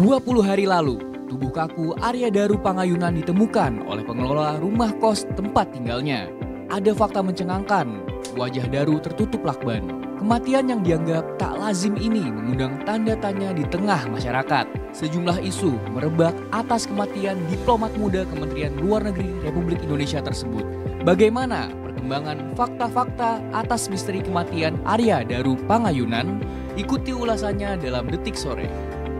20 hari lalu, tubuh kaku Arya Daru Pangayunan ditemukan oleh pengelola rumah kos tempat tinggalnya. Ada fakta mencengangkan, wajah Daru tertutup lakban. Kematian yang dianggap tak lazim ini mengundang tanda tanya di tengah masyarakat. Sejumlah isu merebak atas kematian diplomat muda Kementerian Luar Negeri Republik Indonesia tersebut. Bagaimana perkembangan fakta-fakta atas misteri kematian Arya Daru Pangayunan? Ikuti ulasannya dalam Detik Sore.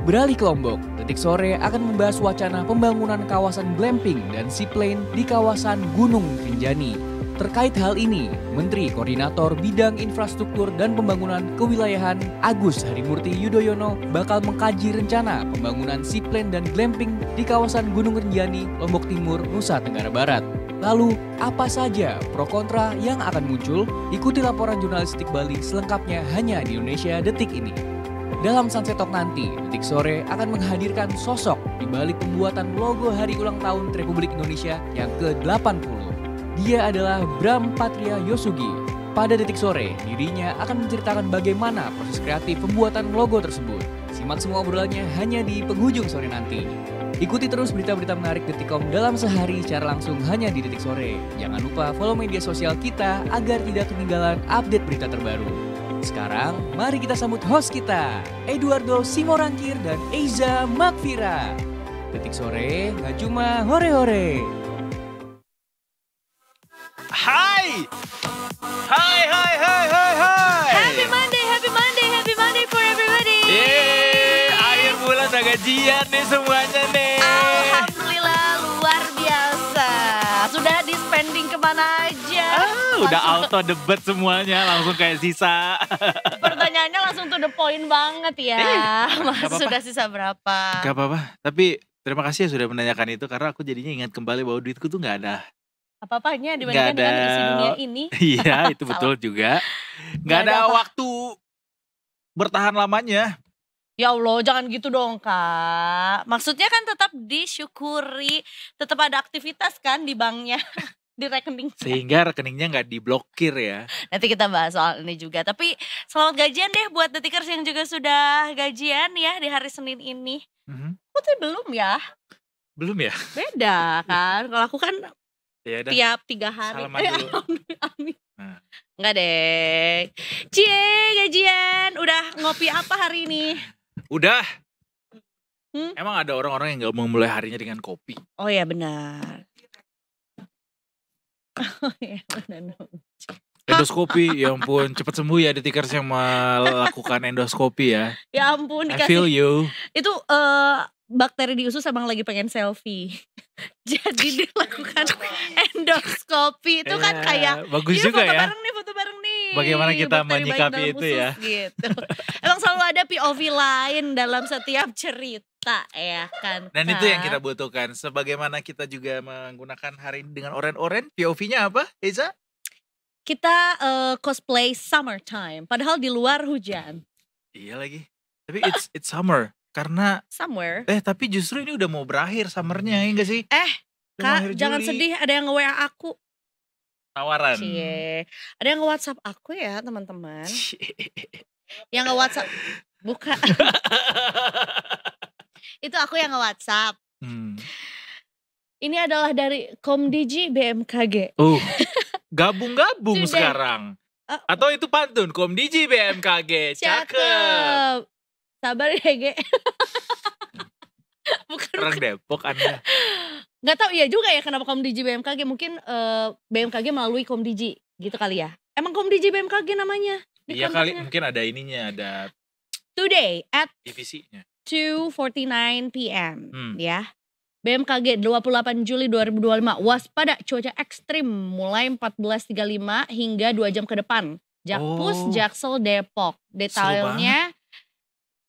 Beralih ke Lombok, Detik Sore akan membahas wacana pembangunan kawasan glamping dan seaplane di kawasan Gunung Rinjani. Terkait hal ini, Menteri Koordinator Bidang Infrastruktur dan Pembangunan Kewilayahan Agus Harimurti Yudhoyono bakal mengkaji rencana pembangunan seaplane dan glamping di kawasan Gunung Rinjani, Lombok Timur, Nusa Tenggara Barat. Lalu, apa saja pro kontra yang akan muncul? Ikuti laporan jurnalistik Bali selengkapnya hanya di Indonesia Detik ini. Dalam Sunset Talk nanti, Detik Sore akan menghadirkan sosok di balik pembuatan logo Hari Ulang Tahun Republik Indonesia yang ke-80. Dia adalah Bram Patria Yosugi. Pada Detik Sore, dirinya akan menceritakan bagaimana proses kreatif pembuatan logo tersebut. Simak semua obrolannya hanya di penghujung sore nanti. Ikuti terus berita-berita menarik Detikcom dalam sehari secara langsung hanya di Detik Sore. Jangan lupa follow media sosial kita agar tidak ketinggalan update berita terbaru. Sekarang, mari kita sambut host kita, Eduardo Simorangkir dan Eiza Magfira. Detik Sore, gak cuma hore-hore. Hai! Hai, hai, hai, hai, hai! Happy Monday for everybody! Yeay, akhir bulan udah gajian nih semuanya nih. Alhamdulillah, luar biasa. Sudah di-spending kemana aja? Udah auto debat semuanya, langsung kayak sisa. Pertanyaannya langsung to the point banget ya. Mas, apa-apa. sudah sisa berapa? Gak apa-apa, tapi terima kasih ya sudah menanyakan itu. Karena aku jadinya ingat kembali bahwa duitku tuh gak ada. Apa-apanya dibandingkan dengan isi dunia ini. Iya, itu betul juga. Gak ada waktu bertahan lamanya. Ya Allah, jangan gitu dong Kak. Maksudnya kan tetap disyukuri, tetap ada aktivitas kan di banknya, di rekening. Sehingga rekeningnya gak diblokir ya. Nanti kita bahas soal ini juga. Tapi selamat gajian deh buat Detikers yang juga sudah gajian ya di hari Senin ini. Aku tuh belum ya. Belum ya? Beda kan. Kalau aku kan Ya udah. tiap 3 hari. Salaman dulu. Amin. Nah. Enggak deh. Cie gajian. Udah ngopi apa hari ini? Udah. Emang ada orang-orang yang gak mau mulai harinya dengan kopi? Oh ya benar. Oh ya benar. Endoskopi, ya ampun, cepet sembuh ya Detikers yang melakukan endoskopi ya. Ya ampun I feel dikasih. you. Itu bakteri di usus emang lagi pengen selfie. Jadi dia lakukan endoskopi. Itu kan kayak bagus yuk juga foto ya. bareng nih, foto bareng nih. Bagaimana kita Bakteri baik menyikapi dalam itu usus, ya. Gitu. Emang selalu ada POV lain dalam setiap cerita ya kan. Dan itu yang Kak? kita butuhkan. Sebagaimana kita juga menggunakan hari ini dengan oren-oren, POV-nya apa, Eiza? Kita cosplay summertime. Padahal di luar hujan. Iya lagi. Tapi it's summer. Karena, Somewhere. tapi justru ini udah mau berakhir summernya, ya enggak sih? Udah mau Kak, akhir jangan Juli. sedih, ada yang nge-WA aku. Tawaran. Cie. Ada yang nge-WhatsApp aku ya, teman-teman. Yang nge-WhatsApp bukan. Itu aku yang nge-WhatsApp. Ini adalah dari Komdigi BMKG. Gabung-gabung Sudah. sekarang. Atau itu pantun, Komdigi BMKG. Cakep. Sabar ya, Ge. Bukan. Orang Depok Anda. Gak tahu ya juga ya kenapa Komdigi BMKG. Mungkin BMKG melalui Komdigi gitu kali ya. Emang Komdigi BMKG namanya? Di Iya kali, kontaknya. mungkin ada ininya, ada Today at divisinya. 2:49 PM ya. BMKG 28 Juli 2025 waspada cuaca ekstrim mulai 14.35 hingga 2 jam ke depan. Jakpus Jaksel Depok. Detailnya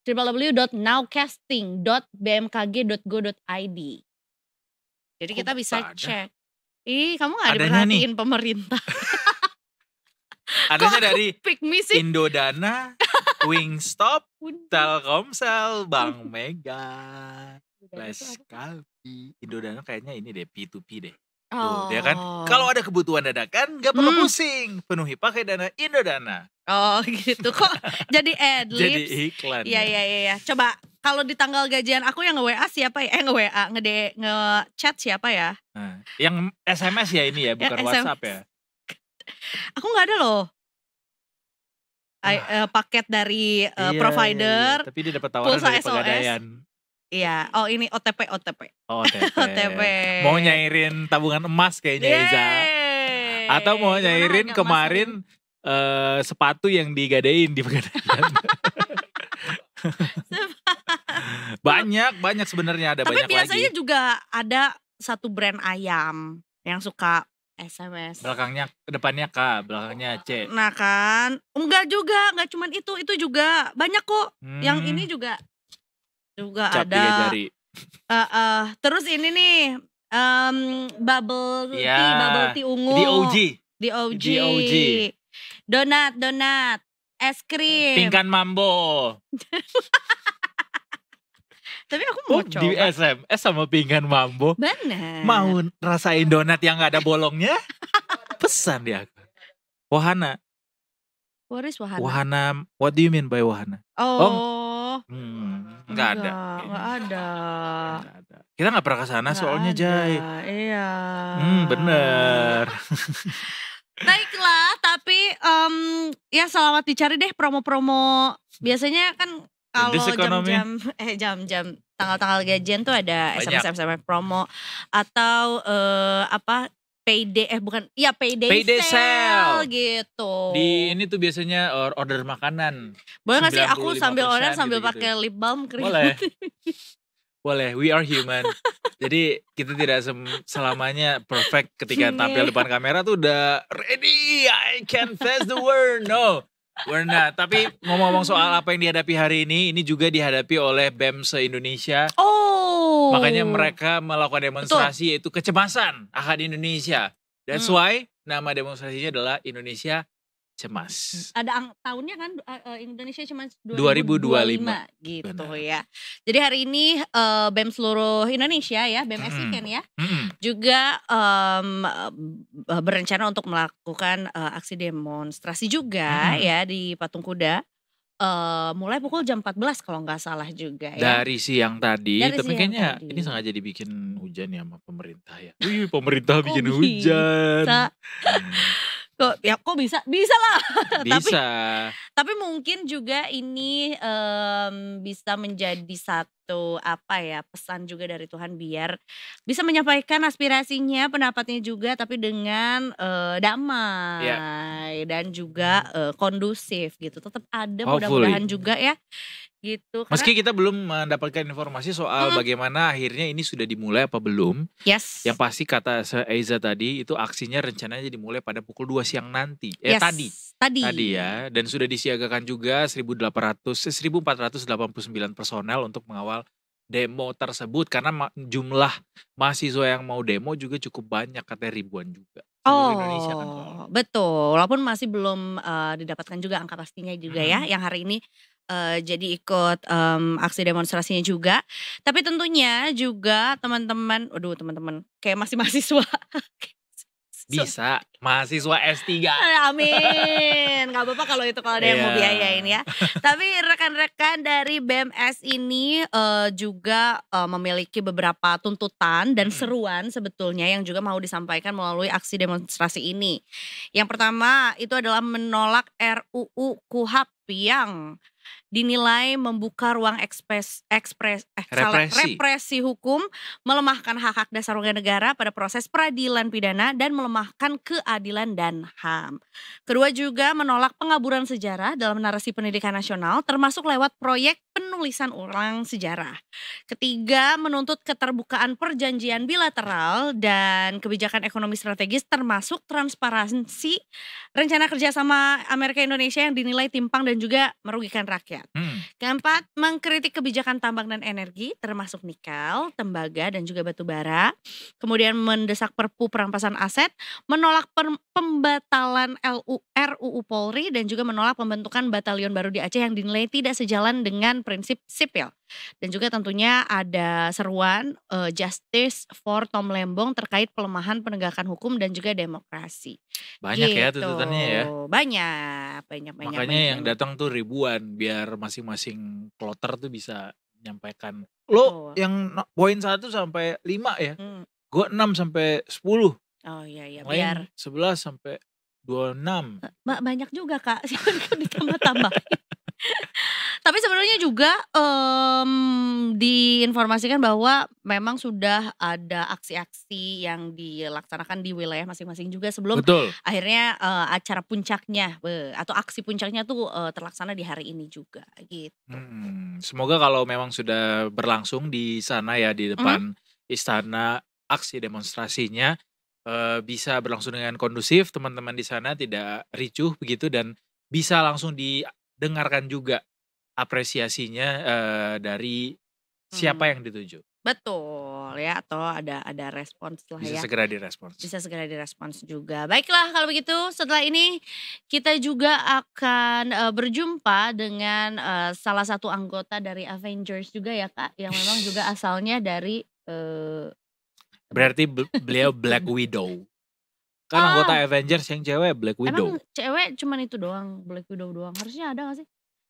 www.nowcasting.bmkg.go.id. Jadi kita bisa cek. Ih, kamu gak diperhatiin pemerintah. Adanya dari Pick me sih. Indodana, Wingstop, Telkomsel, Bank Mega, Leskalpi. Indodana kayaknya ini deh, P2P deh. Tuh, ya kan? Kalau ada kebutuhan dadakan, gak perlu pusing. Penuhi pakai dana Indodana. Oh gitu, kok jadi adlibs. Jadi iklan. Iya. Coba kalau di tanggal gajian aku yang nge-WA siapa ya? nge-WA, nge-chat siapa ya? Nah, yang SMS ya ini ya, bukan WhatsApp ya? Aku nggak ada loh. Paket dari provider. Tapi dia dapat tawaran dari Pegadaian. Iya, oh ini OTP. Oh, OTP. OTP. Mau nyairin tabungan emas kayaknya Eza. Atau mau nyairin kemarin sepatu yang digadein di Pegadaian. banyak sebenarnya, ada tapi banyak lagi. Tapi biasanya juga ada satu brand ayam yang suka SMS. Belakangnya, depannya K, belakangnya C. Nah kan, enggak cuman itu juga banyak kok. Yang ini juga Cap ada. 3 jari. Terus ini nih bubble tea ungu. Di OG. Donat, es krim. Pingkan Mambo. Tapi aku mau coba. Di SMS sama Pingkan Mambo. Bener. Mau rasain donat yang gak ada bolongnya? Pesan dia. Wahana. What is Wahana? Wahana, what do you mean by Wahana? Nggak ada. Kita nggak pernah kesana soalnya Jai. Iya. Bener. Baiklah, tapi ya selamat dicari deh promo-promo. Biasanya kan kalau jam-jam tanggal-tanggal gajian tuh ada SMS promo atau payday sale gitu. Di ini tuh biasanya order makanan. Boleh gak sih aku sambil order sambil pakai lip balm krim? Boleh, we are human. Jadi kita tidak selamanya perfect ketika tampil depan kamera tuh udah ready, I can face the world. No, we're not. Tapi ngomong-ngomong soal apa yang dihadapi hari ini juga dihadapi oleh BEM se-Indonesia. Makanya mereka melakukan demonstrasi yaitu kecemasan akan Indonesia. That's why nama demonstrasinya adalah Indonesia Cemas. Ada tahunnya kan Indonesia Cemas 2025 gitu. Benar. Ya. Jadi hari ini BEM seluruh Indonesia ya, BEM SI kan ya, juga berencana untuk melakukan aksi demonstrasi juga ya di Patung Kuda. Mulai pukul jam 14 kalau nggak salah juga ya. Dari siang tadi, tapi kayaknya ini sengaja dibikin hujan ya sama pemerintah ya. Wih, pemerintah bikin hujan. Kok bisa? Bisa lah. Bisa. Tapi mungkin juga ini bisa menjadi satu pesan juga dari Tuhan biar bisa menyampaikan aspirasinya, pendapatnya juga tapi dengan damai dan juga kondusif gitu. Tetap ada mudah-mudahan juga ya. Gitu. Meski kita belum mendapatkan informasi soal bagaimana akhirnya ini sudah dimulai apa belum. Yes. Yang pasti kata Eiza tadi itu aksinya rencananya dimulai pada pukul 2 siang nanti. Tadi ya. Dan sudah disiagakan juga 1.489 personel untuk mengawal demo tersebut. Karena jumlah mahasiswa yang mau demo juga cukup banyak, katanya ribuan juga. Indonesia kan betul. Walaupun masih belum didapatkan juga angka pastinya juga ya. Yang hari ini jadi ikut aksi demonstrasinya juga. Tapi tentunya juga teman-teman kayak masih mahasiswa. Bisa, mahasiswa S3. Amin. Gak apa-apa kalau ada yang mau biayain ya. Tapi rekan-rekan dari BMS ini juga memiliki beberapa tuntutan dan seruan sebetulnya yang juga mau disampaikan melalui aksi demonstrasi ini. Yang pertama itu adalah menolak RUU KUHP yang dinilai membuka ruang represi hukum, melemahkan hak-hak dasar warga negara pada proses peradilan pidana dan melemahkan keadilan dan HAM. Kedua juga menolak pengaburan sejarah dalam narasi pendidikan nasional termasuk lewat proyek penulisan ulang sejarah. Ketiga, menuntut keterbukaan perjanjian bilateral dan kebijakan ekonomi strategis termasuk transparansi rencana kerjasama Amerika Indonesia yang dinilai timpang dan juga merugikan rakyat. Keempat, mengkritik kebijakan tambang dan energi termasuk nikel, tembaga dan juga batu bara. Kemudian mendesak Perpu perampasan aset, menolak pembatalan RUU Polri dan juga menolak pembentukan batalion baru di Aceh yang dinilai tidak sejalan dengan prinsip sipil. Dan juga tentunya ada seruan Justice for Tom Lembong terkait pelemahan penegakan hukum dan juga demokrasi. Banyak gitu. Ya tuntutannya ya. Banyak. Makanya yang datang tuh ribuan biar masing-masing kloter tuh bisa menyampaikan. Lo Betul. yang poin 1 sampai 5 ya? Gue 6 sampai 10. Oh iya, Lain biar 11 sampai 26. banyak juga Kak, ditambah-tambahin. Tapi sebenarnya juga diinformasikan bahwa memang sudah ada aksi-aksi yang dilaksanakan di wilayah masing-masing juga sebelum Betul. akhirnya acara puncaknya atau aksi puncaknya tuh terlaksana di hari ini juga gitu. Semoga kalau memang sudah berlangsung di sana ya, di depan istana, aksi demonstrasinya bisa berlangsung dengan kondusif, teman-teman di sana tidak ricuh begitu dan bisa langsung didengarkan juga apresiasinya dari siapa yang dituju. Betul ya, atau ada respons lah Bisa ya. segera direspons. Bisa segera direspons juga. Baiklah kalau begitu setelah ini kita juga akan berjumpa dengan salah satu anggota dari Avengers juga ya Kak, yang memang juga asalnya dari Berarti beliau Black Widow. Kan anggota Avengers yang cewek Black Widow. Emang cewek cuman itu doang, Black Widow doang. Harusnya ada gak sih?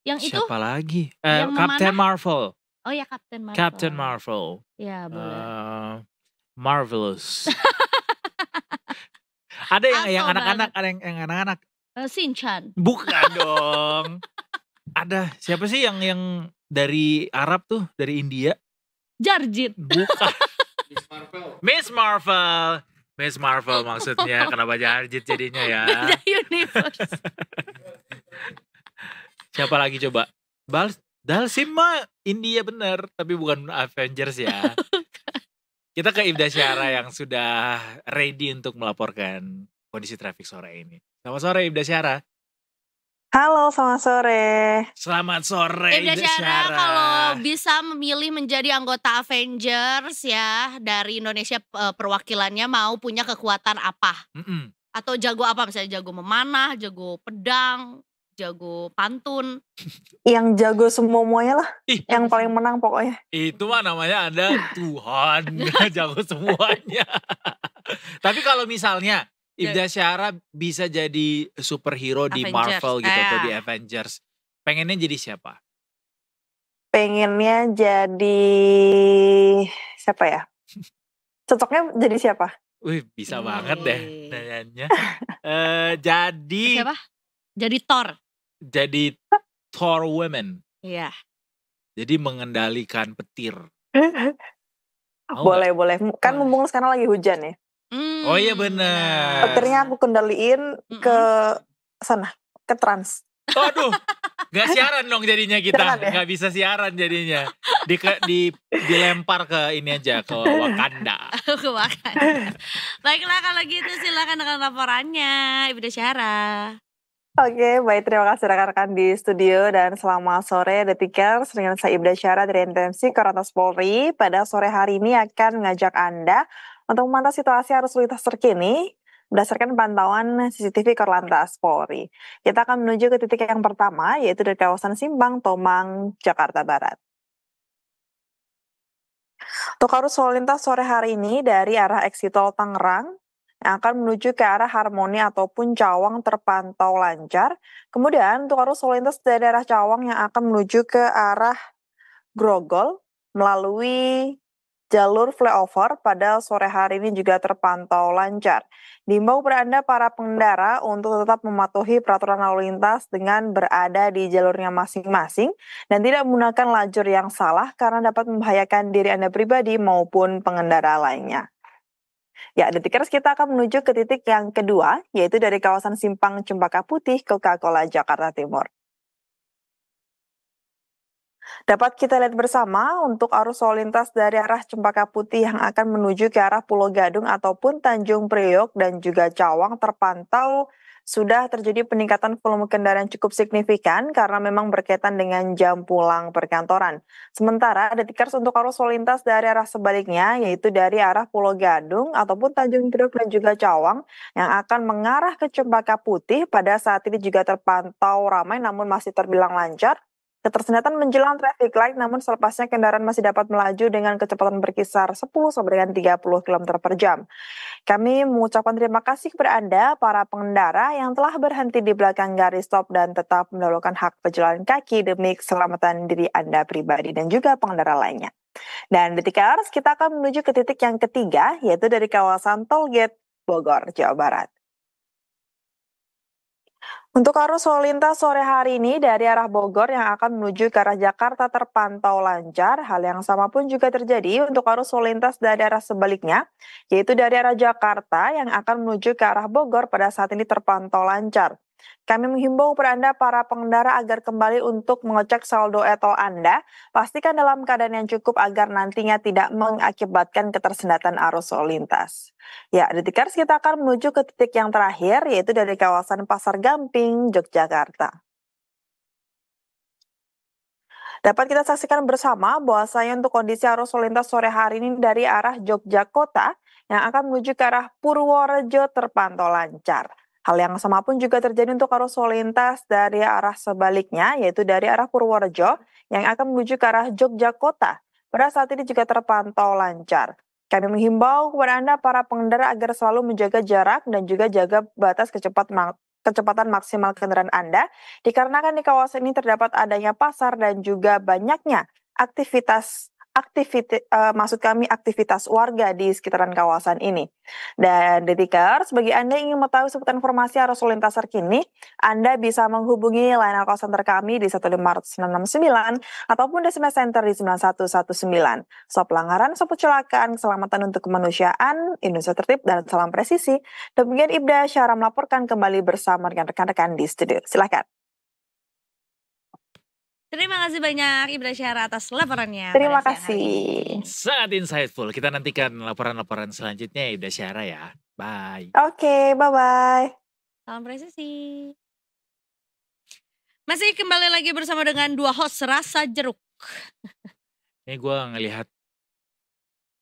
Yang itu Siapa lagi? yang Captain memanah. Marvel. Oh ya Captain Marvel. Captain Marvel. Ya boleh. Marvelous. Ada yang anak-anak, ada yang anak-anak. Shinchan. Bukan dong. Ada siapa sih yang dari Arab tuh, dari India? Jarjit. Bukan. Miss Marvel. Miss Marvel maksudnya. Kenapa Jarjit jadinya ya? Beda universe. Siapa lagi coba? Dalsim mah India bener, tapi bukan Avengers ya. Kita ke Ibda Syara yang sudah ready untuk melaporkan kondisi traffic sore ini. Selamat sore Ibda Syara. Halo, selamat sore. Selamat sore Ibda Ibda Syara, Syara. kalau bisa memilih menjadi anggota Avengers ya dari Indonesia, perwakilannya mau punya kekuatan apa? Atau jago apa, misalnya jago memanah, jago pedang, jago pantun. Yang jago semuanya lah, yang paling menang pokoknya. Itu mah namanya ada Tuhan, jago semuanya. Tapi kalau misalnya Ibda Syara bisa jadi superhero di Marvel gitu atau di Avengers, pengennya jadi siapa? Pengennya jadi siapa ya? Cocoknya jadi siapa? Wih, bisa banget deh nanyanya. Jadi siapa? Jadi Thor. Jadi Thor women. Iya. Jadi mengendalikan petir. Boleh. Kan mumpung sekarang lagi hujan ya. Oh iya benar. Petirnya aku kendaliin ke sana, ke Trans. Aduh, gak siaran dong jadinya kita. Gak bisa siaran jadinya. Dilempar ke ini aja, ke Wakanda. Ke Wakanda. Baiklah kalau gitu silakan dengan laporannya Ibda Syara. Oke, baik, terima kasih rekan-rekan di studio dan selamat sore Detikers. Dengan saya Ibda Syara dari NTMC Korlantas Polri. Pada sore hari ini akan mengajak Anda untuk memantau situasi arus lintas terkini berdasarkan pantauan CCTV Korlantas Polri. Kita akan menuju ke titik yang pertama, yaitu dari kawasan Simpang Tomang, Jakarta Barat. Untuk arus lalu lintas sore hari ini dari arah exit tol Tangerang yang akan menuju ke arah Harmoni ataupun Cawang terpantau lancar. Kemudian untuk arus lalu lintas dari daerah Cawang yang akan menuju ke arah Grogol melalui jalur flyover pada sore hari ini juga terpantau lancar. Diimbau kepada Anda para pengendara untuk tetap mematuhi peraturan lalu lintas dengan berada di jalurnya masing-masing dan tidak menggunakan lajur yang salah karena dapat membahayakan diri Anda pribadi maupun pengendara lainnya. Ya, Detikers, kita akan menuju ke titik yang kedua, yaitu dari kawasan Simpang Cempaka Putih, Coca-Cola, Jakarta Timur. Dapat kita lihat bersama untuk arus lalu lintas dari arah Cempaka Putih yang akan menuju ke arah Pulau Gadung ataupun Tanjung Priok dan juga Cawang terpantau sudah terjadi peningkatan volume kendaraan cukup signifikan karena memang berkaitan dengan jam pulang perkantoran. Sementara Detikers untuk arus lalu lintas dari arah sebaliknya yaitu dari arah Pulau Gadung ataupun Tanjung Priok dan juga Cawang yang akan mengarah ke Cempaka Putih pada saat ini juga terpantau ramai namun masih terbilang lancar. Ketersendatan menjelang traffic light, namun selepasnya kendaraan masih dapat melaju dengan kecepatan berkisar 10 sampai dengan 30 km per jam. Kami mengucapkan terima kasih kepada Anda, para pengendara yang telah berhenti di belakang garis stop dan tetap mendahulukan hak pejalan kaki demi keselamatan diri Anda pribadi dan juga pengendara lainnya. Dan Detikers, kita akan menuju ke titik yang ketiga, yaitu dari kawasan Tollgate Bogor, Jawa Barat. Untuk arus lalu lintas sore hari ini dari arah Bogor yang akan menuju ke arah Jakarta terpantau lancar. Hal yang sama pun juga terjadi untuk arus lalu lintas dari arah sebaliknya, yaitu dari arah Jakarta yang akan menuju ke arah Bogor pada saat ini terpantau lancar. Kami menghimbau kepada Anda para pengendara agar kembali untuk mengecek saldo e-tol Anda. Pastikan dalam keadaan yang cukup agar nantinya tidak mengakibatkan ketersendatan arus lalu lintas. Ya, Detikers, kita akan menuju ke titik yang terakhir, yaitu dari kawasan Pasar Gamping, Yogyakarta. Dapat kita saksikan bersama bahwasanya untuk kondisi arus lalu lintas sore hari ini dari arah Yogyakarta yang akan menuju ke arah Purworejo terpantau lancar. Hal yang sama pun juga terjadi untuk arus lalu lintas dari arah sebaliknya, yaitu dari arah Purworejo yang akan menuju ke arah Yogyakarta. Pada saat ini juga terpantau lancar. Kami menghimbau kepada Anda para pengendara agar selalu menjaga jarak dan juga jaga batas kecepatan maksimal kendaraan Anda, dikarenakan di kawasan ini terdapat adanya pasar dan juga banyaknya aktivitas warga di sekitaran kawasan ini. Dan Detikers, bagi Anda yang ingin mengetahui seputar informasi arus lalu lintas terkini, Anda bisa menghubungi layanan call center kami di 15669 ataupun SMS Center di 9119. Stop pelanggaran, stop kecelakaan, keselamatan untuk kemanusiaan, Indonesia tertib dan salam presisi. Demikian Ibda Syara melaporkan kembali bersama dengan rekan-rekan di studio. Silakan. Terima kasih banyak Ibda Syara atas laporannya. Terima kasih. Sangat insightful. Kita nantikan laporan-laporan selanjutnya Ibda Syara ya. Bye. Oke, bye-bye. Salam presisi. Masih kembali lagi bersama dengan dua host Rasa Jeruk. Ini gue ngelihat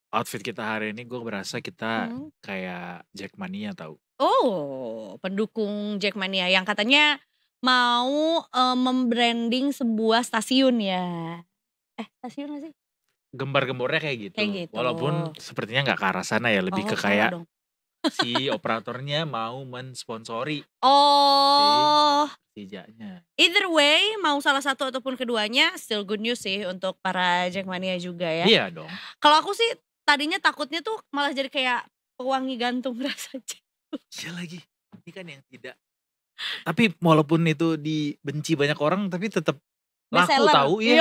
outfit kita hari ini, gue berasa kita kayak Jackmania tahu. Oh, pendukung Jackmania yang katanya mau membranding sebuah stasiun ya. Stasiun gak sih? Gembar-gembornya kayak gitu. Walaupun sepertinya nggak ke arah sana ya, lebih ke kayak si operatornya mau mensponsori. Si Persijanya. Either way, mau salah satu ataupun keduanya, still good news sih untuk para Jackmania juga ya. Iya dong. Kalau aku sih tadinya takutnya tuh malah jadi kayak pewangi gantung Rasa Jeruk. Iya lagi, ini kan yang tidak. Tapi walaupun itu dibenci banyak orang, tapi tetap laku tahu ya.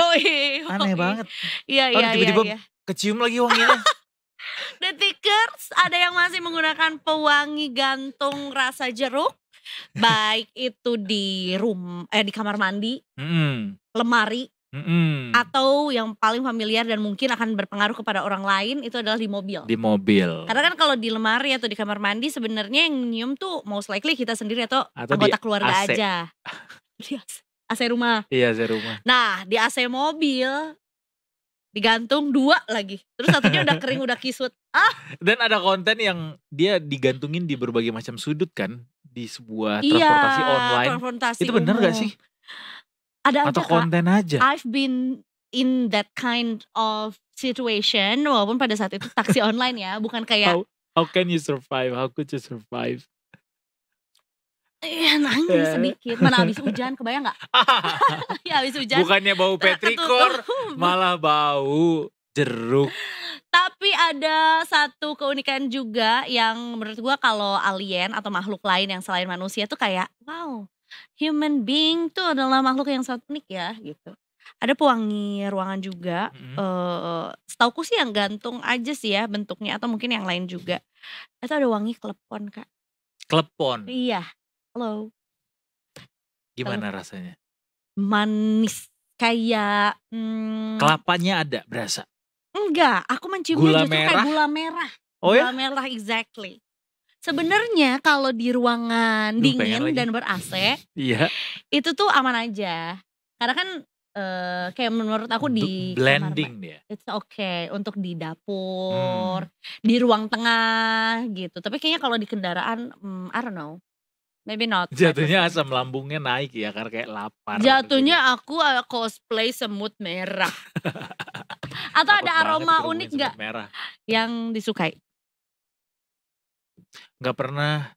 Aneh banget. Iya. Tiba-tiba kecium lagi wanginya. Detikers, ada yang masih menggunakan pewangi gantung Rasa Jeruk, baik itu di di kamar mandi, lemari, atau yang paling familiar dan mungkin akan berpengaruh kepada orang lain itu adalah di mobil. Di mobil. Karena kan kalau di lemari atau di kamar mandi sebenarnya yang nyium tuh most likely kita sendiri atau anggota keluarga AC. aja. Di AC rumah. Iya, AC rumah. Nah, di AC mobil digantung 2 lagi. Terus satunya udah kering, udah kisut. Dan ada konten yang dia digantungin di berbagai macam sudut kan, di sebuah transportasi online. Itu benar gak sih? Ada atau aja, konten Kak. aja. I've been in that kind of situation, walaupun pada saat itu taksi online ya, bukan kayak how can you survive? How could you survive? Nangis sedikit, mana habis hujan, kebayang gak? Ya habis hujan. Bukannya bau petrikor, malah bau jeruk. Tapi ada satu keunikan juga yang menurut gua kalau alien atau makhluk lain yang selain manusia tuh kayak wow, human being tuh adalah makhluk yang sangat unik ya gitu. Ada pewangi ruangan juga, setauku sih yang gantung aja sih ya bentuknya atau mungkin yang lain juga. Itu ada wangi klepon, Kak. Klepon? Iya, halo. Gimana rasanya? Manis, kayak kelapanya ada berasa? Enggak, aku menciumnya justru kayak gula merah. Oh gula merah exactly. Sebenarnya kalau di ruangan dingin dan ber-AC, iya. Itu tuh aman aja. Karena kan kayak menurut aku di blending dia. It's okay untuk di dapur, di ruang tengah gitu. Tapi kayaknya kalau di kendaraan, I don't know. Maybe not. Jatuhnya asam lambungnya naik ya karena kayak lapar. Jatuhnya aku cosplay semut merah. Atau Takut ada banget aroma ketemu unik semut nggak merah. yang disukai? Nggak pernah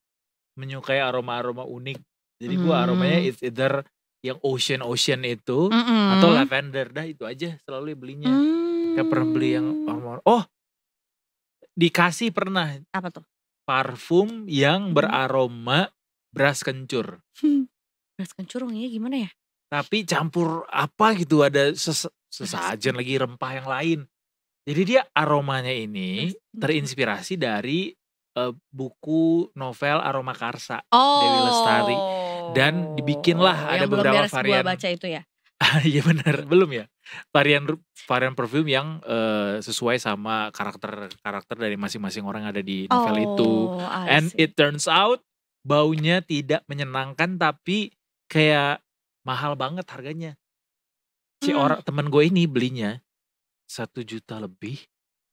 menyukai aroma-aroma unik. Jadi gua aromanya it's either yang ocean itu atau lavender. Dah itu aja selalu belinya. Gak pernah beli yang aroma. Oh, dikasih pernah Apa tuh? parfum yang beraroma beras kencur. Beras kencur wanginya gimana ya? Tapi campur apa gitu, ada sesajen lagi rempah yang lain. Jadi dia aromanya ini terinspirasi dari buku novel Aroma Karsa Dewi Lestari. Dan dibikinlah ada beberapa varian. Gua baca itu ya. Iya benar, belum ya. Varian parfum yang sesuai sama karakter dari masing-masing orang yang ada di novel itu. And it turns out baunya tidak menyenangkan tapi kayak mahal banget harganya. Si orang temen gue ini belinya 1 juta lebih.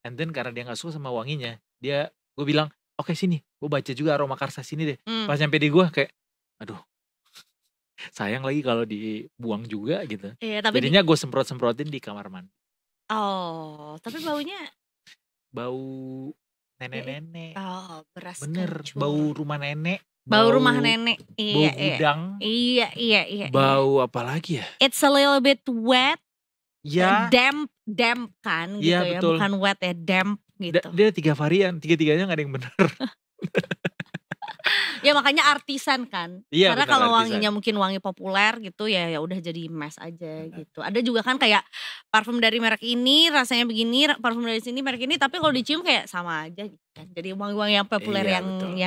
And then karena dia gak suka sama wanginya, gue bilang, oke sini, gue baca juga Aroma Karsa sini deh. Pas nyampe di gue kayak, aduh, sayang lagi kalau dibuang juga gitu. Iya, tapi jadinya gue semprot-semprotin di kamar mandi. Oh, tapi baunya bau nenek-nenek. Oh, beras bener, kencur. bau rumah nenek. Bau rumah nenek. Bau gudang. Iya. Bau apa lagi ya? It's a little bit wet. Ya. Damp kan gitu ya. Betul. Bukan wet ya, damp gitu. Dia 3 varian, 3-tiganya gak ada yang bener. Ya makanya artisan kan. Iya, karena bener, kalau artisan. wanginya mungkin wangi populer gitu ya udah jadi mass aja gitu. Ada juga kan kayak parfum dari merek ini rasanya begini, parfum dari sini merek ini, tapi kalau dicium kayak sama aja gitu kan. Jadi wangi-wangi yang populer Iya,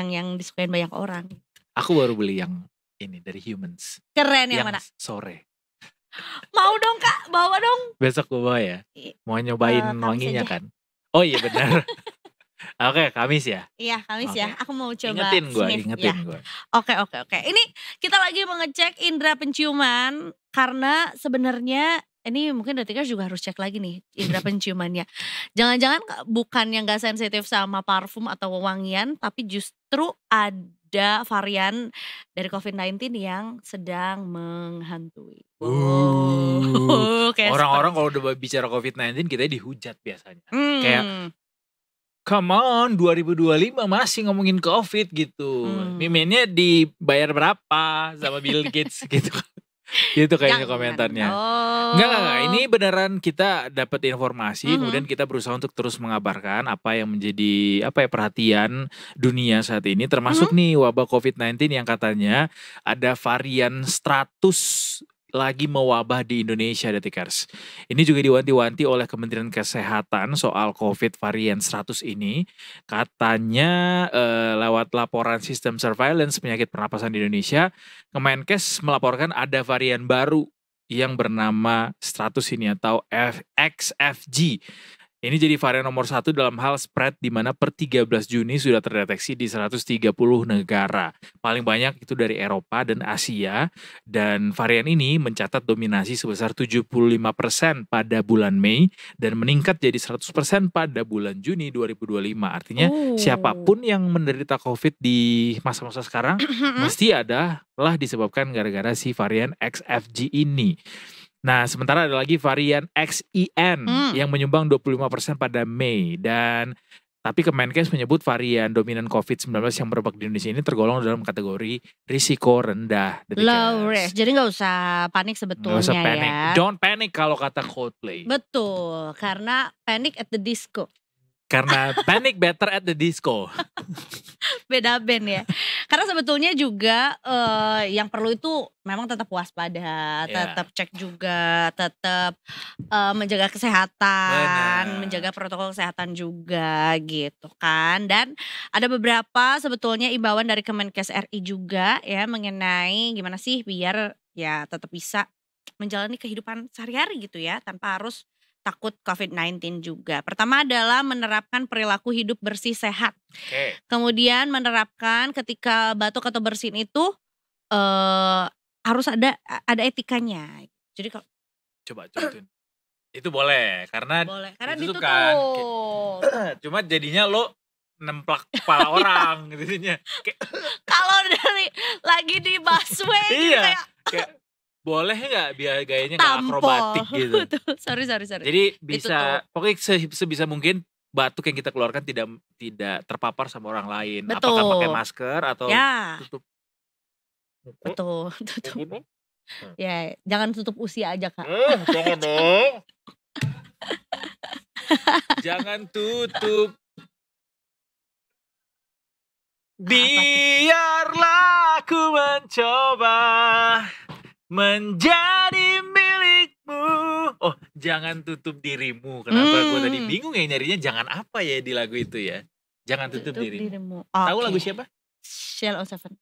yang disukain banyak orang. Aku baru beli yang ini dari Humans. Keren yang mana? Sore. Mau dong Kak, bawa dong. Besok gue bawa ya. Mau nyobain Kamis wanginya aja. kan. Oh iya benar. Oke, Kamis ya. Iya, Kamis ya. Aku mau coba Ingetin gue, sniff, ya. Oke. Ini kita lagi mengecek indera penciuman karena sebenarnya ini mungkin Detikers juga harus cek lagi nih indera penciumannya. Jangan-jangan bukan yang gak sensitif sama parfum atau wewangian, tapi justru ada varian dari COVID-19 yang sedang menghantui. Orang-orang kalau udah bicara COVID-19 kita dihujat biasanya. Kayak come on, 2025 masih ngomongin COVID gitu. Mimennya dibayar berapa sama Bill Gates gitu. Gitu kayaknya komentarnya. Enggak. Ini beneran kita dapat informasi, kemudian kita berusaha untuk terus mengabarkan apa yang menjadi perhatian dunia saat ini. Termasuk nih wabah COVID-19 yang katanya ada varian stratus lagi mewabah di Indonesia, Detikers. Ini juga diwanti-wanti oleh Kementerian Kesehatan soal COVID varian 100 ini. Katanya lewat laporan sistem surveillance penyakit pernapasan di Indonesia, Kemenkes melaporkan ada varian baru yang bernama 100 ini atau XFG. Ini jadi varian nomor 1 dalam hal spread di mana per 13 Juni sudah terdeteksi di 130 negara. Paling banyak itu dari Eropa dan Asia. Dan varian ini mencatat dominasi sebesar 75% pada bulan Mei dan meningkat jadi 100% pada bulan Juni 2025. Artinya siapapun yang menderita COVID di masa-masa sekarang mesti adalah disebabkan gara-gara si varian XFG ini. Nah, sementara ada lagi varian XEN yang menyumbang 25% pada Mei. Tapi Kemenkes menyebut varian dominan COVID-19 yang merebak di Indonesia ini tergolong dalam kategori risiko rendah. Low risk, jadi gak usah panik sebetulnya. Gak usah panic. Ya. Don't panic kalau kata Coldplay. Betul, karena panic at the disco. Karena panic better at the disco. Beda band ya. Karena sebetulnya juga yang perlu itu memang tetap waspada, tetap cek juga, tetap menjaga kesehatan, menjaga protokol kesehatan juga gitu kan. Dan ada beberapa sebetulnya imbauan dari Kemenkes RI juga ya mengenai gimana sih biar ya tetap bisa menjalani kehidupan sehari-hari gitu ya tanpa harus takut COVID-19 juga. Pertama adalah menerapkan perilaku hidup bersih sehat. Kemudian menerapkan ketika batuk atau bersin itu harus ada etikanya. Jadi kalau coba itu boleh karena ditutup kan. Cuma jadinya lo nemplak kepala orang jadinya. Kalau lagi di busway gitu Iya. kayak Kayak boleh nggak biar gayanya nggak tampol. akrobatik gitu. Betul. Sorry. Jadi bisa tuh. pokoknya sebisa mungkin batuk yang kita keluarkan tidak terpapar sama orang lain. Betul. Apakah pakai masker atau Ya, tutup muka? betul. Tutup. Gitu? Ya, jangan tutup usia aja, Kak. Jangan dong. Jangan tutup. Biarlah aku mencoba menjadi milikmu. Oh, jangan tutup dirimu. Kenapa gue tadi bingung ya nyarinya jangan apa ya di lagu itu ya. Jangan tutup dirimu. Tahu lagu siapa? Shell on Seven.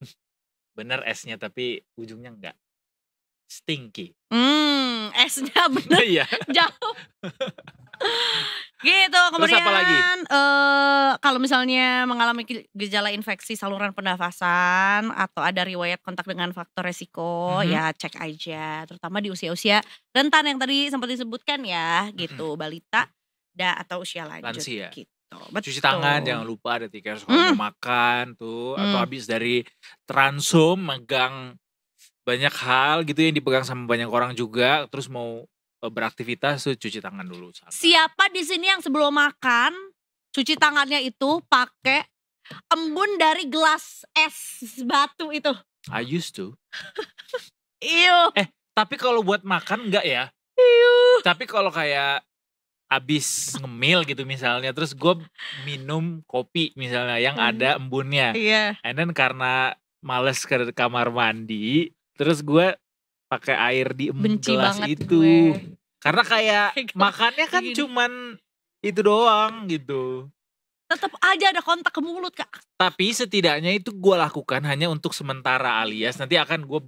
Bener S-nya tapi ujungnya enggak. Stinky. S-nya bener Iya. jauh. Gitu. Kemudian apa lagi? Kalau misalnya mengalami gejala infeksi saluran pernafasan atau ada riwayat kontak dengan faktor resiko, ya cek aja. Terutama di usia-usia rentan yang tadi sempat disebutkan ya, gitu. Balita atau usia lanjut. Lansia. Gitu. Cuci tangan jangan lupa ada tiket kalau mau makan tuh atau habis dari Transum megang banyak hal gitu yang dipegang sama banyak orang juga, terus mau beraktivitas tuh cuci tangan dulu. Siapa di sini yang sebelum makan cuci tangannya itu pakai embun dari gelas es batu itu? I used to. Iyo. Tapi kalau buat makan enggak ya? Iyo. Tapi kalau kayak abis ngemil gitu misalnya, terus gue minum kopi misalnya yang ada embunnya. Iya. And then karena males ke kamar mandi, terus gue pakai air di gelas itu. Karena kayak makannya kan cuman itu doang gitu. Tetap aja ada kontak ke mulut, Kak. Tapi setidaknya itu gue lakukan hanya untuk sementara, alias nanti akan gue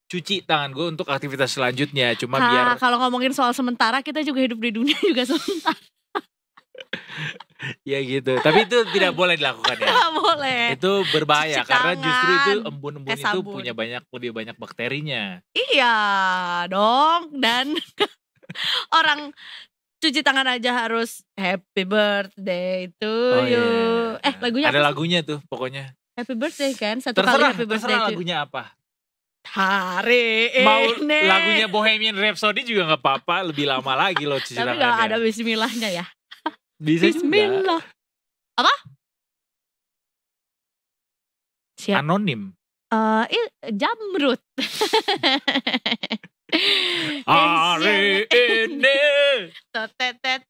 cuci tangan gue untuk aktivitas selanjutnya. Cuma biar kalau ngomongin soal sementara, kita juga hidup di dunia juga sementara. Ya gitu. Tapi itu tidak boleh dilakukan ya. Gak boleh. Itu berbahaya Cuci karena justru itu tangan, embun-embun itu sabun. punya lebih banyak bakterinya. Iya dong. Dan orang cuci tangan aja harus happy birthday to you. Lagunya ada apa sih? lagunya tuh pokoknya. Happy birthday kan? Satu kali happy birthday terserah to you. lagunya apa. Hari ini. Mau lagunya Bohemian Rhapsody juga gak apa-apa. Lebih lama lagi loh cuci Tapi tangannya. gak ada bismillahnya ya. Bisa Bismillah. juga. Apa? Siap. Anonim. Jamrut. Hari ini. Totetet.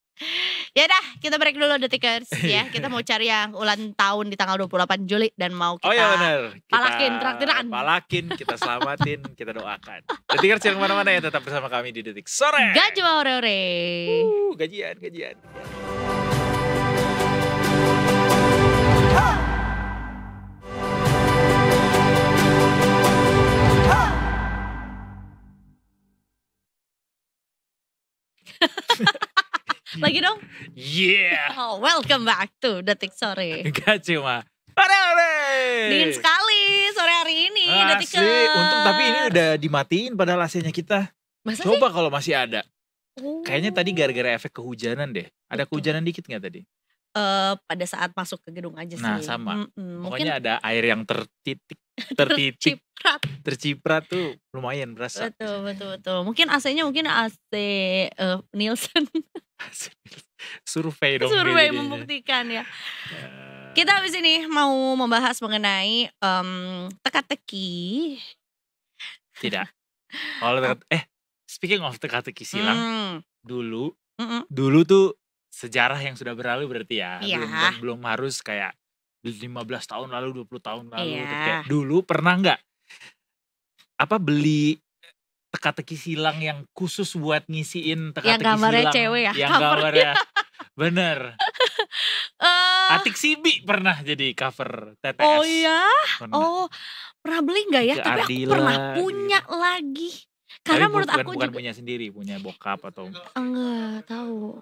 Ya dah, kita break dulu detikers ya. Kita mau cari yang ulang tahun di tanggal 28 Juli dan mau kita Oh iya benar. palakin, traktiran. Palakin, kita selamatin, kita doakan. Detikers jangan kemana-mana ya, tetap bersama kami di Detik Sore. Gaji ore-ore. Gajian. Lagi dong. Yeah. Oh, welcome back to Detik Sore. Enggak cuma. Ore. Dingin sekali sore hari ini Asli, Detikers. untung tapi ini udah dimatiin padahal AC-nya kita. Masa Coba kalau masih ada. sih? Kayaknya tadi gara-gara efek kehujanan deh. Ada Betul. kehujanan dikit gak tadi? Pada saat masuk ke gedung aja sih. Nah sama. Mungkin Pokoknya ada air yang terciprat tuh lumayan berasa. Betul. Mungkin AC-nya AC Nielsen. Survei dong. Survei jadinya. membuktikan ya. Kita habis ini mau membahas mengenai teka-teki. Tidak. Kalau speaking of teka-teki silang, dulu tuh sejarah yang sudah berlalu berarti ya. Iya. Belum harus kayak 15 tahun lalu, 20 tahun lalu. Iya. Kayak dulu pernah nggak beli teka-teki silang yang khusus buat ngisiin teka-teki Yang gambarnya silang. cewek ya, Yang covernya. gambarnya. Bener. Atik Sibi pernah jadi cover TTS. Oh iya? Pernah. Oh, pernah beli nggak ya? Ke Tapi aku Ardila, pernah gitu. punya lagi. Karena Tapi menurut aku bukan juga punya sendiri, punya bokap atau enggak tahu.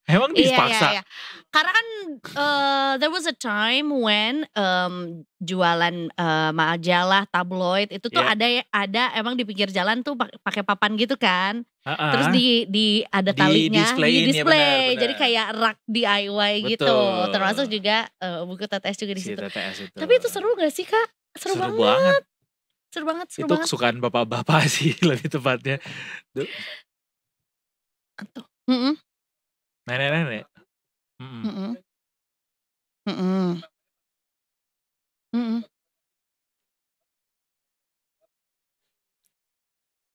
Emang dipaksa? Iya. Karena kan there was a time when jualan majalah tabloid itu tuh ada emang di pinggir jalan tuh pakai papan gitu kan. Terus di ada talinya, di display. Ya benar. Jadi kayak rak DIY gitu. Betul. Termasuk juga buku TTS juga di situ. TTS itu. Tapi itu seru gak sih Kak? Seru banget. Seru banget. Itu kesukaan bapak-bapak sih lebih tepatnya. Tuh. Nenek-nenek.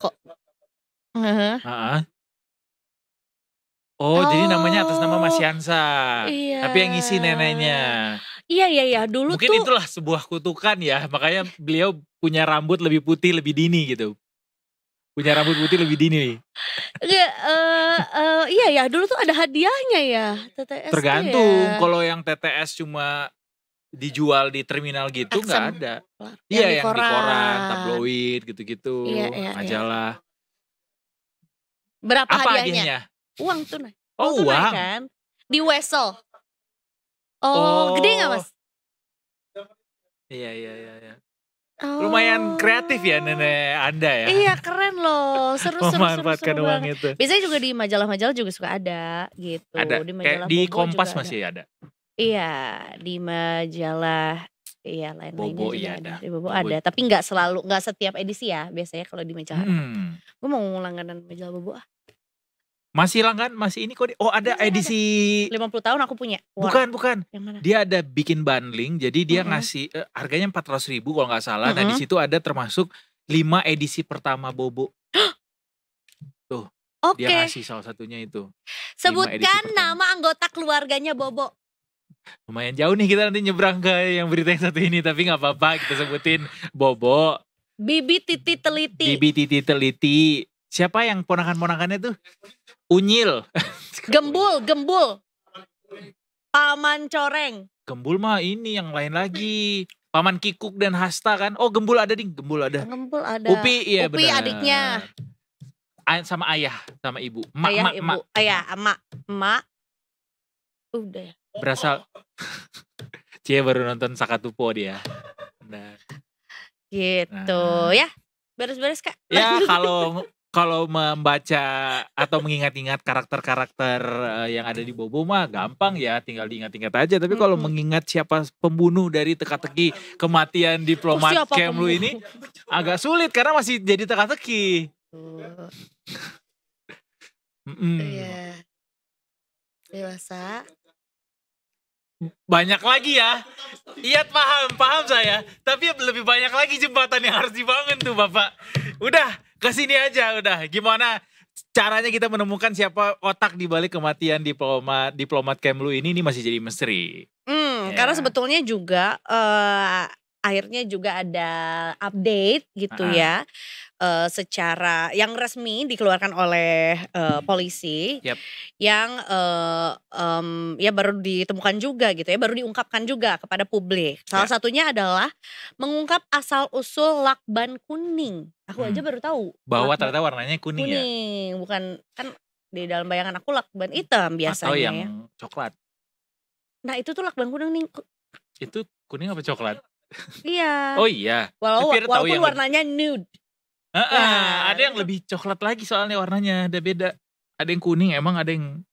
Kok? Oh, jadi namanya atas nama Mas Yansa. Iya. Tapi yang ngisi neneknya. Iya. Dulu mungkin tuh. Itulah sebuah kutukan ya. Makanya beliau punya rambut lebih putih, lebih dini gitu. Punya rambut putih lebih dini. Iya ya, dulu tuh ada hadiahnya ya TTS. Tergantung. Kalau yang TTS cuma dijual di terminal gitu nggak ada. Iya, yang di koran, tabloid gitu-gitu, majalah. Berapa apa hadiahnya? Uang tunai. Oh, uang. Kan? Di Wesel. Oh, gede gak Mas? Iya. Lumayan kreatif ya nenek Anda ya. Iya, keren loh. Seru memanfaatkan uang banget. itu. Biasanya juga di majalah-majalah juga suka ada gitu. Ada. Di majalah kayak di Bobo Kompas juga masih ada. Iya, di majalah lain-lainnya Bobo juga iya ada. ada. Di Bobo ada, tapi nggak setiap edisi ya. Biasanya kalau di majalah. Gue mau langganan majalah Bobo. Masih langgan, masih ini kok. Oh, ada edisi 50 tahun aku punya. Bukan. Yang mana? Dia ada bikin bundling, jadi dia ngasih harganya 400.000 kalau nggak salah. Nah, di situ ada termasuk 5 edisi pertama Bobo. Tuh. Oke. Dia ngasih salah satunya itu. Sebutkan nama anggota keluarganya Bobo. Lumayan jauh nih kita nanti nyebrang ke yang berita yang satu ini, tapi nggak apa-apa kita sebutin Bobo. Bibi Titi Teliti. Siapa yang ponakan-ponakannya tuh? Unyil. Gembul. Paman Coreng. Gembul mah ini yang lain lagi. Paman Kikuk dan Hasta kan. Oh, Gembul ada. Gembul ada. Upi, iya Upi benar. adiknya. Sama ayah, sama ibu. Emak. Udah. Berasal. Cie baru nonton Sakatupo dia. Nah. Gitu ya. Beres-beres Kak. Ya kalau membaca atau mengingat-ingat karakter-karakter yang ada di Bobo mah gampang ya, tinggal diingat-ingat aja. Tapi kalau mengingat siapa pembunuh dari teka-teki kematian diplomat Kemlu ini agak sulit karena masih jadi teka-teki. Iya. Dewasa. Banyak lagi ya. Iya, paham saya. Tapi lebih banyak lagi jembatan yang harus dibangun tuh Bapak. Udah, kesini aja udah. Gimana caranya kita menemukan siapa otak di balik kematian diplomat Kemlu ini masih jadi misteri. Karena sebetulnya juga akhirnya juga ada update gitu ya. Secara yang resmi dikeluarkan oleh polisi yang ya baru ditemukan juga gitu ya, baru diungkapkan juga kepada publik. Salah satunya adalah mengungkap asal usul lakban kuning. Aku aja baru tahu bahwa ternyata warnanya kuning ya. Bukan kan di dalam bayangan aku lakban hitam biasanya. Atau yang ya. coklat. Nah itu tuh lakban kuning. Itu kuning apa coklat? Iya. Oh iya. Walaupun warnanya nude. Ada yang lebih coklat lagi soalnya warnanya, ada beda. Ada yang kuning, emang ada yang...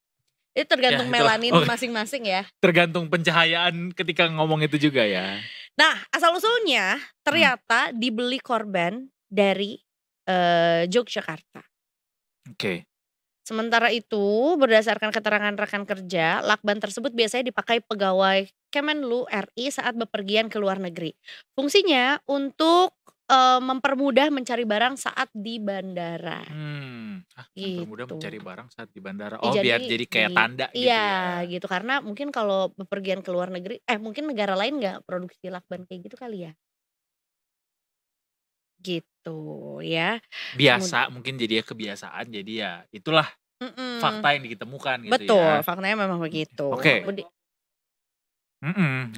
Itu tergantung melanin masing-masing ya. Tergantung pencahayaan ketika ngomong itu juga ya. Nah asal usulnya ternyata dibeli korban dari Yogyakarta. Oke. Sementara itu berdasarkan keterangan rekan kerja, lakban tersebut biasanya dipakai pegawai Kemenlu RI saat bepergian ke luar negeri. Fungsinya untuk mempermudah mencari barang saat di bandara. Gitu. Mempermudah mencari barang saat di bandara. Oh biar jadi kayak tanda gitu ya. Iya gitu, karena mungkin kalau bepergian ke luar negeri, mungkin negara lain gak produksi lakban kayak gitu kali ya. Gitu ya. Biasa mungkin jadi kebiasaan, jadi ya itulah fakta yang ditemukan gitu. Betul, faktanya memang begitu. Oke.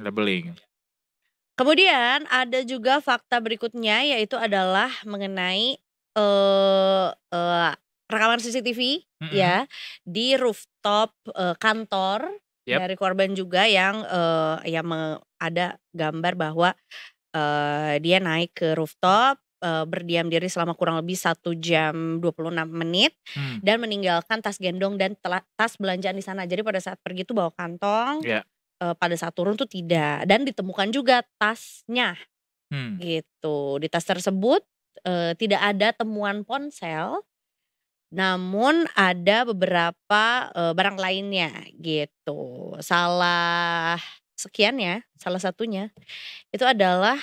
Labeling. Kemudian ada juga fakta berikutnya, yaitu adalah mengenai rekaman CCTV Mm-mm. ya di rooftop kantor Yep. dari korban juga yang ada gambar bahwa dia naik ke rooftop, berdiam diri selama kurang lebih 1 jam 26 menit dan meninggalkan tas gendong dan tas belanjaan di sana. Jadi pada saat pergi tuh bawa kantong, Ya. pada saat turun tuh tidak, dan ditemukan juga tasnya gitu. Di tas tersebut tidak ada temuan ponsel, namun ada beberapa barang lainnya gitu. Salah satunya itu adalah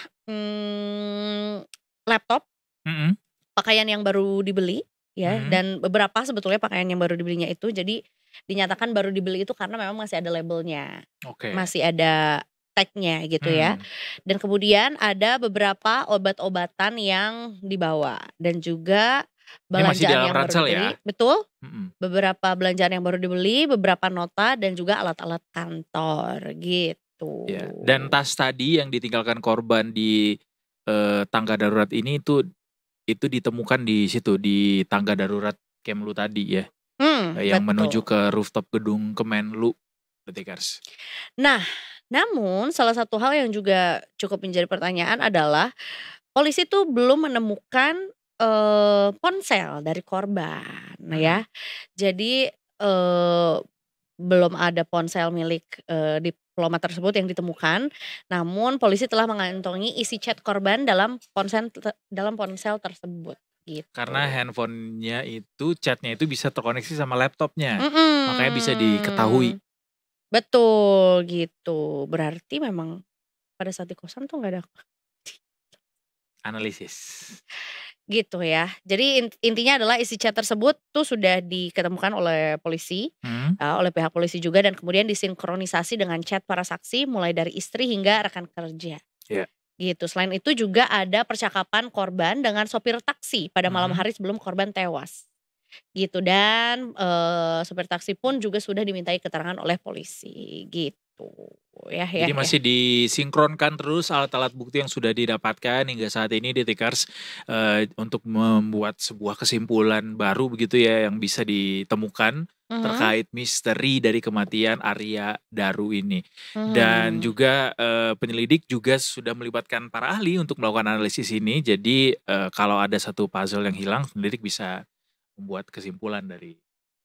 laptop, Mm-mm. pakaian yang baru dibeli ya, Mhm. dan beberapa sebetulnya pakaian yang baru dibelinya itu, jadi dinyatakan baru dibeli itu karena memang masih ada labelnya, Oke. masih ada tag-nya gitu ya. Dan kemudian ada beberapa obat-obatan yang dibawa dan juga Ini masih belanjaan dalam yang baru ransel dibeli. ya? Betul, Mm-mm. beberapa belanjaan yang baru dibeli, beberapa nota dan juga alat-alat kantor gitu. Ya. Dan tas tadi yang ditinggalkan korban di tangga darurat ini itu ditemukan di situ, di tangga darurat Kemlu tadi ya, yang betul. menuju ke rooftop gedung Kemenlu, Detikers. Nah, namun salah satu hal yang juga cukup menjadi pertanyaan adalah polisi tuh belum menemukan ponsel dari korban, ya. Jadi belum ada ponsel milik diplomat tersebut yang ditemukan. Namun polisi telah mengantongi isi chat korban dalam ponsel tersebut. Gitu. Karena handphonenya itu, chatnya itu bisa terkoneksi sama laptopnya, makanya bisa diketahui. Betul gitu. Berarti memang pada saat di kosan tuh nggak ada analisis. Gitu ya. Jadi intinya adalah isi chat tersebut tuh sudah diketemukan oleh polisi, oleh pihak polisi juga, dan kemudian disinkronisasi dengan chat para saksi mulai dari istri hingga rekan kerja. Yeah. Gitu. Selain itu juga ada percakapan korban dengan sopir taksi pada malam hari sebelum korban tewas. Gitu, dan sopir taksi pun juga sudah dimintai keterangan oleh polisi gitu. Jadi masih disinkronkan terus alat-alat bukti yang sudah didapatkan hingga saat ini, Detikers, untuk membuat sebuah kesimpulan baru begitu ya yang bisa ditemukan terkait misteri dari kematian Arya Daru ini. Dan juga penyelidik juga sudah melibatkan para ahli untuk melakukan analisis ini. Jadi kalau ada satu puzzle yang hilang, penyelidik bisa membuat kesimpulan dari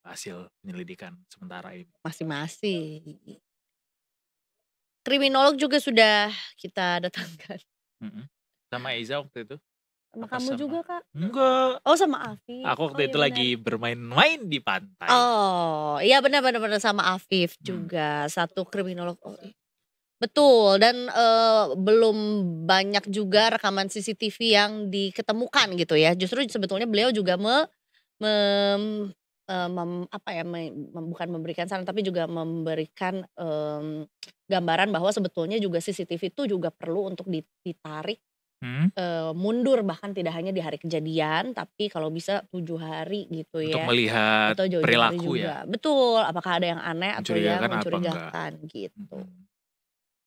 hasil penyelidikan sementara ini. Masing-masing. Kriminolog juga sudah kita datangkan. Sama Eiza waktu itu. Sama kamu juga, Kak? Enggak. Oh, sama Afif. Aku waktu itu lagi bermain-main di pantai. Oh, iya benar sama Afif juga, satu kriminolog. Betul, dan belum banyak juga rekaman CCTV yang diketemukan gitu ya. Justru sebetulnya beliau juga bukan memberikan saran, tapi juga memberikan gambaran bahwa sebetulnya juga CCTV itu juga perlu untuk ditarik mundur, bahkan tidak hanya di hari kejadian, tapi kalau bisa 7 hari gitu ya. Untuk melihat atau jauh-jauh perilaku hari juga. ya. Betul, apakah ada yang aneh atau yang Mencurigakan gitu.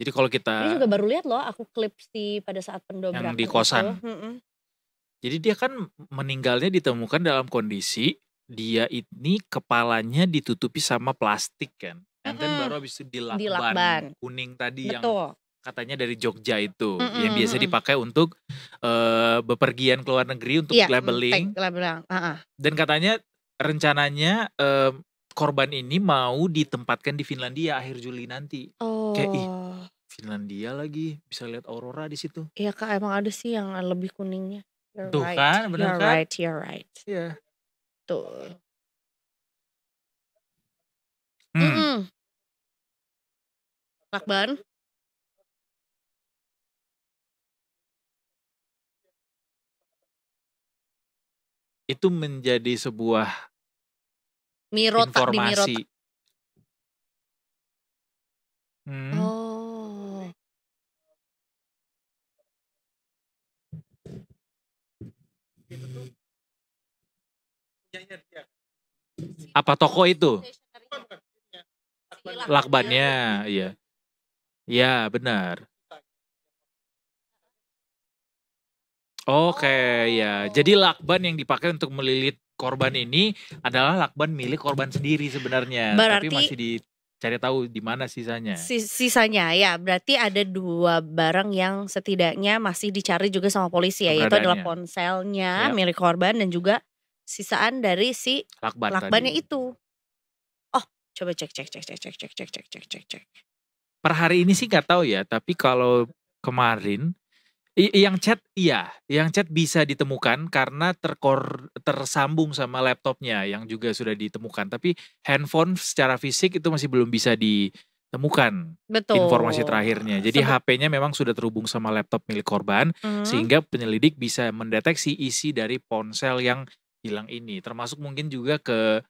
Jadi kalau kita... Ini juga baru lihat loh aku klip pada saat pendobrakan yang di kosan. Jadi dia kan meninggalnya ditemukan dalam kondisi dia ini kepalanya ditutupi sama plastik kan. And then baru habis itu dilakban kuning tadi. Betul. Yang katanya dari Jogja itu. Yang biasa dipakai untuk bepergian ke luar negeri untuk labeling. Dan katanya rencananya korban ini mau ditempatkan di Finlandia akhir Juli nanti. Kayak Finlandia lagi bisa lihat aurora di situ. Iya Kak, emang ada sih yang lebih kuningnya. Tuh kan, benar kan? You're right. Iya. Tuh. Lakban. Itu menjadi sebuah informasi. Apa toko itu? Lakbannya, iya. Ya benar. Oke, ya. Jadi lakban yang dipakai untuk melilit korban ini adalah lakban milik korban sendiri sebenarnya. Tapi Berarti masih dicari tahu di mana sisanya. sisanya ya berarti ada 2 barang yang setidaknya masih dicari juga sama polisi ya, yaitu adalah Keberadaannya. ponselnya Yap. milik korban dan juga sisaan dari si Lakban lakbannya tadi. itu. Oh, coba cek. Per hari ini sih nggak tahu ya, tapi kalau kemarin yang chat yang chat bisa ditemukan karena tersambung sama laptopnya yang juga sudah ditemukan. Tapi handphone secara fisik itu masih belum bisa ditemukan informasi Betul. terakhirnya. Jadi HP-nya memang sudah terhubung sama laptop milik korban sehingga penyelidik bisa mendeteksi isi dari ponsel yang hilang ini. Termasuk mungkin juga ke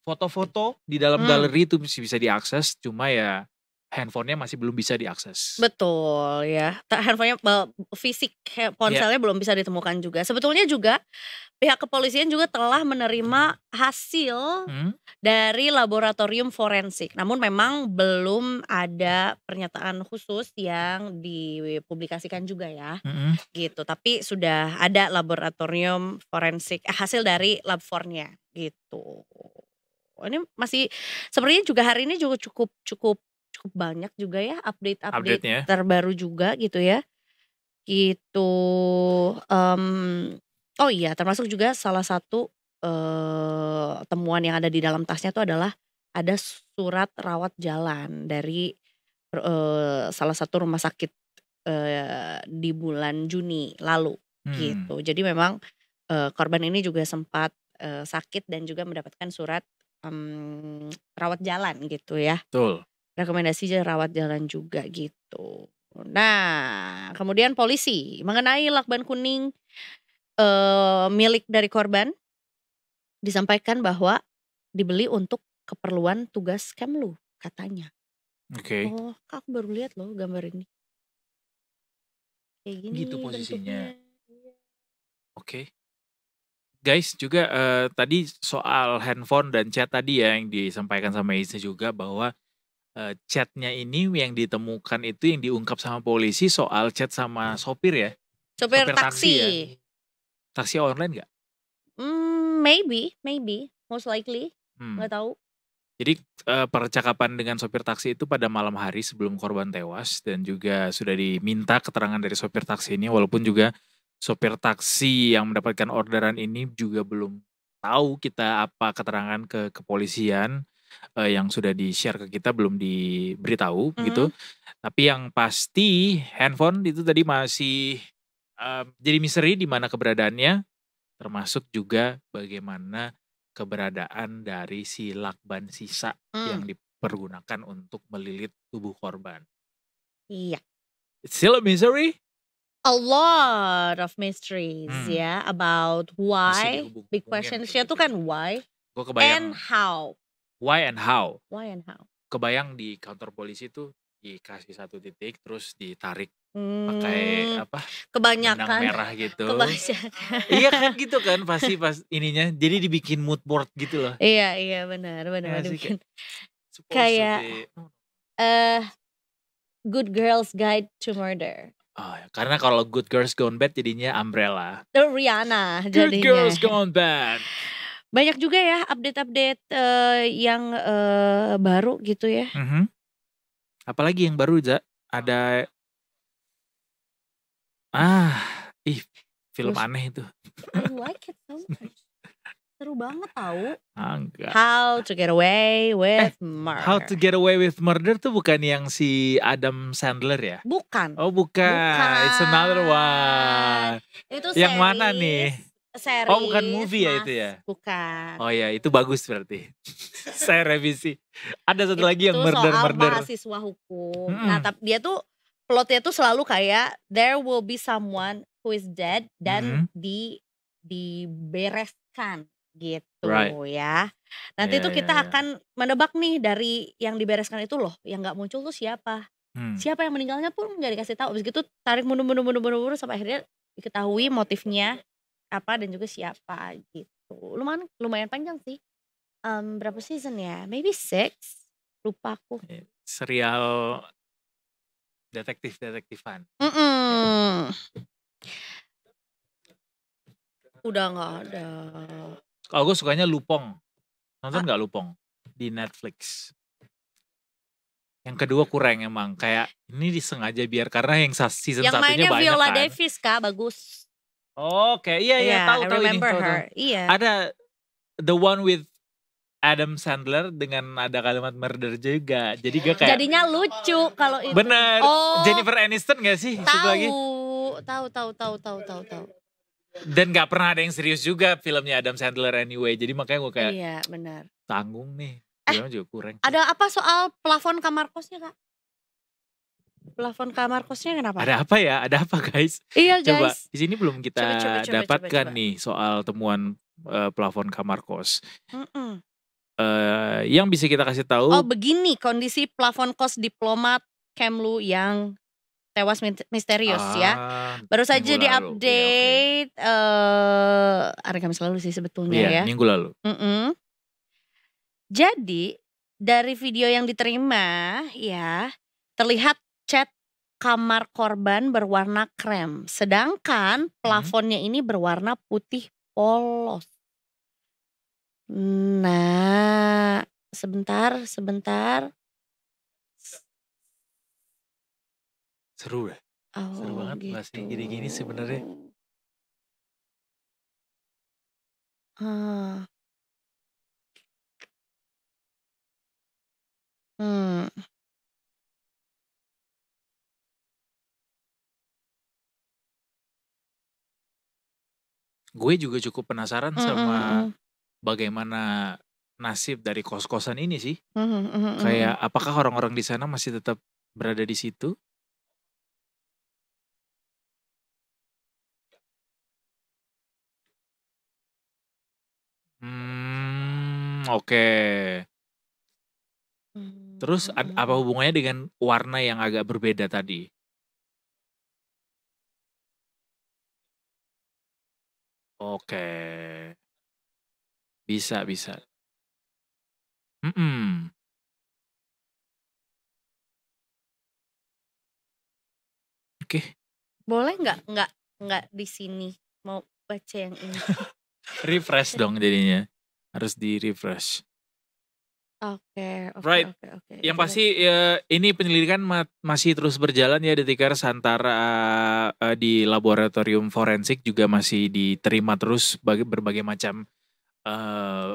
foto-foto di dalam galeri itu bisa diakses, cuma ya handphonenya masih belum bisa diakses. Betul ya, handphonenya fisik ponselnya belum bisa ditemukan juga. Sebetulnya juga pihak kepolisian juga telah menerima hasil dari laboratorium forensik. Namun memang belum ada pernyataan khusus yang dipublikasikan juga ya. Gitu. Tapi sudah ada laboratorium forensik hasil dari lab 4-nya gitu. Ini masih sepertinya juga hari ini juga cukup banyak juga ya update-nya terbaru juga gitu ya. Gitu. Oh iya, termasuk juga salah satu temuan yang ada di dalam tasnya itu adalah ada surat rawat jalan dari salah satu rumah sakit di bulan Juni lalu gitu. Jadi memang korban ini juga sempat sakit dan juga mendapatkan surat rawat jalan gitu ya. Betul. Rekomendasi rawat jalan juga gitu. Nah, kemudian polisi mengenai lakban kuning milik dari korban disampaikan bahwa dibeli untuk keperluan tugas Kemlu katanya. Oke. Oh, aku baru lihat loh gambar ini. Kayak gini Gitu posisinya. bentuknya. Oke. Guys, juga tadi soal handphone dan chat tadi ya yang disampaikan sama Isa juga bahwa chatnya ini yang ditemukan itu yang diungkap sama polisi soal chat sama sopir ya. Sopir taksi ya. Taksi online nggak? Maybe, most likely, nggak tahu. Jadi percakapan dengan sopir taksi itu pada malam hari sebelum korban tewas dan juga sudah diminta keterangan dari sopir taksi ini, walaupun juga sopir taksi yang mendapatkan orderan ini juga belum tahu kita apa keterangan ke kepolisian yang sudah di-share ke kita belum diberitahu gitu. Tapi yang pasti handphone itu tadi masih jadi misteri di mana keberadaannya, termasuk juga bagaimana keberadaan dari si lakban sisa yang dipergunakan untuk melilit tubuh korban. Iya. It's still a mystery. A lot of mysteries ya about why. Big questionnya tuh kan why and how. Why and how. Kebayang di kantor polisi tuh dikasih 1 titik terus ditarik pakai kebanyakan benang merah gitu. Kebanyakan. Iya kan gitu kan pasti pas ininya. Jadi dibikin mood board gitu loh. Iya benar. Dibikin kayak Good Girls Guide to Murder. Oh, karena kalau Good Girls Gone Bad jadinya Umbrella. Rihanna jadinya. Good Girls Gone Bad. Banyak juga ya update yang baru gitu ya. Apalagi yang baru, Za? Ada film aneh itu. I like it so much. Seru banget tahu. Enggak. How to Get Away with Murder. How to Get Away with Murder tuh bukan yang si Adam Sandler ya? Bukan. Oh bukan. It's another one. Itu yang mana nih? Series. Oh bukan movie ya itu ya? Bukan. Oh ya itu bagus berarti. Saya revisi. Ada satu lagi yang murder. Soal mahasiswa hukum. Nah tapi dia tuh plotnya tuh selalu kayak there will be someone who is dead dan dibereskan gitu ya. Nanti tuh kita akan menebak nih dari yang dibereskan itu loh, yang nggak muncul tuh siapa. Siapa yang meninggalnya pun nggak dikasih tahu. Abis gitu tarik mundur sampai akhirnya diketahui motifnya apa dan juga siapa gitu. Lumayan panjang sih. Berapa season ya? Maybe 6. Lupa aku. Serial detektifan. Udah nggak ada. Kalau gue sukanya Lupong. Nonton nggak Lupong di Netflix? Yang kedua kurang emang, kayak ini disengaja biar karena yang season Yang satunya mainnya banyak Viola kan. Davis Kak, bagus. Oke, iya Yeah, tahu I ini. remember Tahu. her. Iya. Ada the one with Adam Sandler dengan ada kalimat murder juga. Jadi gak kayak Jadinya lucu kalau itu. bener. Oh, Jennifer Aniston gak sih? Satu lagi. Tahu. Dan gak pernah ada yang serius juga filmnya Adam Sandler anyway. Jadi makanya gue kayak Iya, benar. tanggung nih. Filmnya juga kurang. Ada apa soal plafon kamar kosnya Kak? Plafon kamar kosnya kenapa? Ada apa ya? Ada apa guys? Iya Coba guys. di sini belum kita Coba, dapatkan coba. nih soal temuan plafon kamar kos. Mm-mm. Yang bisa kita kasih tahu. Oh begini kondisi plafon kos diplomat Kemlu yang tewas misterius ya. Baru saja minggu lalu. diupdate hari Kamis lalu sih sebetulnya Iya, ya. minggu lalu. Jadi dari video yang diterima ya terlihat cat kamar korban berwarna krem, sedangkan plafonnya ini berwarna putih polos. Nah, sebentar. Seru deh. Seru banget gitu. bahasnya gini-gini sebenarnya. Gue juga cukup penasaran sama bagaimana nasib dari kos-kosan ini sih. Kayak apakah orang-orang di sana masih tetap berada di situ? Oke. Terus apa hubungannya dengan warna yang agak berbeda tadi? Oke. Bisa. Oke. Boleh nggak di sini mau baca yang ini. Refresh dong jadinya. Harus di refresh. Oke. Right. Yang pasti ini penyelidikan masih terus berjalan ya Detikers, antara di laboratorium forensik juga masih diterima terus berbagai macam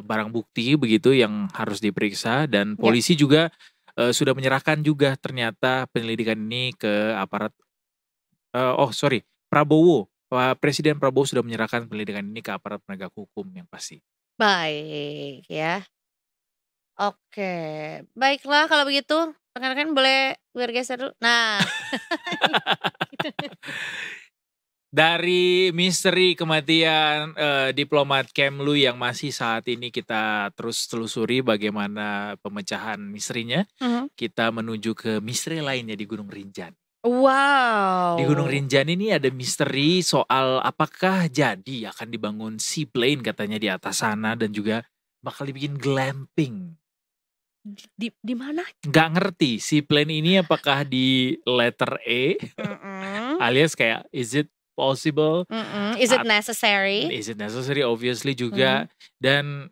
barang bukti begitu yang harus diperiksa, dan polisi juga sudah menyerahkan juga ternyata penyelidikan ini ke aparat Prabowo. Presiden Prabowo sudah menyerahkan penyelidikan ini ke aparat penegak hukum yang pasti. Baik ya. Oke, baiklah kalau begitu rekan-rekan boleh bergeser dulu. Nah, dari misteri kematian diplomat Kemlu yang masih saat ini kita terus telusuri bagaimana pemecahan misterinya, kita menuju ke misteri lainnya di Gunung Rinjani. Wow. Di Gunung Rinjani ini ada misteri soal apakah jadi akan dibangun seaplane katanya di atas sana, dan juga bakal dibikin glamping. Di mana? Nggak ngerti seaplane ini apakah di letter E alias kayak is it possible? Is it necessary? Is it necessary? Obviously juga. Dan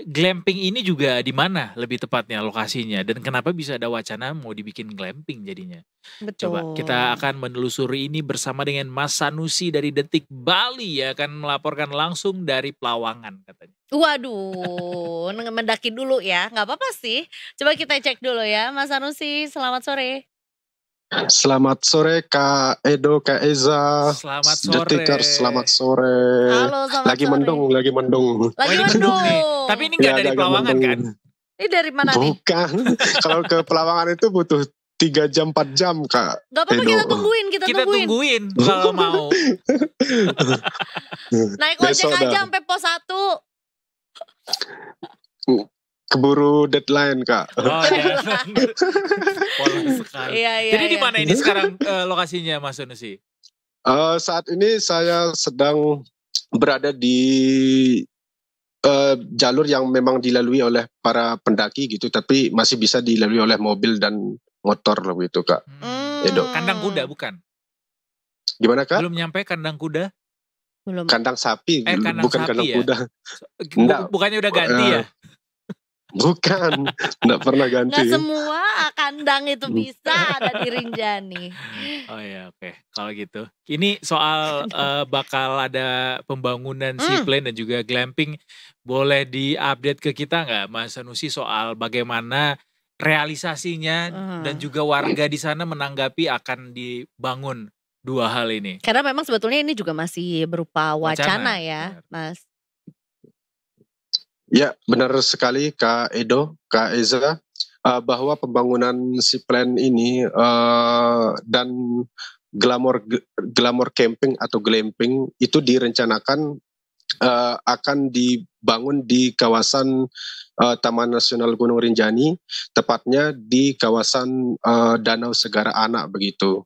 glamping ini juga di mana lebih tepatnya lokasinya, dan kenapa bisa ada wacana mau dibikin glamping jadinya? Betul. Coba kita akan menelusuri ini bersama dengan Mas Sanusi dari Detik Bali, ya, akan melaporkan langsung dari Pelawangan katanya. Waduh, mendaki dulu ya, nggak apa-apa sih. Coba kita cek dulu ya, Mas Sanusi. Selamat sore. Selamat sore Kak Edo, Kak Eza. Selamat sore. Detikers, selamat sore. Halo, selamat lagi sore. mendung. Lagi mendung nih. Tapi ini nggak dari Pelawangan kan? Ini dari mana nih? Bukan. Kalau ke Pelawangan itu butuh 3 jam 4 jam Kak. Gak apa-apa, Edo. kita tungguin kalau mau. Naik ojek aja sampai pos 1. Keburu deadline Kak. Oh ya. Polos sekali. Iya. Jadi di mana ini sekarang lokasinya Mas Sanusi? Saat ini saya sedang berada di jalur yang memang dilalui oleh para pendaki gitu, tapi masih bisa dilalui oleh mobil dan motor begitu Kak. Edo. Kandang kuda bukan? Gimana Kak? Belum nyampe kandang kuda? Belum. Kandang sapi, Kandang bukan sapi kandang ya? kuda. Enggak. Bukannya udah ganti ya? Bukan, enggak pernah Nggak ganti. semua kandang itu bisa ada di Rinjani. Oh ya, oke. Kalau gitu. Ini soal bakal ada pembangunan seaplane dan juga glamping. Boleh diupdate ke kita nggak, Mas Sanusi, soal bagaimana realisasinya dan juga warga di sana menanggapi akan dibangun dua hal ini? Karena memang sebetulnya ini juga masih berupa wacana ya, benar. Mas. Ya, benar sekali Kak Edo, Kak Eza, bahwa pembangunan seaplane ini dan glamour camping atau glamping itu direncanakan akan dibangun di kawasan Taman Nasional Gunung Rinjani, tepatnya di kawasan Danau Segara Anak begitu.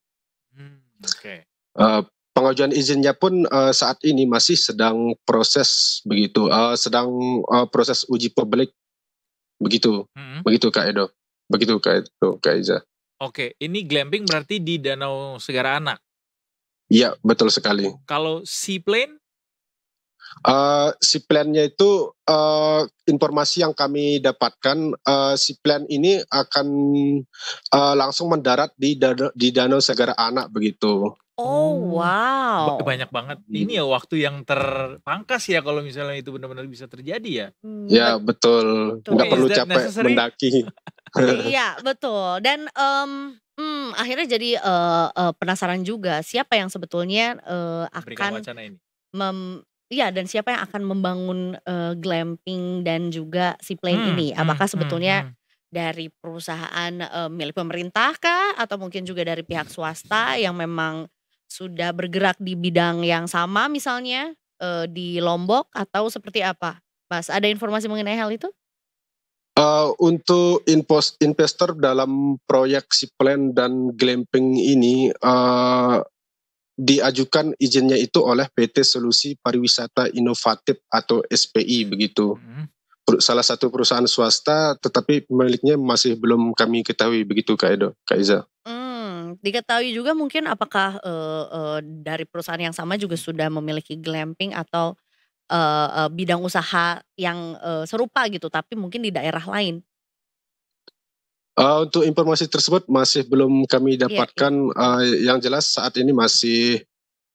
Oke. Pengajuan izinnya pun saat ini masih sedang proses begitu, sedang proses uji publik begitu, begitu Kak Edo, begitu Kak Eza. Oke, ini glamping berarti di Danau Segara Anak? Iya, betul sekali. Kalau seaplane? Seaplane-nya itu informasi yang kami dapatkan, seaplane ini akan langsung mendarat di Danau Segara Anak begitu. Oh wow. Banyak banget. Ini ya waktu yang terpangkas ya kalau misalnya itu benar-benar bisa terjadi ya. Ya betul, nggak perlu capek mendaki. Iya betul. Dan akhirnya jadi penasaran juga siapa yang sebetulnya akan wacana ini. Iya, dan siapa yang akan membangun glamping dan juga seaplane ini? Apakah sebetulnya dari perusahaan milik pemerintah kah, atau mungkin juga dari pihak swasta yang memang sudah bergerak di bidang yang sama, misalnya di Lombok, atau seperti apa, Mas? Ada informasi mengenai hal itu? Untuk investor dalam proyek seaplane dan glamping ini diajukan izinnya itu oleh PT Solusi Pariwisata Inovatif atau SPI begitu. Salah satu perusahaan swasta, tetapi pemiliknya masih belum kami ketahui begitu Kak Edo, Kak Iza. Diketahui juga mungkin apakah dari perusahaan yang sama juga sudah memiliki glamping atau bidang usaha yang serupa gitu, tapi mungkin di daerah lain? Untuk informasi tersebut masih belum kami dapatkan. Yang jelas saat ini masih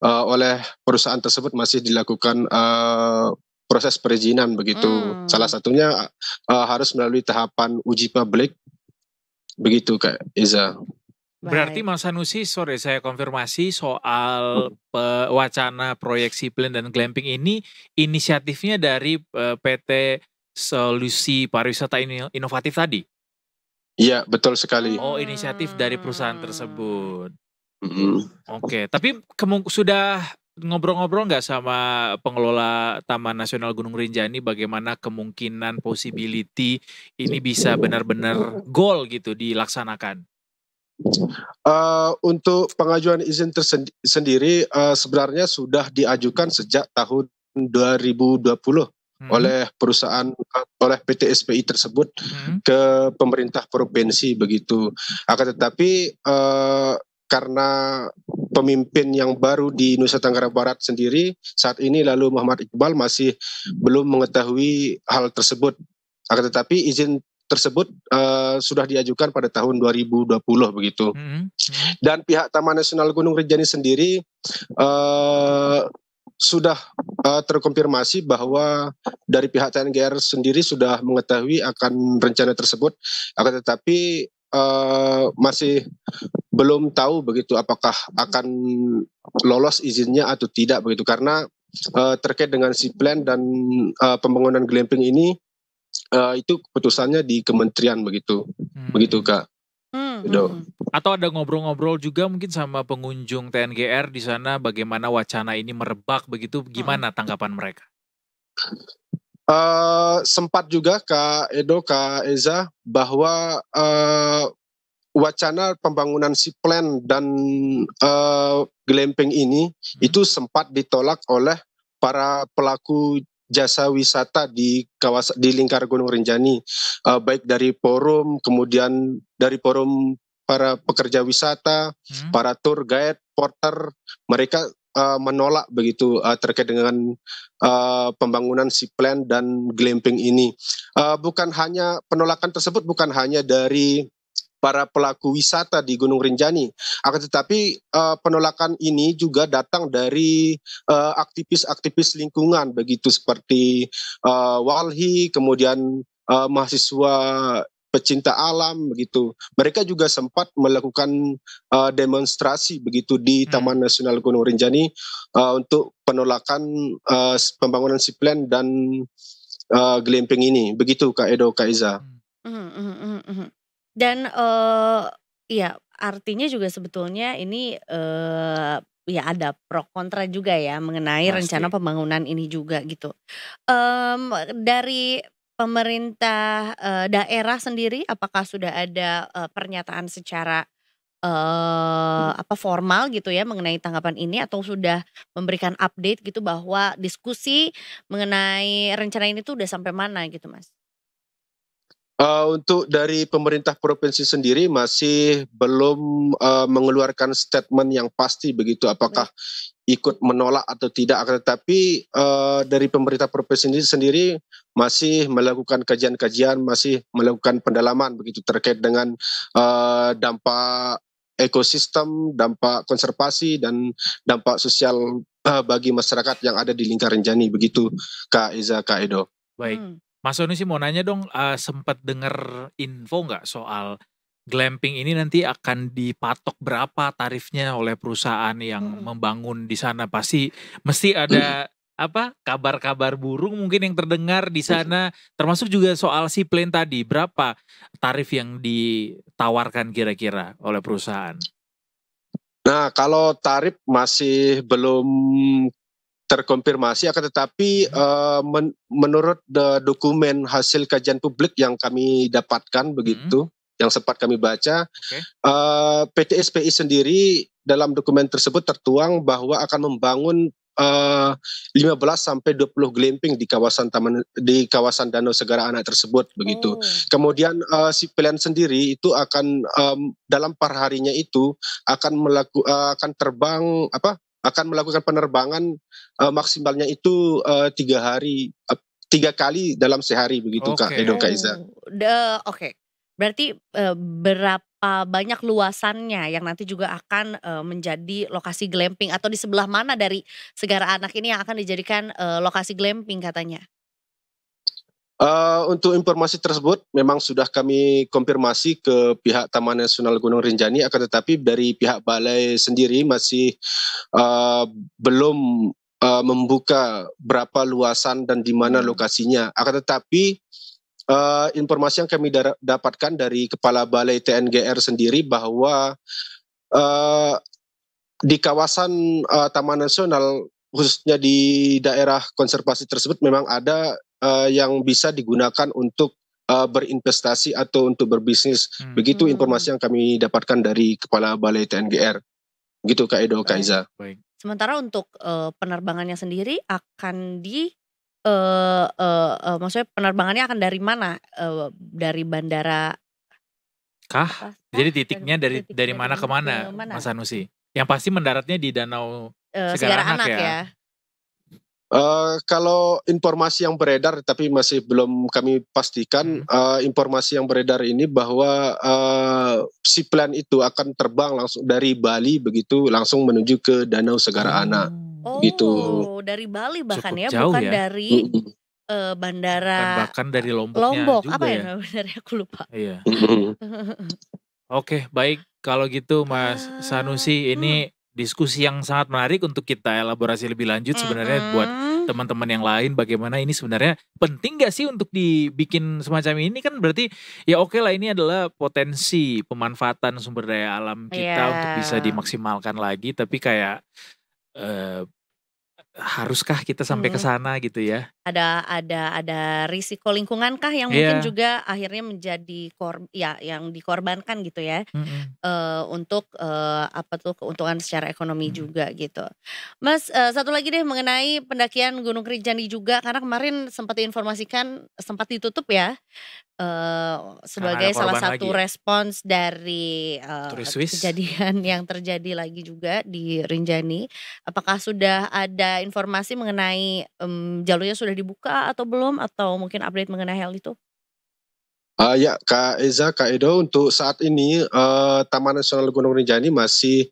oleh perusahaan tersebut masih dilakukan proses perizinan begitu. Salah satunya harus melalui tahapan uji publik begitu Kak Iza. Berarti Mas Sanusi, sore saya konfirmasi soal wacana proyek seaplane dan glamping ini inisiatifnya dari PT Solusi Pariwisata Inovatif tadi? Iya, betul sekali. Oh, inisiatif dari perusahaan tersebut. Oke, tapi sudah ngobrol-ngobrol nggak sama pengelola Taman Nasional Gunung Rinjani bagaimana kemungkinan possibility ini bisa benar-benar goal gitu dilaksanakan? Untuk pengajuan izin sendiri sebenarnya sudah diajukan sejak tahun 2020 oleh perusahaan, oleh PT SPI tersebut ke pemerintah provinsi begitu. Akan tetapi karena pemimpin yang baru di Nusa Tenggara Barat sendiri saat ini, lalu Muhammad Iqbal masih belum mengetahui hal tersebut. Akan tetapi izin tersebut sudah diajukan pada tahun 2020 begitu. Dan pihak Taman Nasional Gunung Rinjani sendiri sudah terkonfirmasi bahwa dari pihak TNGR sendiri sudah mengetahui akan rencana tersebut. Akan tetapi masih belum tahu begitu apakah akan lolos izinnya atau tidak begitu, karena terkait dengan seaplane dan pembangunan glamping ini itu keputusannya di kementerian begitu, begitu Kak. Atau ada ngobrol-ngobrol juga mungkin sama pengunjung TNGR di sana bagaimana wacana ini merebak begitu, gimana tanggapan mereka? Sempat juga Kak Edo, Kak Eza, bahwa wacana pembangunan seaplane dan glamping ini itu sempat ditolak oleh para pelaku jasa wisata di kawasan di lingkar Gunung Rinjani, baik dari forum, kemudian dari forum para pekerja wisata, para tour guide, supporter mereka menolak begitu terkait dengan pembangunan Seaplant dan glamping ini. Bukan hanya penolakan tersebut bukan hanya dari para pelaku wisata di Gunung Rinjani, akan tetapi penolakan ini juga datang dari aktivis-aktivis lingkungan begitu seperti walhi, kemudian mahasiswa pecinta alam begitu. Mereka juga sempat melakukan demonstrasi begitu di Taman Nasional Gunung Rinjani untuk penolakan pembangunan Seaplant dan glamping ini. Begitu Kak Edo, Kak Iza. Dan ya artinya juga sebetulnya ini ya ada pro kontra juga ya mengenai rencana pembangunan ini juga gitu. Dari pemerintah daerah sendiri, apakah sudah ada pernyataan secara formal gitu ya mengenai tanggapan ini, atau sudah memberikan update gitu bahwa diskusi mengenai rencana ini tuh udah sampai mana gitu Mas? Untuk dari pemerintah provinsi sendiri masih belum mengeluarkan statement yang pasti begitu apakah ikut menolak atau tidak, tetapi dari pemerintah provinsi sendiri masih melakukan kajian-kajian, masih melakukan pendalaman begitu terkait dengan dampak ekosistem, dampak konservasi dan dampak sosial bagi masyarakat yang ada di lingkaran Rinjani begitu Kak Iza, Kak Edo. Baik. Mas Sony sih mau nanya dong, sempat dengar info nggak soal glamping ini nanti akan dipatok berapa tarifnya oleh perusahaan yang membangun di sana? Pasti mesti ada kabar-kabar burung mungkin yang terdengar di sana, termasuk juga soal Seaplant tadi. Berapa tarif yang ditawarkan kira-kira oleh perusahaan? Nah, kalau tarif masih belum terkonfirmasi, akan tetapi menurut dokumen hasil kajian publik yang kami dapatkan begitu, yang sempat kami baca, PT SPI sendiri dalam dokumen tersebut tertuang bahwa akan membangun 15 sampai 20 glamping di kawasan Danau Segara Anak tersebut begitu. Kemudian Seaplant sendiri itu akan dalam perharinya itu akan melakukan penerbangan maksimalnya itu 3 kali dalam sehari begitu Kak Edo, Kak Iza. Berarti berapa banyak luasannya yang nanti juga akan menjadi lokasi glamping, atau di sebelah mana dari Segara Anak ini yang akan dijadikan lokasi glamping katanya? Untuk informasi tersebut memang sudah kami konfirmasi ke pihak Taman Nasional Gunung Rinjani, akan tetapi dari pihak balai sendiri masih belum membuka berapa luasan dan di mana lokasinya. Akan tetapi informasi yang kami dapatkan dari Kepala Balai TNGR sendiri bahwa di kawasan Taman Nasional khususnya di daerah konservasi tersebut memang ada yang bisa digunakan untuk berinvestasi atau untuk berbisnis. Begitu informasi yang kami dapatkan dari Kepala Balai TNGR. Gitu Kak Edo, Kak Iza. Sementara untuk penerbangannya sendiri akan maksudnya penerbangannya akan dari mana? Dari bandara kah? Jadi titiknya dari mana ke mana, Mas Sanusi? Yang pasti mendaratnya di Danau Segara Anak ya? Kalau informasi yang beredar, tapi masih belum kami pastikan, informasi yang beredar ini bahwa Seaplant itu akan terbang langsung dari Bali begitu, langsung menuju ke Danau Segara Anak. Gitu. Dari Bali bahkan cukup ya, jauh bukan ya? dari bandara bahkan dari Lomboknya Lombok, juga apa ya ya? sebenarnya, aku lupa. Iya. Oke, baik. Kalau gitu Mas Sanusi, ini diskusi yang sangat menarik untuk kita elaborasi lebih lanjut sebenarnya buat teman-teman yang lain, bagaimana ini sebenarnya penting gak sih untuk dibikin semacam ini, kan berarti ya oke lah, ini adalah potensi pemanfaatan sumber daya alam kita untuk bisa dimaksimalkan lagi, tapi kayak haruskah kita sampai ke sana gitu ya? ada risiko lingkungan kah yang mungkin juga akhirnya menjadi yang dikorbankan gitu ya, untuk keuntungan secara ekonomi juga gitu. Mas, satu lagi deh mengenai pendakian Gunung Rinjani juga, karena kemarin sempat diinformasikan sempat ditutup ya, sebagai salah satu respons dari kejadian yang terjadi lagi juga di Rinjani. Apakah sudah ada informasi mengenai jalurnya sudah dibuka atau belum, atau mungkin update mengenai hal itu? Ya Kak Eza, Kak Edo, untuk saat ini Taman Nasional Gunung Rinjani masih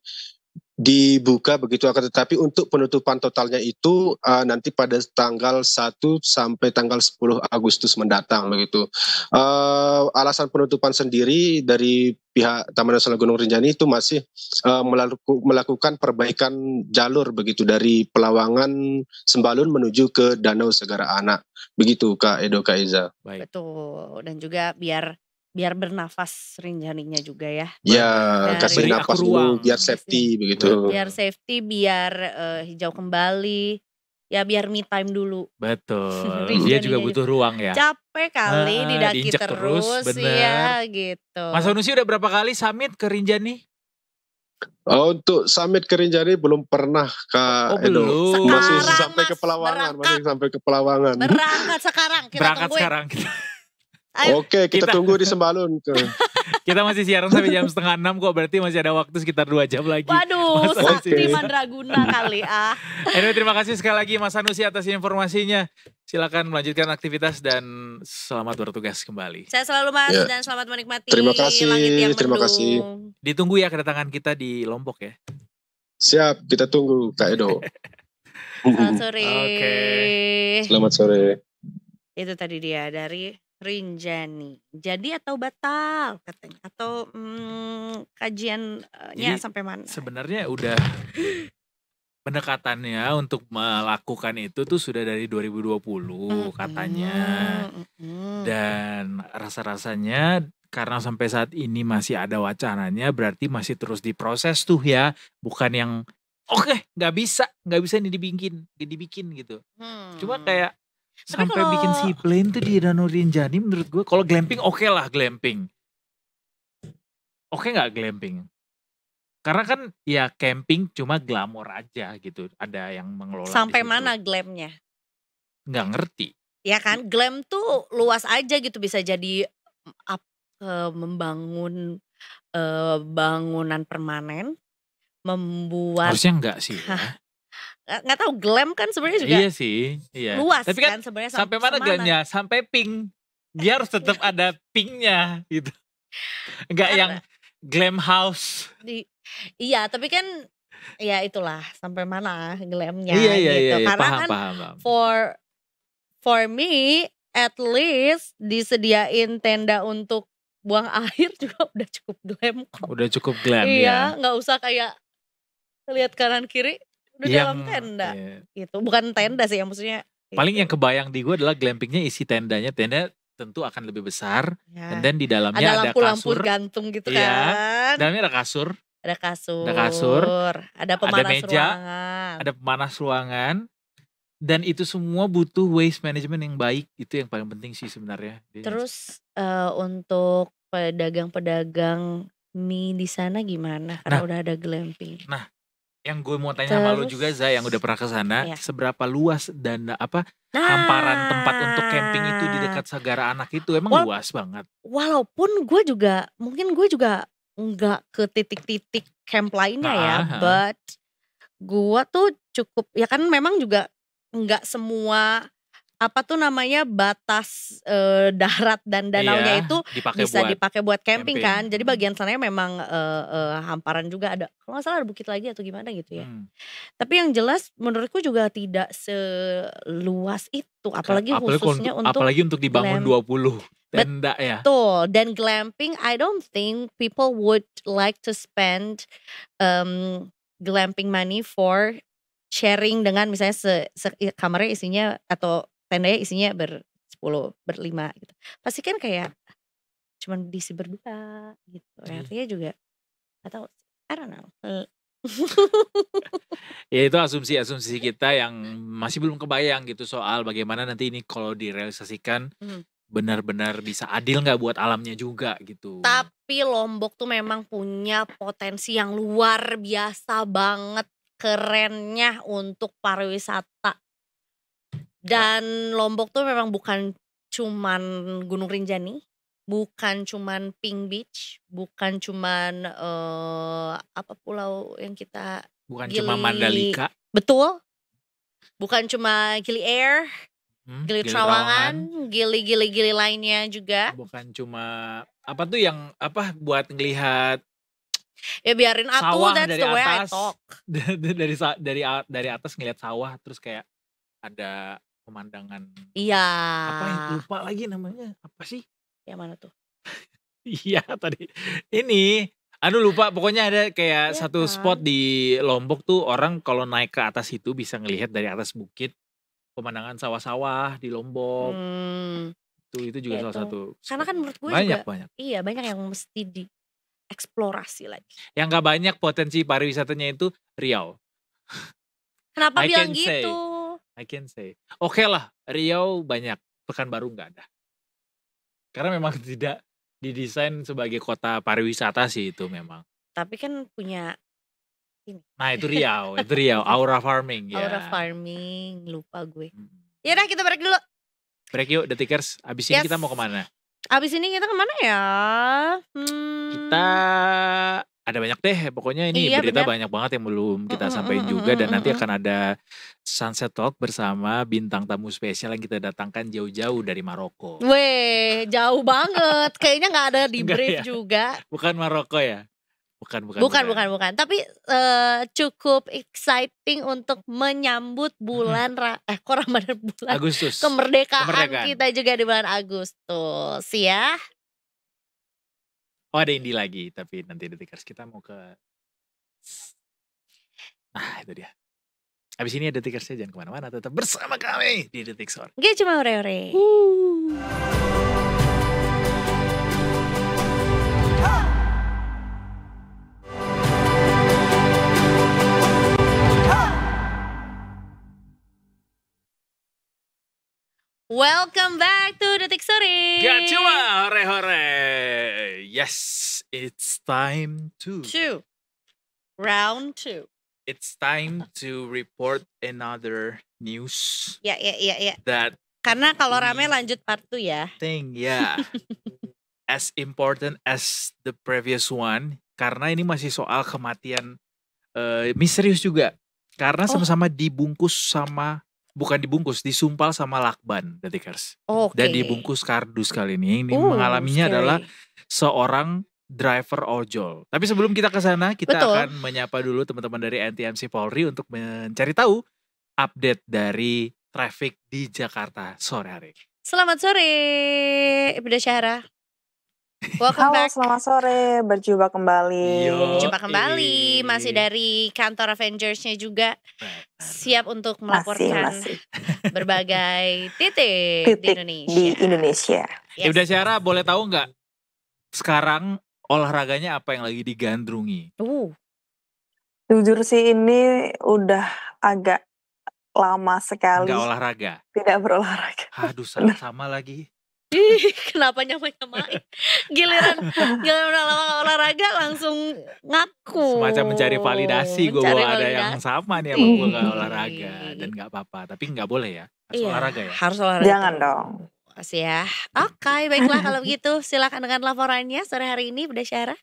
dibuka begitu, akan tetapi untuk penutupan totalnya itu nanti pada tanggal 1 sampai tanggal 10 Agustus mendatang begitu. Alasan penutupan sendiri dari pihak Taman Nasional Gunung Rinjani itu masih melakukan perbaikan jalur begitu dari Pelawangan Sembalun menuju ke Danau Segara Anak. Begitu Kak Edo, Kak Eza. Betul, dan juga biar bernafas Rinjaninya juga ya. Ya, kasih nafas dulu biar safety begitu. Biar safety, biar hijau kembali. Ya biar me time dulu. Betul. Dia juga butuh ruang ya. Capek kali didaki terus ya gitu. Mas Sanusi udah berapa kali summit ke Rinjani? Untuk summit ke Rinjani belum pernah Kak Edo. Belum. Masih sampai ke Pelawangan, Berangkat sekarang kita tungguin. Sekarang. Oke, kita tunggu di Sembalun. Kita masih siaran sampai jam 5:30 kok, berarti masih ada waktu sekitar 2 jam lagi. Waduh, Sakti Mandraguna kali Anyway, terima kasih sekali lagi Mas Sanusi atas informasinya. Silakan melanjutkan aktivitas dan selamat bertugas kembali. Saya selalu Mas dan selamat menikmati terima kasih, langit yang terima mendung. kasih. Ditunggu ya kedatangan kita di Lombok ya. Siap, kita tunggu Kak Edo. Selamat sore. Oke. Selamat sore. Itu tadi dia dari Rinjani. Jadi atau batal katanya, atau kajiannya sampai mana? Sebenarnya udah pendekatannya untuk melakukan itu tuh sudah dari 2020 katanya. Dan rasa-rasanya karena sampai saat ini masih ada wacananya, berarti masih terus diproses tuh ya, bukan yang nggak bisa ini dibikin gitu. Cuma kayak sampai bikin seaplane tuh di Danau Rinjani, menurut gue kalau glamping oke lah glamping. Oke nggak glamping? Karena kan ya camping cuma glamor aja gitu. Ada yang mengelola. Sampai mana glamnya? Nggak ngerti. Ya kan, glam tuh luas aja gitu, bisa jadi membangun bangunan permanen, membuat. Harusnya enggak sih ya. Nggak tahu, glam kan sebenarnya juga iya sih, iya. luas. Tapi kan sebenarnya sampai mana glamnya? Sampai pink. Dia harus tetap ada pinknya gitu. Enggak yang glam house. Iya, tapi kan ya itulah sampai mana glamnya gitu. Iya, karena paham, kan paham. For me at least disediain tenda untuk buang air juga udah cukup glam kok. Udah cukup glam ya. Iya, nggak usah kayak lihat kanan kiri udah dalam tenda gitu. Bukan tenda sih, yang maksudnya paling yang kebayang di gue adalah glampingnya isi tendanya. Tenda tentu akan lebih besar dan then di dalamnya ada lampu-lampu kasur gantung gitu kan. Dalamnya ada kasur. Ada kasur, ada pemanas ada meja, ruangan. Ada pemanas ruangan. Dan itu semua butuh waste management yang baik. Itu yang paling penting sih sebenarnya. Terus untuk pedagang-pedagang mie di sana gimana? Karena udah ada glamping. Nah, yang gue mau tanya sama lu juga Zai, yang udah pernah ke sana, seberapa luas dan hamparan tempat untuk camping itu di dekat Segara Anak itu emang luas banget. Walaupun gue juga nggak ke titik-titik camp lainnya ya, but gue tuh cukup ya kan, memang juga nggak semua batas darat dan danaunya itu bisa dipakai buat camping kan. Jadi bagian sananya memang hamparan juga ada. Kalau nggak salah ada bukit lagi atau gimana gitu ya. Tapi yang jelas menurutku juga tidak seluas itu, apalagi khususnya untuk dibangun 20 tenda ya. Betul. Dan glamping, I don't think people would like to spend glamping money for sharing dengan misalnya kamarnya isinya atau tendanya isinya 10, 5 gitu. Pasti kan kayak cuman diisi berdua gitu. Artinya juga atau I don't know. Ya itu asumsi-asumsi kita yang masih belum kebayang gitu soal bagaimana nanti ini kalau direalisasikan benar-benar bisa adil nggak buat alamnya juga gitu. Tapi Lombok tuh memang punya potensi yang luar biasa banget kerennya untuk pariwisata. Dan Lombok tuh memang bukan cuman Gunung Rinjani, bukan cuman Pink Beach, bukan cuman apa pulau yang kita Bukan cuma Mandalika. Betul. Bukan cuma Gili Air, Gili Trawangan, Gili lainnya juga. Bukan cuma apa tuh yang apa buat ngelihat ya biarin atuh, that's dari the way atas. I talk. dari atas ngelihat sawah terus kayak ada pemandangan. Iya. Apa yang lupa lagi namanya? Apa sih? Yang mana tuh? Iya tadi. Ini lupa pokoknya ada kayak satu spot di Lombok tuh orang kalau naik ke atas itu bisa ngelihat dari atas bukit pemandangan sawah-sawah di Lombok. Itu juga salah satu. Karena kan menurut gue banyak. Iya banyak yang mesti dieksplorasi lagi. Yang gak banyak potensi pariwisatanya itu Riau. Kenapa bilang gitu? I can say. Oke lah, Riau banyak, Pekanbaru gak ada. Karena memang tidak didesain sebagai kota pariwisata sih itu memang. Tapi kan punya ini. Nah itu Riau, Aura Farming ya. Aura Farming, lupa gue. Yaudah kita break dulu. Break yuk Detikers, abis ini kita mau kemana? Abis ini kita kemana ya? Kita ada banyak deh, pokoknya ini berita banyak banget yang belum kita sampaikan juga. Dan nanti akan ada Sunset Talk bersama bintang tamu spesial yang kita datangkan jauh-jauh dari Maroko. Weh, jauh banget. Kayaknya gak ada di brief juga. Bukan Maroko ya? Bukan. Tapi cukup exciting untuk menyambut bulan Ramadan bulan Agustus. Kemerdekaan kita juga di bulan Agustus ya. Oh ada Indi lagi, tapi nanti Detikers kita mau ke. Nah itu dia. Abis ini ada Detikers jangan kemana-mana, tetap bersama kami di Detik Sore. Gak cuma ore-ore. Welcome back to Detik Sore. Gak cuma hore-hore. Yes, it's time to round 2. It's time to report another news. Ya. That karena kalau rame lanjut part 2 ya. As important as the previous one. Karena ini masih soal kematian misterius juga. Karena sama-sama dibungkus sama. Bukan dibungkus, disumpal sama lakban, Detikers. Dan dibungkus kardus kali ini. Ini mengalaminya adalah seorang driver ojol. Tapi sebelum kita ke sana, kita akan menyapa dulu teman-teman dari NTMC Polri untuk mencari tahu update dari traffic di Jakarta sore hari. Selamat sore, Ibu Syahra. Welcome back. Selamat sore, berjumpa kembali. Masih dari kantor Avengers-nya juga. Siap untuk melaporkan berbagai titik di Indonesia. Ibu Syahra boleh tahu nggak sekarang olahraganya apa yang lagi digandrungi? Jujur sih ini udah agak lama sekali. Nggak olahraga? Tidak berolahraga. Aduh sama lagi. Kenapa nyamain? Giliran udah lama olahraga langsung ngaku. Semacam mencari validasi gue bahwa ada yang sama nih sama gue gak olahraga. Dan gak apa-apa, tapi gak boleh ya. Harus olahraga ya. Harus olahraga. Jangan dong. Ya. Oke, baiklah kalau begitu silakan dengan laporannya sore hari ini Bunda Syahra.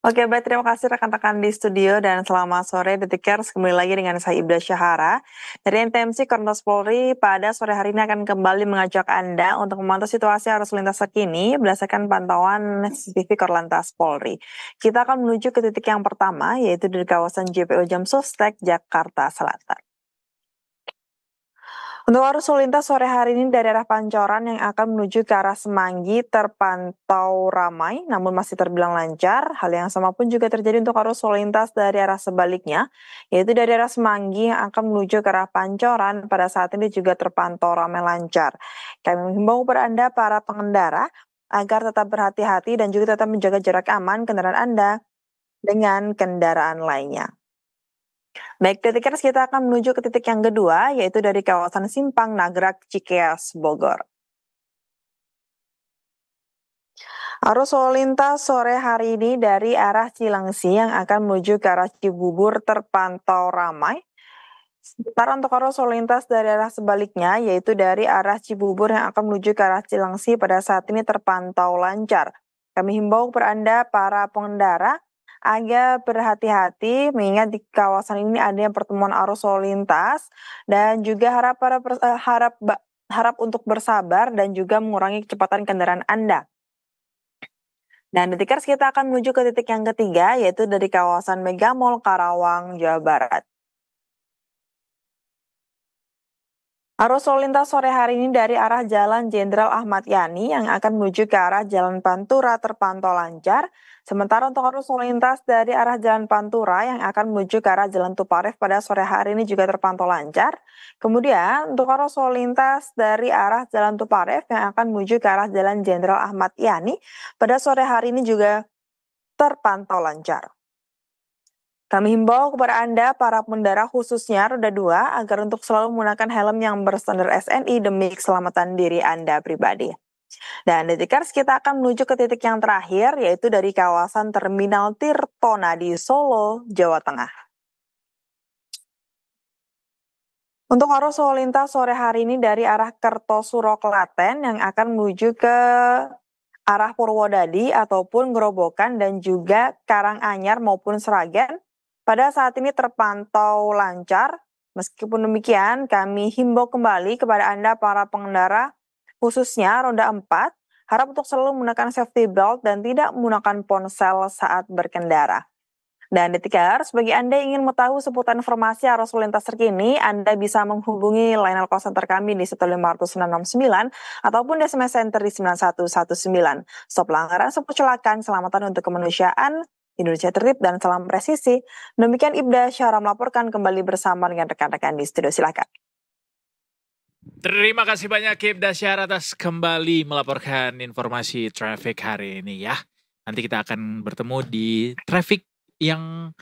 Oke, baik, terima kasih rekan-rekan di studio dan selamat sore Detikers, kembali lagi dengan saya Ibda Syahara dari NTMC Korlantas Polri. Pada sore hari ini akan kembali mengajak Anda untuk memantau situasi arus lintas terkini berdasarkan pantauan CCTV Korlantas Polri. Kita akan menuju ke titik yang pertama, yaitu di kawasan JPO Jamsostek, Jakarta Selatan. Untuk arus lalu lintas sore hari ini dari arah Pancoran yang akan menuju ke arah Semanggi terpantau ramai namun masih terbilang lancar. Hal yang sama pun juga terjadi untuk arus lalu lintas dari arah sebaliknya, yaitu dari arah Semanggi yang akan menuju ke arah Pancoran pada saat ini juga terpantau ramai lancar. Kami menghimbau kepada Anda para pengendara agar tetap berhati-hati dan juga tetap menjaga jarak aman kendaraan Anda dengan kendaraan lainnya. Baik, titikers kita akan menuju ke titik yang kedua, yaitu dari kawasan Simpang Nagrag Cikeas, Bogor. Arus lalu lintas sore hari ini dari arah Cilengsi yang akan menuju ke arah Cibubur terpantau ramai. Sementara untuk arus lalu lintas dari arah sebaliknya, yaitu dari arah Cibubur yang akan menuju ke arah Cilengsi pada saat ini terpantau lancar. Kami himbau kepada Anda, para pengendara, agar berhati-hati mengingat di kawasan ini adanya pertemuan arus lalu lintas dan juga harap untuk bersabar dan juga mengurangi kecepatan kendaraan Anda. Dan titikers kita akan menuju ke titik yang ketiga, yaitu dari kawasan Mega Mall Karawang, Jawa Barat. Arus lalu lintas sore hari ini dari arah Jalan Jenderal Ahmad Yani yang akan menuju ke arah Jalan Pantura terpantau lancar. Sementara untuk arus lalu lintas dari arah Jalan Pantura yang akan menuju ke arah Jalan Tuparef pada sore hari ini juga terpantau lancar. Kemudian untuk arus lalu lintas dari arah Jalan Tuparef yang akan menuju ke arah Jalan Jenderal Ahmad Yani pada sore hari ini juga terpantau lancar. Kami himbau kepada Anda, para pengendara khususnya roda 2, agar untuk selalu menggunakan helm yang berstandar SNI demi keselamatan diri Anda pribadi. Dan titikers kita akan menuju ke titik yang terakhir, yaitu dari kawasan Terminal Tirtonadi Solo, Jawa Tengah. Untuk arus lalu lintas sore hari ini dari arah Kertosuro Klaten yang akan menuju ke arah Purwodadi ataupun Grobogan dan juga Karanganyar maupun Sragen pada saat ini terpantau lancar. Meskipun demikian, kami himbau kembali kepada Anda para pengendara, khususnya roda 4, harap untuk selalu menggunakan safety belt dan tidak menggunakan ponsel saat berkendara. Dan titikers, bagi Anda yang ingin mengetahui seputar informasi arus lalu lintas terkini, Anda bisa menghubungi line call center kami di 15669 ataupun di SMS Center di 9119. Stop pelanggaran, stop kecelakaan, keselamatan untuk kemanusiaan, Indonesia tertib dan salam presisi. Demikian Ibda Syara melaporkan kembali bersama dengan rekan-rekan di studio. Silakan. Terima kasih banyak Ibda Syara atas kembali melaporkan informasi traffic hari ini ya. Nanti kita akan bertemu di traffic yang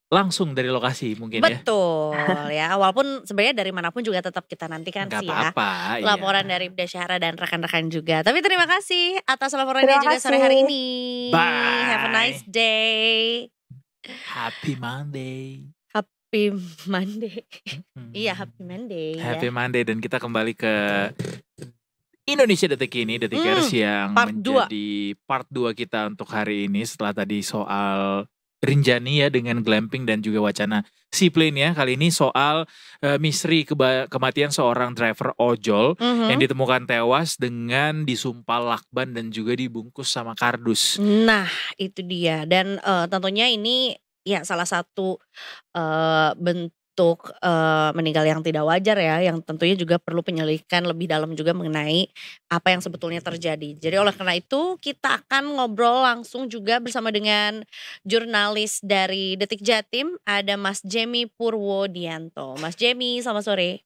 langsung dari lokasi mungkin ya. Betul ya, walaupun sebenarnya dari manapun juga tetap kita nantikan Nggak sih ya. apa-apa, iya. Laporan dari Ibda Syahra dan rekan-rekan juga. Tapi terima kasih atas laporannya Terima juga sore kasih. hari ini. Bye. Have a nice day. Happy Monday. Happy Monday. Iya, Happy Monday Happy ya. Monday, dan kita kembali ke Indonesia Detik ini, Detikers yang part menjadi part 2 kita untuk hari ini setelah tadi soal Rinjani ya dengan glamping dan juga wacana seaplane ya. Kali ini soal misteri kematian seorang driver ojol yang ditemukan tewas dengan disumpal lakban dan juga dibungkus sama kardus. Nah, itu dia. Dan tentunya ini ya salah satu bentuk meninggal yang tidak wajar ya, yang tentunya juga perlu penyelidikan lebih dalam juga mengenai apa yang sebetulnya terjadi. Jadi oleh karena itu kita akan ngobrol langsung juga bersama dengan jurnalis dari Detik Jatim, ada Mas Jemi Purwodianto. Mas Jemi, selamat sore.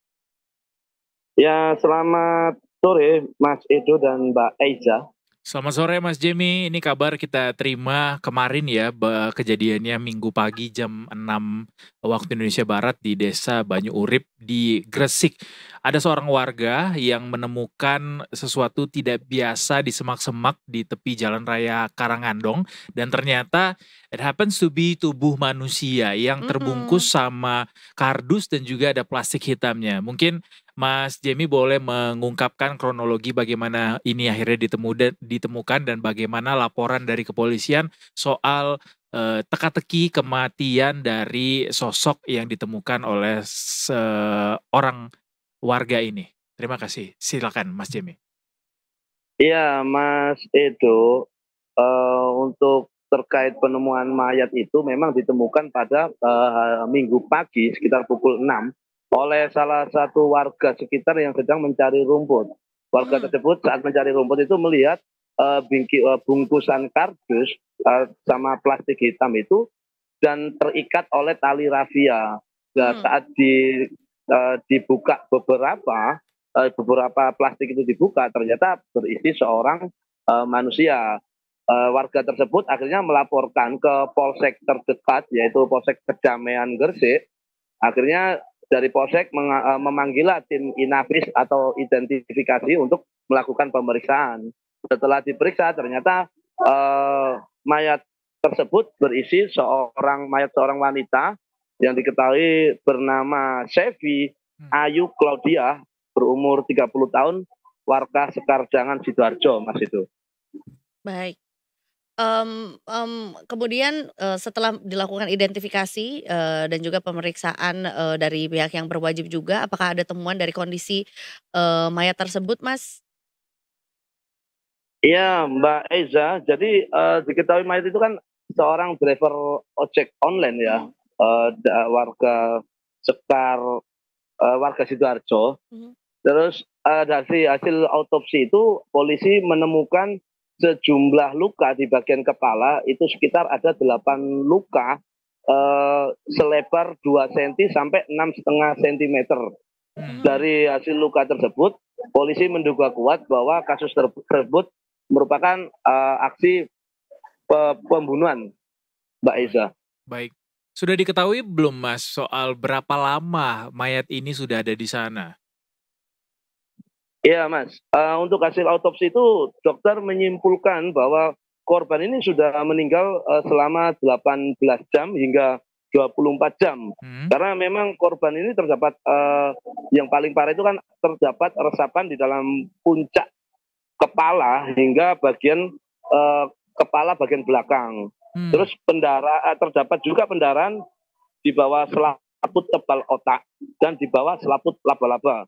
Ya, selamat sore Mas Edo dan Mbak Eiza. Selamat sore Mas Jemi, ini kabar kita terima kemarin ya, kejadiannya Minggu pagi jam 6 waktu Indonesia Barat di desa Banyu Urip di Gresik. Ada seorang warga yang menemukan sesuatu tidak biasa di semak-semak di tepi jalan raya Karangandong. Dan ternyata it happens to be tubuh manusia yang terbungkus sama kardus dan juga ada plastik hitamnya. Mungkin Mas Jemi boleh mengungkapkan kronologi bagaimana ini akhirnya ditemukan dan bagaimana laporan dari kepolisian soal teka-teki kematian dari sosok yang ditemukan oleh seorang warga ini. Terima kasih. Silakan Mas Jemi. Iya Mas Edo, untuk terkait penemuan mayat itu memang ditemukan pada Minggu pagi sekitar pukul 6 oleh salah satu warga sekitar yang sedang mencari rumput. Warga tersebut saat mencari rumput itu melihat bungkusan kardus sama plastik hitam itu dan terikat oleh tali rafia. Nah, saat dibuka beberapa plastik itu dibuka, ternyata berisi seorang manusia. Warga tersebut akhirnya melaporkan ke polsek terdekat, yaitu Polsek Kedamaian Gresik, Akhirnya dari Polsek memanggil tim Inavis atau identifikasi untuk melakukan pemeriksaan. Setelah diperiksa ternyata mayat tersebut berisi mayat seorang wanita yang diketahui bernama Sevi Ayu Claudia, berumur 30 tahun, warga Sekarjangan Sidoarjo, Mas itu. Baik. Kemudian setelah dilakukan identifikasi dan juga pemeriksaan dari pihak yang berwajib juga, apakah ada temuan dari kondisi mayat tersebut, Mas? Iya, Mbak Eza. Jadi diketahui mayat itu kan seorang driver ojek online ya, warga warga Sidoarjo. Terus dari hasil autopsi itu polisi menemukan sejumlah luka di bagian kepala, itu sekitar ada 8 luka selebar 2 cm sampai 6,5 cm. Dari hasil luka tersebut, polisi menduga kuat bahwa kasus tersebut merupakan aksi pembunuhan, Mbak Eza. Baik. Sudah diketahui belum, Mas, soal berapa lama mayat ini sudah ada di sana? Iya, Mas. Untuk hasil autopsi itu dokter menyimpulkan bahwa korban ini sudah meninggal selama 18 jam hingga 24 jam. Karena memang korban ini terdapat yang paling parah itu kan terdapat resapan di dalam puncak kepala hingga bagian kepala bagian belakang. Terus terdapat juga pendarahan di bawah selaput tebal otak dan di bawah selaput laba-laba.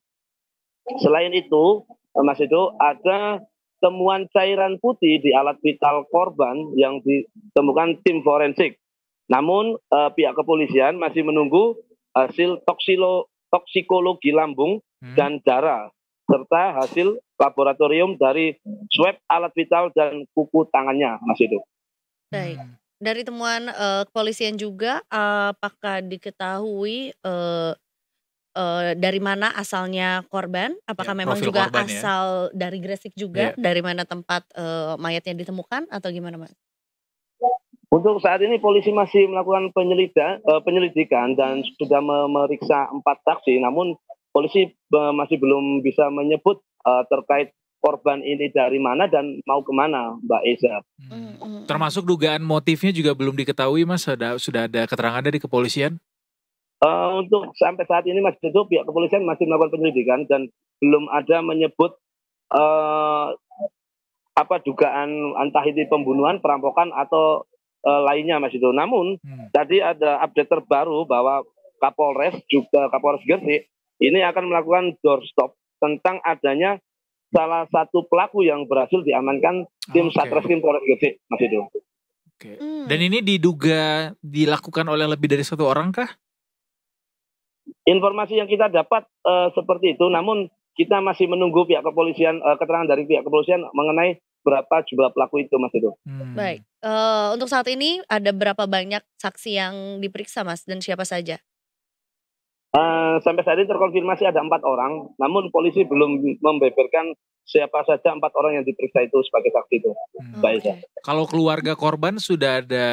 Selain itu, Mas Edo, ada temuan cairan putih di alat vital korban yang ditemukan tim forensik. Namun pihak kepolisian masih menunggu hasil toksikologi lambung dan darah serta hasil laboratorium dari swab alat vital dan kuku tangannya, Mas Edo. Baik. Dari temuan kepolisian juga, apakah diketahui dari mana asalnya korban? Apakah memang juga korban, asal dari Gresik juga? Dari mana tempat mayatnya ditemukan atau gimana, Mas? Untuk saat ini polisi masih melakukan penyelidikan dan sudah memeriksa 4 saksi, namun polisi masih belum bisa menyebut terkait korban ini dari mana dan mau kemana, Mbak Eza. Termasuk dugaan motifnya juga belum diketahui, Mas. Sudah ada keterangan dari kepolisian? Untuk sampai saat ini Mas itu pihak kepolisian masih melakukan penyelidikan dan belum ada menyebut dugaan entah itu pembunuhan, perampokan atau lainnya, Mas itu. Namun tadi ada update terbaru bahwa Kapolres Gresik ini akan melakukan doorstop tentang adanya salah satu pelaku yang berhasil diamankan tim Satreskrim Polres Gresik, Mas itu. Dan ini diduga dilakukan oleh lebih dari 1 orang kah? Informasi yang kita dapat seperti itu, namun kita masih menunggu pihak kepolisian, keterangan dari pihak kepolisian mengenai berapa jumlah pelaku itu, Mas itu. Baik. Untuk saat ini ada berapa banyak saksi yang diperiksa, Mas, dan siapa saja? Sampai saat ini terkonfirmasi ada 4 orang, namun polisi belum membeberkan siapa saja 4 orang yang diperiksa itu sebagai saksi itu. Kalau keluarga korban sudah ada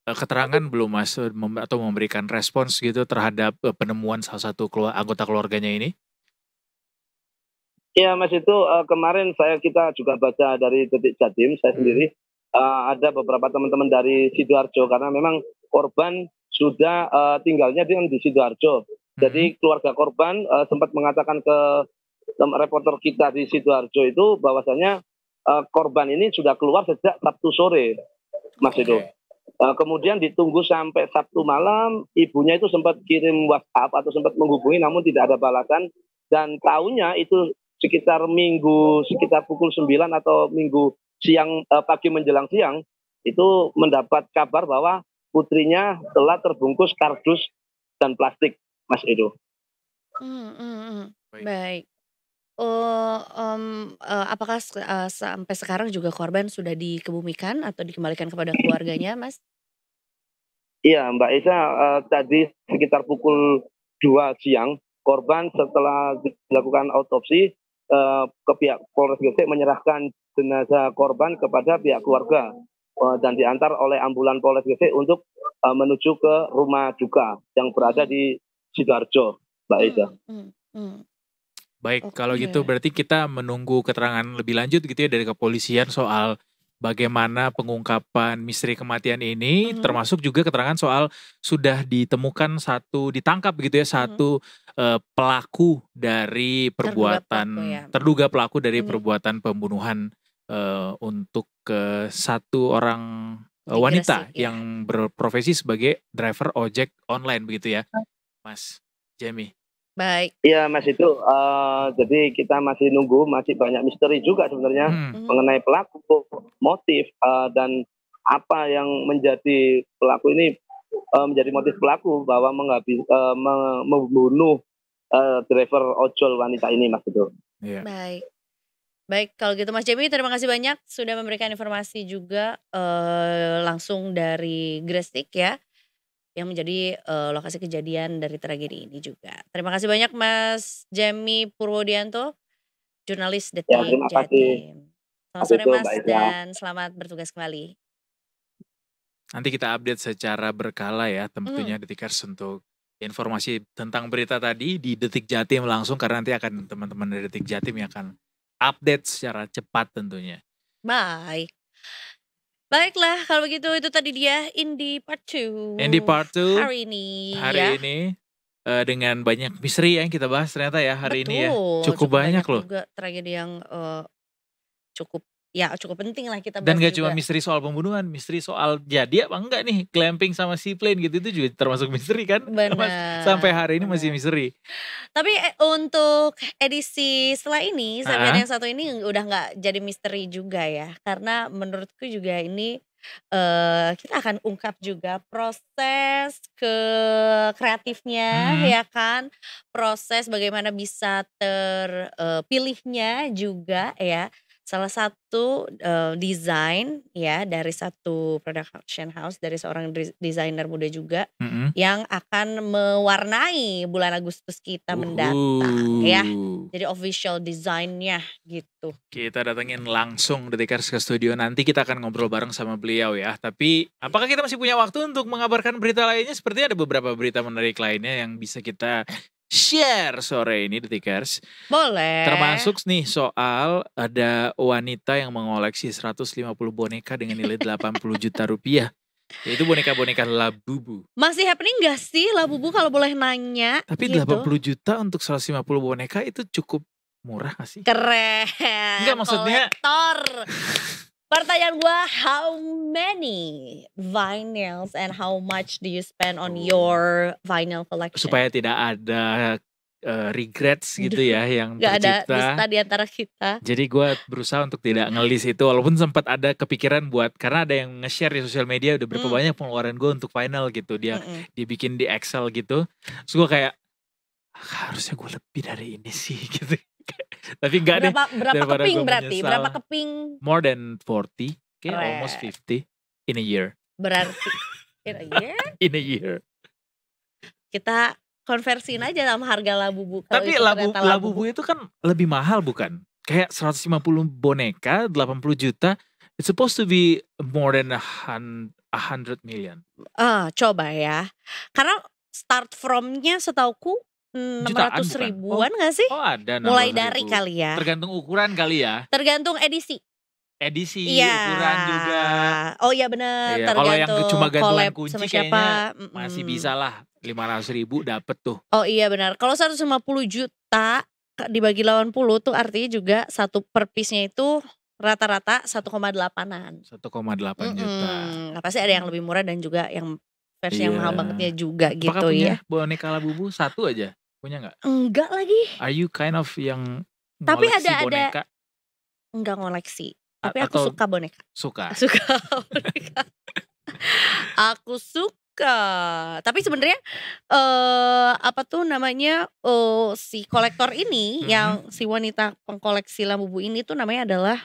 keterangan belum, Mas, atau memberikan respons gitu terhadap penemuan salah satu anggota keluarganya ini? Iya, Mas, itu kemarin kita juga baca dari Detik Jatim, saya sendiri ada beberapa teman-teman dari Sidoarjo karena memang korban sudah tinggalnya di Sidoarjo. Jadi keluarga korban sempat mengatakan ke reporter kita di Sidoarjo itu bahwasanya korban ini sudah keluar sejak Sabtu sore, Mas itu. Kemudian ditunggu sampai Sabtu malam, ibunya itu sempat kirim WhatsApp atau sempat menghubungi namun tidak ada balasan, dan tahunya itu sekitar pukul 9 atau minggu siang, pagi menjelang siang, itu mendapat kabar bahwa putrinya telah terbungkus kardus dan plastik, Mas Edo. Baik. Apakah sampai sekarang juga korban sudah dikebumikan atau dikembalikan kepada keluarganya, Mas? Iya, Mbak Esa, tadi sekitar pukul 2 siang, korban setelah dilakukan autopsi ke pihak Polres Gresik menyerahkan jenazah korban kepada pihak keluarga dan diantar oleh ambulan Polres Gresik untuk menuju ke rumah duka yang berada di Sidoarjo, Mbak Ida. Baik, kalau gitu berarti kita menunggu keterangan lebih lanjut gitu ya dari kepolisian soal bagaimana pengungkapan misteri kematian ini, termasuk juga keterangan soal sudah ditemukan ditangkap gitu ya satu pelaku dari perbuatan, terduga pelaku dari perbuatan pembunuhan untuk satu orang wanita yang berprofesi sebagai driver ojek online begitu ya, Mas Jamie. Baik. Iya Mas, itu jadi kita masih nunggu, masih banyak misteri juga sebenarnya mengenai pelaku, motif dan apa yang menjadi pelaku ini, menjadi motif pelaku bahwa membunuh driver ojol wanita ini Mas itu. Yeah. Baik, kalau gitu Mas Jamie terima kasih banyak sudah memberikan informasi juga langsung dari Gresik ya, yang menjadi lokasi kejadian dari tragedi ini juga. Terima kasih banyak Mas Jamie Purwodianto, jurnalis Detik Jatim. Selamat sore Mas dan selamat bertugas kembali. Nanti kita update secara berkala ya tentunya Detikers untuk informasi tentang berita tadi di Detik Jatim langsung, karena nanti akan teman-teman dari Detik Jatim yang akan update secara cepat tentunya. Baiklah, kalau begitu itu tadi dia Indie Part 2. Indie Part 2 hari ini dengan banyak misteri yang kita bahas ternyata ya hari ini ya. Cukup banyak loh. Juga tragedi yang cukup penting lah kita bahas. Dan gak cuma misteri soal pembunuhan, misteri soal jadi apa enggak nih glamping sama seaplane gitu, itu juga termasuk misteri kan. Benar. Sampai hari ini masih misteri. Tapi untuk edisi setelah ini, sampai yang satu ini udah gak jadi misteri juga ya. Karena menurutku juga ini kita akan ungkap juga proses kreatifnya ya kan. Proses bagaimana bisa terpilihnya juga ya. Salah satu desain ya dari satu production house, dari seorang desainer muda juga yang akan mewarnai bulan Agustus kita mendatang ya. Jadi official desainnya gitu. Kita datengin langsung Detikers ke studio, nanti kita akan ngobrol bareng sama beliau ya. Tapi apakah kita masih punya waktu untuk mengabarkan berita lainnya? Sepertinya ada beberapa berita menarik lainnya yang bisa kita share sore ini Detikers. Boleh. Termasuk nih soal ada wanita yang mengoleksi 150 boneka dengan nilai 80 juta rupiah. Yaitu boneka-boneka Labubu. Masih happening gak sih Labubu kalau boleh nanya? Tapi gitu. 80 juta untuk 150 boneka itu cukup murah gak sih? Keren. Enggak, maksudnya kolektor. Pertanyaan gue, how many vinyls and how much do you spend on your vinyl collection? Supaya tidak ada regrets gitu ya yang gak tercipta. Gak ada dusta di antara kita. Jadi gue berusaha untuk tidak ngelis itu, walaupun sempat ada kepikiran buat, karena ada yang nge-share di sosial media udah berapa banyak pengeluaran gue untuk vinyl gitu. Dia dibikin di Excel gitu. Terus gue kayak harusnya gue lebih dari ini sih gitu. Tapi enggak deh. Berapa keping berarti? Berapa keping? More than 40, almost 50 in a year. Berarti in a year? In a year. Kita konversiin aja sama harga Labubu. Tapi Labubu itu kan lebih mahal bukan? Kayak 150 boneka, 80 juta. It's supposed to be more than 100 million. Coba ya. Karena start from-nya setauku 600 ribuan gak sih? Oh ada 600 mulai dari kali ya. Tergantung ukuran kali ya. Tergantung edisi. Ukuran juga. Oh iya benar. Iya, kalau yang cuma gantungan kunci sama kayaknya masih bisa lah. 500 ribu dapet tuh. Oh iya benar. Kalau 150 juta dibagi 80 tuh artinya juga satu per piece-nya itu rata-rata 1,8an. 1,8 juta. Pasti ada yang lebih murah dan juga yang versi yang mahal bangetnya juga gitu. Apakah punya ya. boneka Labubu satu aja? Punya gak? Enggak lagi. Are you kind of yang tapi ngoleksi ada boneka? Enggak ngoleksi. Tapi aku suka boneka. Suka boneka. Aku suka. Tapi sebenarnya apa tuh namanya si kolektor ini yang si wanita pengkoleksi Labubu ini tuh namanya adalah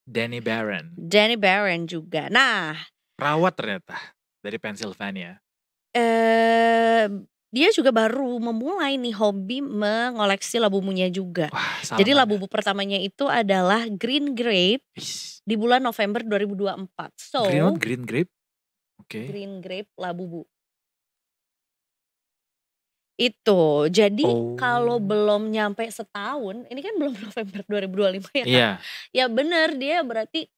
Danny Barron. Danny Barron juga. Nah, perawat ternyata dari Pennsylvania. Dia juga baru memulai nih hobi mengoleksi Labubunya juga. Wah, jadi Labubu pertamanya itu adalah Green Grape di bulan November 2024. So, Green Grape? Oke. Green Grape Labubu. Itu, jadi kalau belum nyampe setahun, ini kan belum November 2025 ya Kak. Iya. Ya bener, dia berarti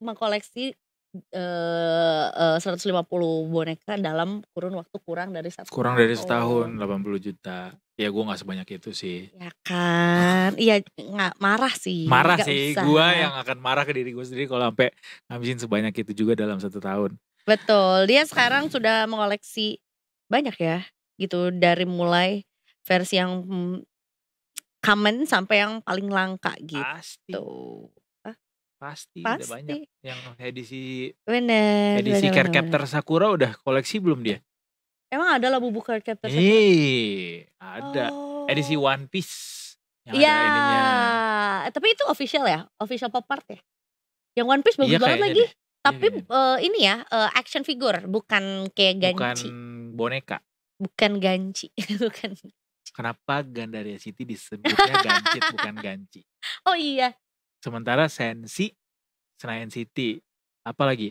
mengkoleksi 150 boneka dalam kurun waktu kurang dari 1 Kurang dari tahun. setahun 80 juta. Ya gue gak sebanyak itu sih. Ya kan, iya gak marah sih. Marah gak sih, usah. gue yang akan marah ke diri gue sendiri kalau sampai ngabisin sebanyak itu juga dalam 1 tahun. Betul, dia sekarang sudah mengoleksi banyak ya gitu, dari mulai versi yang common sampai yang paling langka gitu. Pasti udah banyak. Yang edisi bener, Cardcaptor Sakura udah koleksi belum dia? Emang ada lah buku Cardcaptor Sakura? Ada. Edisi One Piece yang Iya, ada ininya. tapi itu official ya? Official pop art ya? Yang One Piece bagus banget lagi. Tapi ini ya action figure, bukan kayak ganci. Bukan boneka. Bukan ganci. Bukan. Kenapa Gandaria City disebutnya gancit bukan ganci? Oh iya. Sementara Sensi Senayan City. Apalagi?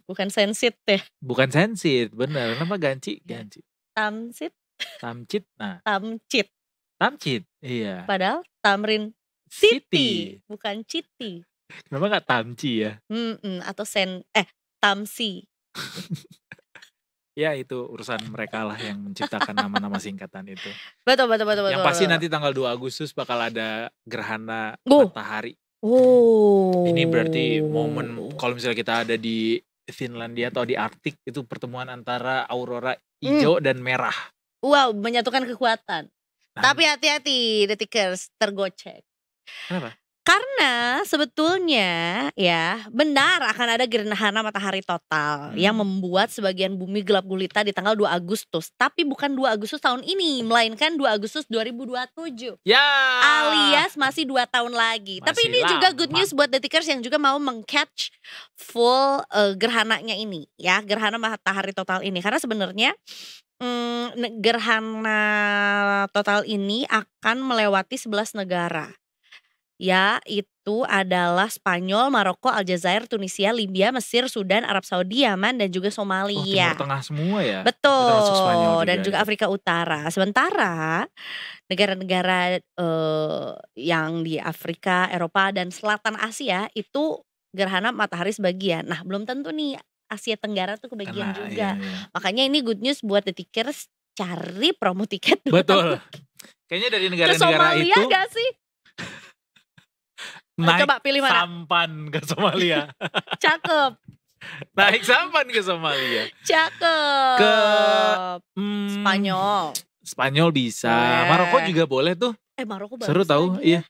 Bukan Sensit ya? Bukan Sensit, bener. Kenapa ganci? Ganci. Tamsit. Tamcit. Nah. Tamcit, iya. Padahal Tamrin City. Bukan Citi. Kenapa gak Tamci ya? Atau Tamsi. Ya itu urusan mereka lah yang menciptakan nama-nama singkatan itu. Betul. Yang pasti nanti tanggal 2 Agustus bakal ada gerhana matahari. Ini berarti momen kalau misalnya kita ada di Finlandia atau di Arktik, itu pertemuan antara aurora hijau dan merah. Wow, menyatukan kekuatan. Tapi hati-hati detikers, tergocek. Kenapa? Karena sebetulnya ya benar akan ada gerhana matahari total yang membuat sebagian bumi gelap gulita di tanggal 2 Agustus. Tapi bukan 2 Agustus tahun ini, melainkan 2 Agustus 2027. Ya. Alias masih 2 tahun lagi. Masih Tapi ini lama. juga good news buat detikers yang juga mau meng-catch full gerhananya ini ya, gerhana matahari total ini. Karena sebenarnya gerhana total ini akan melewati 11 negara. Ya, itu adalah Spanyol, Maroko, Aljazair, Tunisia, Libya, Mesir, Sudan, Arab Saudi, Yaman, dan juga Somalia. Timur Tengah semua ya? Betul, dan juga Afrika Utara. Sementara negara-negara yang di Afrika, Eropa, dan Selatan Asia itu gerhana matahari sebagian. Nah, belum tentu nih Asia Tenggara tuh kebagian juga. Iya. Makanya ini good news buat detikers, cari promo tiket. Betul. Kayaknya dari negara-negara Somalia itu gak sih? naik Coba pilih mana? sampan ke Somalia. Cakep. Naik sampan ke Somalia. Cakep. Ke Spanyol. Spanyol bisa. Boleh. Maroko juga boleh tuh. Maroko bagus seru tahu, lagi iya.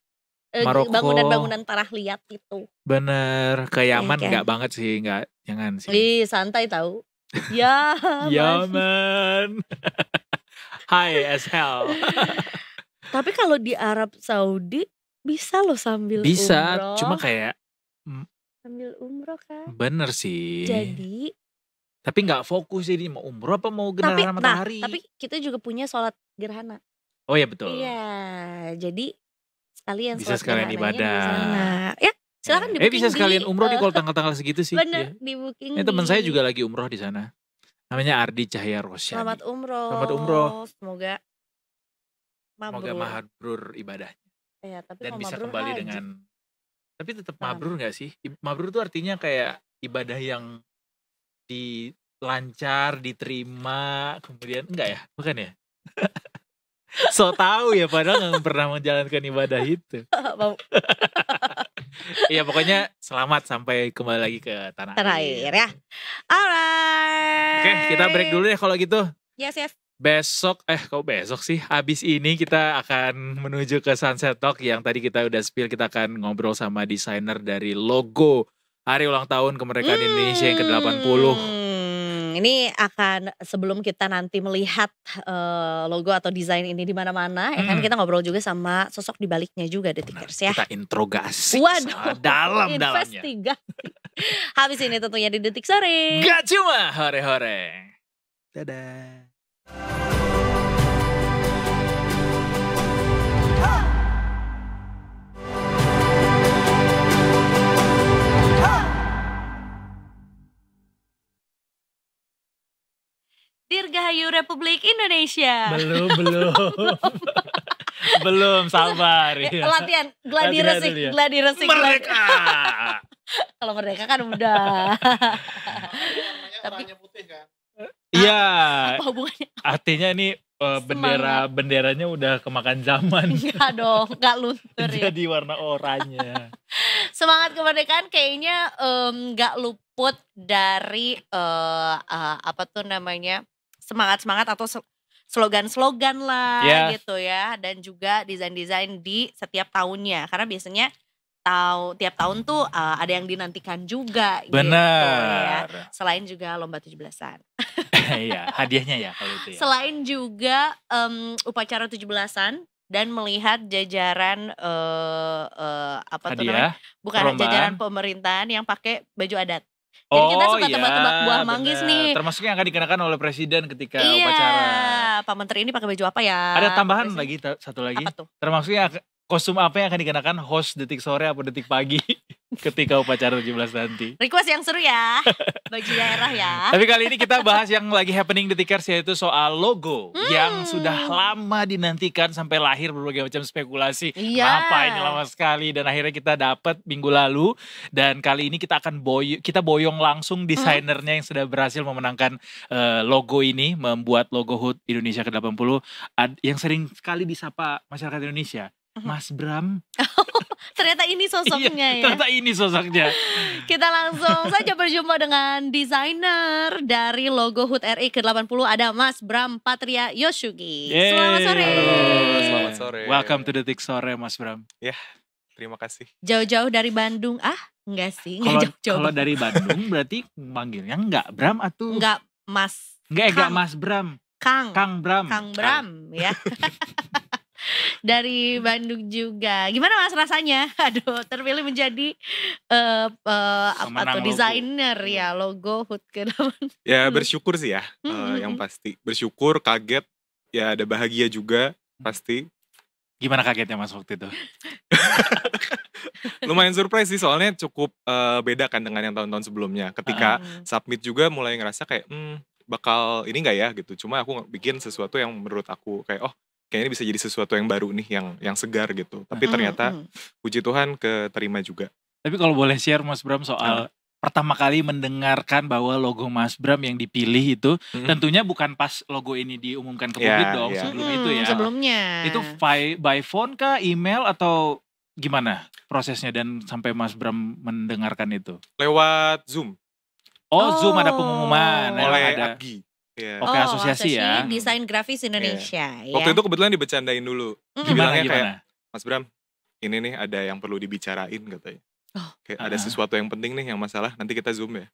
Maroko. Bangunan-bangunan tanah liat itu. Bener. Ke Yaman kan? enggak banget sih, jangan sih. Ih, santai tahu. Ya. Yaman. High as hell. Tapi kalau di Arab Saudi bisa loh sambil Bisa, umroh. cuma kayak sambil umroh kan. Bener sih. Jadi tapi gak fokus jadi mau umroh apa mau gerhana matahari. Tapi kita juga punya sholat gerhana. Oh ya betul. Iya, jadi sekalian bisa sholat sekalian gerhananya ibadah. di sana. Ya, silakan di booking. Bisa sekalian umroh di kalau tanggal-tanggal segitu sih. Bener, di booking. Teman saya juga lagi umroh di sana. Namanya Ardi Cahya Rosyadi. Selamat umroh. Selamat umroh. Semoga mabrur ibadahnya. Ya, tapi dan bisa mabrur kembali haji. dengan. Tapi tetap mabrur gak sih? Mabrur itu artinya kayak ibadah yang lancar, diterima, kemudian enggak ya? Bukan ya? So tahu ya, padahal gak pernah menjalankan ibadah itu. Iya pokoknya selamat sampai kembali lagi ke tanah air ya. Alright. Oke, kita break dulu ya kalau gitu. Yes. Besok, kok besok sih? Habis ini kita akan menuju ke Sunset Talk yang tadi kita udah spill. Kita akan ngobrol sama desainer dari logo Hari Ulang Tahun Kemerdekaan Indonesia yang ke-80. Ini akan sebelum kita nanti melihat logo atau desain ini di mana-mana, ya kan kita ngobrol juga sama sosok di baliknya juga detikers ya. Kita interogasi. Waduh, dalam-dalamnya. Investigasi. Habis ini tentunya di Detik Sore. Gak cuma hore-hore. Dadah. Dirgahayu Dirgahayu Republik Indonesia. Belum. Belum, sabar. Ya, Ya. latihan gladi Latihan resik, dulu ya. gladi resik. Merdeka. Kalau merdeka kan udah. Tapi Iya, apa hubungannya? artinya ini benderanya udah kemakan zaman. Enggak dong, enggak luntur ya. Jadi warna oranye. Semangat kemerdekaan kayaknya enggak luput dari apa tuh namanya? Semangat-semangat atau slogan-slogan lah Yeah. gitu ya, dan juga desain-desain di setiap tahunnya. Karena biasanya tiap tahun tuh ada yang dinantikan juga gitu ya. Benar. Selain juga lomba 17-an. Iya, hadiahnya ya kalau itu ya. Selain juga upacara 17-an dan melihat jajaran apa tuh namanya? Hadiah. Bukan perlombaan. jajaran pemerintahan yang pakai baju adat. Jadi kita suka tebak-tebak buah manggis benar. nih. Termasuk yang akan dikenakan oleh presiden ketika Iya, upacara. Pak Menteri ini pakai baju apa ya? Ada tambahan Presiden. lagi, satu lagi. Apa tuh? Termasuk yang kostum apa yang akan dikenakan host Detik Sore atau Detik Pagi ketika upacara 17 nanti. Request yang seru ya, baju daerah ya. Tapi kali ini kita bahas yang lagi happening Detikers, yaitu soal logo yang sudah lama dinantikan sampai lahir berbagai macam spekulasi. Iya. Kenapa ini lama sekali, dan akhirnya kita dapat minggu lalu, dan kali ini kita akan boyong langsung desainernya yang sudah berhasil memenangkan logo ini, membuat logo HUT Indonesia ke-80 yang sering sekali disapa masyarakat Indonesia. Mas Bram. Ternyata ini sosoknya ya. Ternyata ini sosoknya. Kita langsung saja berjumpa dengan desainer dari logo HUT RI ke-80, ada Mas Bram Patria Yosugi. Yeay. Selamat sore. Halo, selamat sore. Welcome to Detik Sore, Mas Bram. Terima kasih. Jauh-jauh dari Bandung. Enggak sih, Kalau enggak jauh-jauh. kalau dari Bandung berarti manggilnya enggak Bram atau Enggak Mas enggak Kang. Mas Bram, Kang. Kang Bram. Kang Bram ya. Dari Bandung juga. Gimana Mas rasanya? Aduh, terpilih menjadi apa Pemenang tuh logo. desainer ya logo HUT ke-80. Ya bersyukur sih ya, Mm-mm. yang pasti. Bersyukur, kaget, ya ada bahagia juga pasti. Gimana kagetnya Mas waktu itu? Lumayan surprise sih, soalnya cukup beda kan dengan yang tahun-tahun sebelumnya. Ketika submit juga mulai ngerasa kayak bakal ini gak ya gitu. Cuma aku bikin sesuatu yang menurut aku kayak kayaknya bisa jadi sesuatu yang baru nih, yang segar gitu. Tapi ternyata puji Tuhan keterima juga. Tapi kalau boleh share Mas Bram soal pertama kali mendengarkan bahwa logo Mas Bram yang dipilih itu, tentunya bukan pas logo ini diumumkan ke publik dong, sebelum itu ya. Sebelumnya. Itu by phone kah, email, atau gimana prosesnya dan sampai Mas Bram mendengarkan itu? Lewat Zoom Zoom ada pengumuman. oleh ada. AGGI. Ya. Oke, asosiasi ya. Desain Grafis Indonesia ya. Waktu itu kebetulan dibecandain dulu. Gimana Dibilangnya kayak, gimana? Mas Bram, ini nih ada yang perlu dibicarain katanya. Kayak ada Ah. sesuatu yang penting nih yang masalah, nanti kita Zoom ya.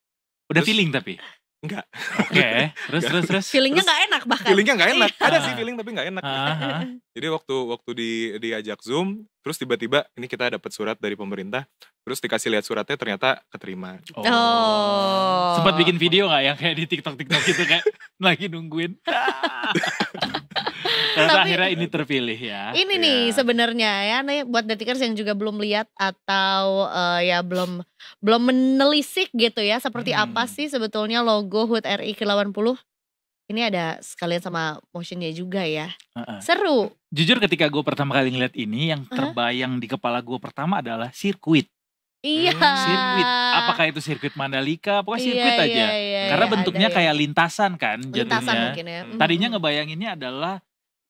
Udah Terus- feeling tapi? Enggak. Oke, terus. Feelingnya nggak enak bahkan. Feelingnya nggak enak. Ada Iya. sih feeling tapi nggak enak. Ah. Jadi waktu diajak Zoom, terus tiba-tiba ini kita dapat surat dari pemerintah, terus dikasih lihat suratnya ternyata keterima. Oh. Sempat bikin video gak yang kayak di TikTok gitu kayak lagi nungguin. Ternyata Tapi- akhirnya ini terpilih ya. Ini nih sebenarnya ya, nih buat detikers yang juga belum lihat atau ya belum menelisik gitu ya, seperti apa sih sebetulnya logo HUT RI ke-80. Ini ada sekalian sama motionnya juga ya. Heeh. Seru. Jujur ketika gue pertama kali ngeliat ini, yang terbayang di kepala gue pertama adalah sirkuit. Iya. Sirkuit, apakah itu sirkuit Mandalika? Pokoknya sirkuit aja. Karena bentuknya ada ya. kayak lintasan kan lintasan jadinya. mungkin ya. Tadinya ngebayanginnya adalah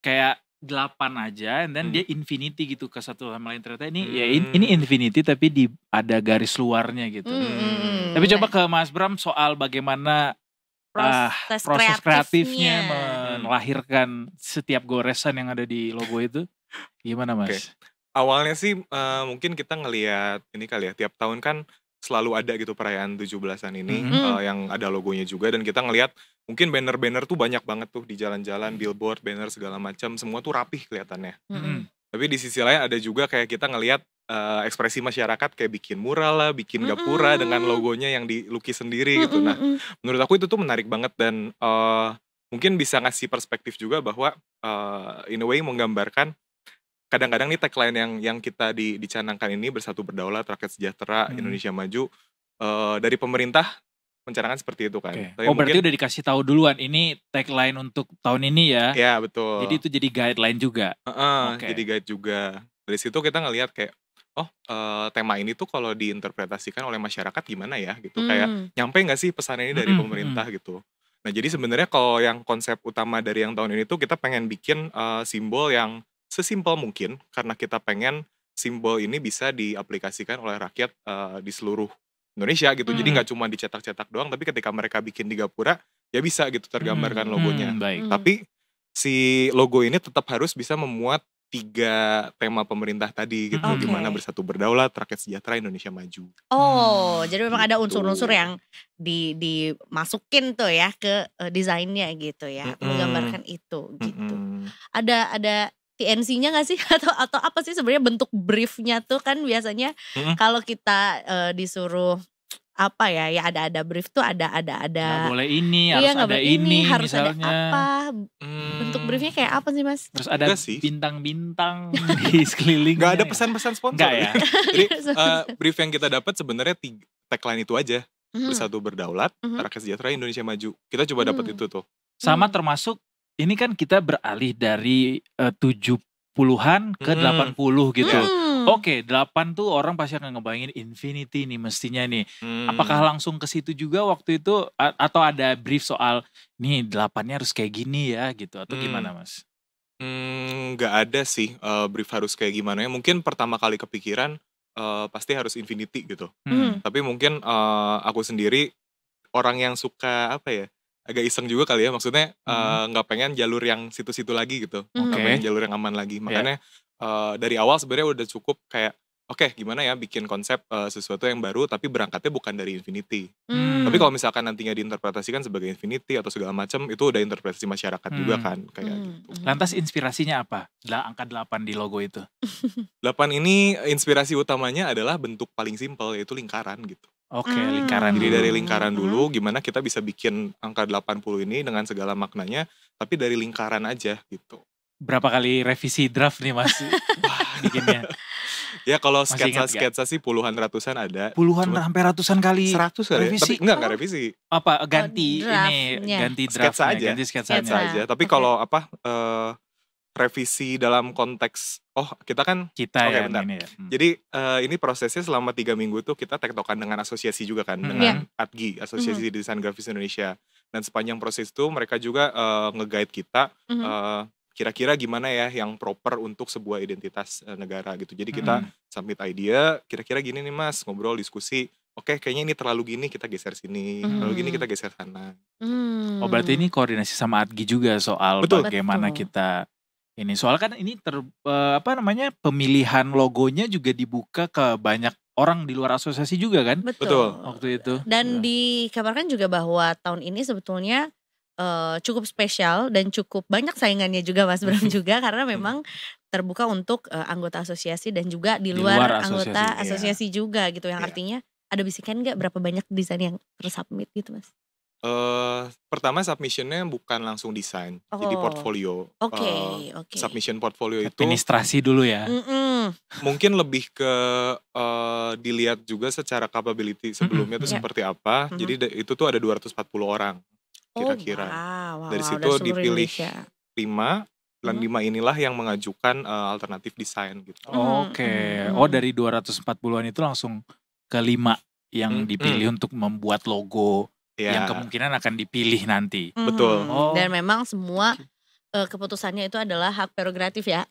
kayak 8 aja, and then dia infinity gitu ke satu sama lain. Ternyata ini ya ini infinity tapi ada garis luarnya gitu. Tapi coba ke Mas Bram soal bagaimana proses kreatifnya melahirkan setiap goresan yang ada di logo itu. Gimana Mas? Oke. Awalnya sih mungkin kita ngelihat ini kali ya, tiap tahun kan selalu ada gitu perayaan 17-an ini yang ada logonya juga, dan kita ngelihat mungkin banner-banner tuh banyak banget tuh di jalan-jalan, billboard, banner segala macam, semua tuh rapih kelihatannya. Tapi di sisi lain ada juga kayak kita ngelihat ekspresi masyarakat kayak bikin mural lah, bikin gapura dengan logonya yang dilukis sendiri gitu. Nah, menurut aku itu tuh menarik banget, dan mungkin bisa ngasih perspektif juga bahwa in a way menggambarkan kadang-kadang nih tagline yang kita dicanangkan ini, bersatu berdaulat, rakyat sejahtera, Indonesia maju, dari pemerintah mencanangkan seperti itu kan. Oke. Tapi Berarti mungkin udah dikasih tahu duluan ini tagline untuk tahun ini ya. ya betul. Jadi itu jadi guideline juga. Oke. Jadi guide juga. Dari situ kita ngelihat kayak tema ini tuh kalau diinterpretasikan oleh masyarakat gimana ya gitu. Kayak nyampe nggak sih pesan ini dari pemerintah gitu. Nah jadi sebenarnya kalau yang konsep utama dari yang tahun ini tuh kita pengen bikin simbol yang sesimpel mungkin, karena kita pengen simbol ini bisa diaplikasikan oleh rakyat di seluruh Indonesia gitu. Jadi nggak cuma dicetak-cetak doang, tapi ketika mereka bikin di Gapura ya bisa gitu tergambarkan logonya. Baik. Tapi si logo ini tetap harus bisa memuat 3 tema pemerintah tadi gitu. Oke. Gimana bersatu berdaulat, rakyat sejahtera, Indonesia maju. Jadi memang ada Gitu. unsur-unsur yang dimasukin tuh ya ke desainnya gitu ya, menggambarkan itu gitu. Ada TNC-nya nggak sih atau apa sih sebenarnya bentuk briefnya tuh kan biasanya kalau kita disuruh apa ya ada brief tuh ada Nggak boleh ini, iya, harus nggak ada boleh ini harus misalnya. ada apa bentuk briefnya kayak apa sih Mas? Terus ada Enggak sih. bintang-bintang di sekelilingnya. Gak ada pesan-pesan sponsor. Enggak ya? Jadi brief yang kita dapat sebenarnya tagline itu aja. Mhm. Bersatu berdaulat, rakyat sejahtera, Indonesia maju. Kita coba dapat itu tuh. Sama termasuk ini kan kita beralih dari 70-an ke 80 gitu. Oke, 8 tuh orang pasti akan ngebayangin infinity nih mestinya nih. Apakah langsung ke situ juga waktu itu atau ada brief soal nih 8-nya harus kayak gini ya gitu atau gimana Mas? Nggak ada sih brief harus kayak gimana ya. Mungkin pertama kali kepikiran pasti harus infinity gitu. Tapi mungkin aku sendiri orang yang suka apa ya, agak iseng juga kali ya. Maksudnya nggak pengen jalur yang situ-situ lagi gitu. Nggak pengen jalur yang aman lagi. Makanya dari awal sebenarnya udah cukup kayak oke, gimana ya bikin konsep sesuatu yang baru tapi berangkatnya bukan dari infinity. Tapi kalau misalkan nantinya diinterpretasikan sebagai infinity atau segala macam, itu udah interpretasi masyarakat juga kan kayak gitu. Lantas inspirasinya apa? Angka 8 di logo itu. 8 ini inspirasi utamanya adalah bentuk paling simpel, yaitu lingkaran gitu. Oke, lingkaran. Jadi dulu. dari lingkaran dulu gimana kita bisa bikin angka 80 ini dengan segala maknanya, tapi dari lingkaran aja gitu. Berapa kali revisi draft nih Mas? Bikinnya. Ya kalau Masih ingat sketsa sih puluhan ratusan ada. Puluhan Cuma sampai ratusan kali 100 kali ya? revisi. Tapi enggak revisi. Apa ganti draftnya. ganti Sketsa draftnya, aja. ganti sketsanya. Sketsa aja. Tapi Oke. kalau revisi dalam konteks kita kan Kita Oke, ya bentar. ini ya. jadi ini prosesnya selama 3 minggu tuh kita tektokan dengan asosiasi juga kan, Iya. dengan ADGI, Asosiasi Desain Grafis Indonesia. Dan sepanjang proses itu mereka juga nge-guide kita kira-kira gimana ya yang proper untuk sebuah identitas negara gitu. Jadi kita submit idea, kira-kira gini nih Mas, ngobrol, diskusi. Oke, kayaknya ini terlalu gini, kita geser sini. Terlalu gini, kita geser sana. Oh berarti ini koordinasi sama ADGI juga soal Betul. bagaimana Betul. kita ini. Soal kan ini pemilihan logonya juga dibuka ke banyak orang di luar asosiasi juga kan Betul. waktu itu. Dan dikabarkan juga bahwa tahun ini sebetulnya cukup spesial dan cukup banyak saingannya juga Mas Bram juga karena memang terbuka untuk anggota asosiasi dan juga di luar anggota asosiasi juga gitu yang artinya ada bisikan nggak berapa banyak desain yang tersubmit gitu Mas? Pertama submissionnya bukan langsung desain, jadi portfolio. Oke. Submission portfolio itu Administrasi dulu ya. mungkin lebih ke dilihat juga secara capability sebelumnya tuh seperti apa. Jadi itu tuh ada 240 orang kira-kira. Dari situ dipilih 5 dan 5 inilah yang mengajukan alternatif desain gitu. Oke. Oh dari 240-an itu langsung ke 5 yang dipilih untuk membuat logo yang kemungkinan akan dipilih nanti. Betul. Dan memang semua keputusannya itu adalah hak prerogatif ya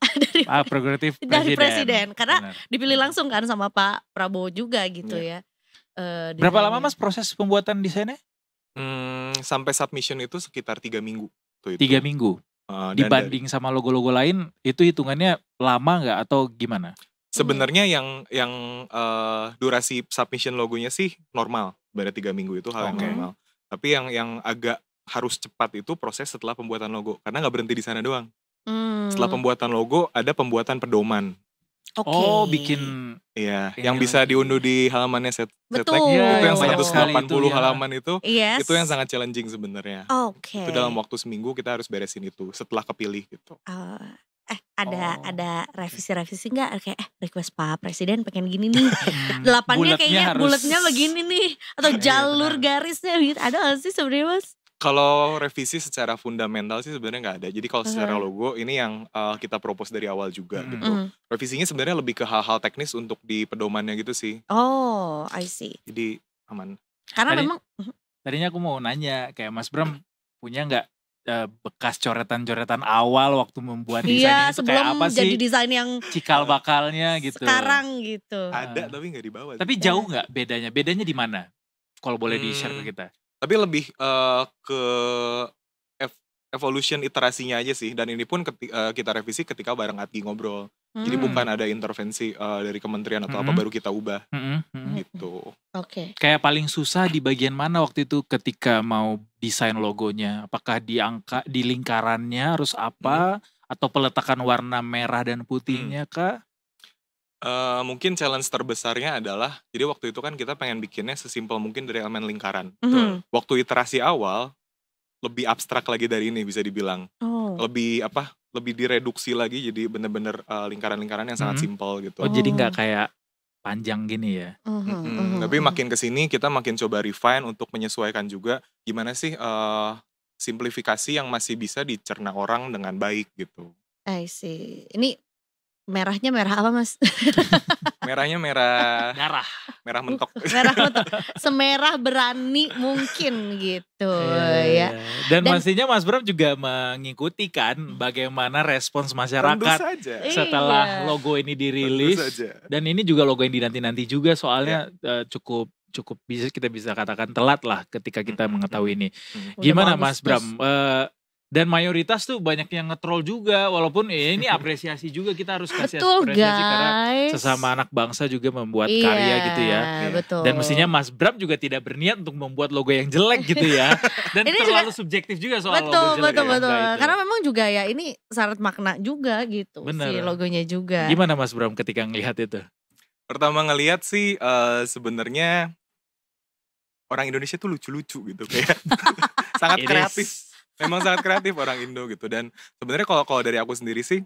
Prerogatif dari presiden karena Benar. dipilih langsung kan sama Pak Prabowo juga gitu ya. Berapa lama Mas proses pembuatan desainnya? Sampai submission itu sekitar 3 minggu. 3 minggu. Dibanding sama logo-logo lain itu hitungannya lama nggak atau gimana? Sebenarnya yang durasi submission logonya sih normal, pada 3 minggu itu hal yang normal. Tapi yang agak harus cepat itu proses setelah pembuatan logo, karena nggak berhenti di sana doang. Setelah pembuatan logo ada pembuatan pedoman. Oh bikin yang bisa diunduh di halamannya Setnek. Betul. Itu yang Banyak sekali 180 itu, halaman itu. Yes. Itu yang sangat challenging sebenarnya. Oke. Itu dalam waktu seminggu kita harus beresin itu setelah kepilih gitu. ada revisi-revisi nggak kayak request Pak Presiden pengen gini nih. 8-nya kayaknya bulatnya begini nih atau jalur garisnya gitu. Ada nggak sih sebenarnya Mas? Kalau revisi secara fundamental sih sebenarnya nggak ada. Jadi kalau secara logo ini yang kita propose dari awal juga gitu. Revisinya sebenarnya lebih ke hal-hal teknis untuk di pedomannya gitu sih. Oh, I see. Jadi aman. Karena memang tadinya aku mau nanya kayak Mas Bram punya nggak bekas coretan-coretan awal waktu membuat desain itu kayak apa sih? Jadi desain yang cikal bakalnya gitu. Sekarang gitu. Ada tapi nggak dibawa. Tapi jauh nggak bedanya? Bedanya di mana? Kalau boleh di-share ke kita. Tapi lebih ke evolution iterasinya aja sih. Dan ini pun kita revisi ketika bareng Adgi ngobrol. Jadi bukan ada intervensi dari kementerian atau apa baru kita ubah gitu. Oke. Kayak paling susah di bagian mana waktu itu ketika mau desain logonya? Apakah di lingkarannya harus apa? Atau peletakan warna merah dan putihnya kah? Mungkin challenge terbesarnya adalah, jadi waktu itu kan kita pengen bikinnya sesimpel mungkin dari elemen lingkaran. Waktu iterasi awal, lebih abstrak lagi dari ini bisa dibilang. Lebih direduksi lagi jadi bener-bener lingkaran-lingkaran yang sangat simpel gitu. Oh jadi nggak kayak panjang gini ya? Tapi makin kesini kita makin coba refine untuk menyesuaikan juga gimana sih simplifikasi yang masih bisa dicerna orang dengan baik gitu. I see. Ini merahnya merah apa Mas? Merahnya merah mentok. Merah mentok. Semerah berani mungkin gitu ya. Dan pastinya Mas Bram juga mengikuti kan bagaimana respons masyarakat setelah logo ini dirilis. Dan ini juga logo yang dinanti-nanti juga soalnya cukup kita bisa katakan telat lah ketika kita mengetahui ini. Gimana Mas Bram? Dan mayoritas tuh banyak yang nge-troll juga, walaupun ini apresiasi juga, kita harus kasih apresiasi karena sesama anak bangsa juga membuat karya gitu ya. Betul. Dan mestinya Mas Bram juga tidak berniat untuk membuat logo yang jelek gitu ya. Dan ini terlalu juga, subjektif juga soal logo jelek. Betul. Karena memang juga ya ini syarat makna juga gitu. Bener. Si logonya juga. Gimana Mas Bram ketika ngelihat itu? Pertama ngelihat sih sebenarnya orang Indonesia tuh lucu-lucu gitu kayak sangat kreatif. Memang sangat kreatif orang Indo gitu. Dan sebenarnya kalau dari aku sendiri sih,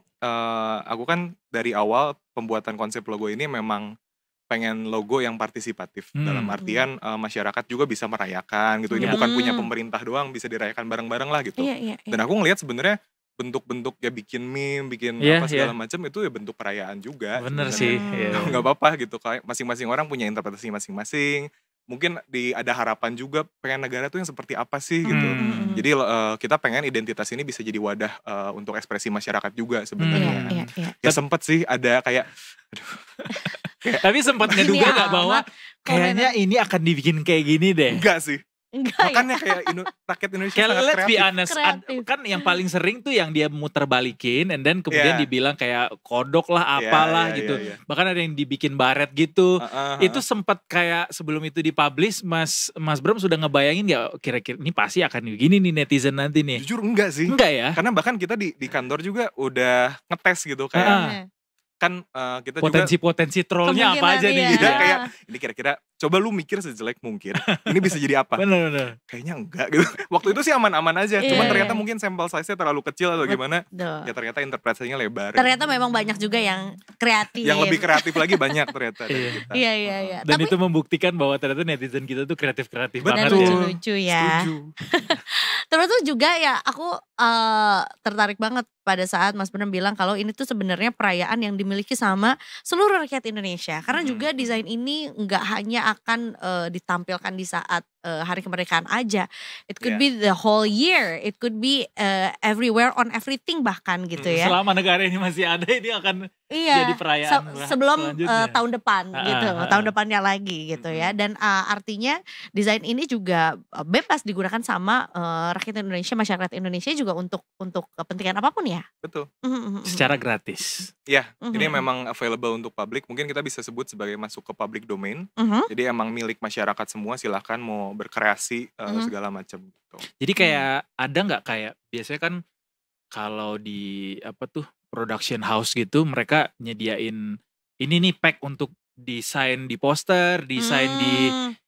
aku kan dari awal pembuatan konsep logo ini memang pengen logo yang partisipatif. Dalam artian masyarakat juga bisa merayakan gitu. Ini bukan punya pemerintah doang, bisa dirayakan bareng-bareng lah gitu. Dan aku ngelihat sebenarnya bentuk-bentuk ya bikin meme, bikin apa segala macam itu ya bentuk perayaan juga. Bener sih. Gak apa-apa gitu. Kayak masing-masing orang punya interpretasi masing-masing. Mungkin ada harapan juga pengen negara tuh yang seperti apa sih gitu. Jadi kita pengen identitas ini bisa jadi wadah untuk ekspresi masyarakat juga sebenarnya. Ya sempet sih ada kayak tapi sempat ngeduga gak bahwa kayaknya ini akan dibikin kayak gini deh. Enggak sih. Makanya kayak rakyat Indonesia kayak sangat let's kreatif. be honest, kan yang paling sering tuh yang dia muter balikin and then kemudian dibilang kayak kodok lah apalah gitu. Bahkan ada yang dibikin baret gitu. Itu sempat kayak sebelum itu dipublish Mas Bram sudah ngebayangin gak kira-kira ini pasti akan begini nih netizen nanti nih? Jujur enggak sih. Enggak ya? Karena bahkan kita di kantor juga udah ngetes gitu kayak kan kita potensi trollnya apa aja nih gitu ya. Kayak ini kira-kira coba lu mikir sejelek mungkin ini bisa jadi apa. Bener. Kayaknya enggak gitu. Waktu itu sih aman-aman aja, cuman ternyata mungkin sampel size-nya terlalu kecil atau gimana. Ya ternyata interpretasinya lebar. Ternyata memang banyak juga yang kreatif. Yang lebih kreatif lagi banyak ternyata dari kita. Iya. Dan itu membuktikan bahwa ternyata netizen kita tuh kreatif-kreatif banget. Lucu-lucu ya. Setuju. Terus tuh juga ya aku tertarik banget pada saat Mas Bram bilang kalau ini tuh sebenarnya perayaan yang dimiliki sama seluruh rakyat Indonesia. Karena juga desain ini nggak hanya akan ditampilkan di saat hari kemerdekaan aja. It could be the whole year. It could be everywhere on everything bahkan gitu ya. Selama negara ini masih ada ini akan jadi perayaan sebelum tahun depan gitu. Tahun depannya lagi gitu ya. Dan artinya desain ini juga bebas digunakan sama rakyat Indonesia, masyarakat Indonesia juga untuk kepentingan apapun ya. Betul. Secara gratis. Ya, ini memang available untuk publik. Mungkin kita bisa sebut sebagai masuk ke public domain. Jadi emang milik masyarakat semua, silahkan mau berkreasi segala macam gitu. Jadi kayak ada nggak kayak biasanya kan kalau di production house gitu mereka nyediain ini nih pack untuk desain di poster, desain di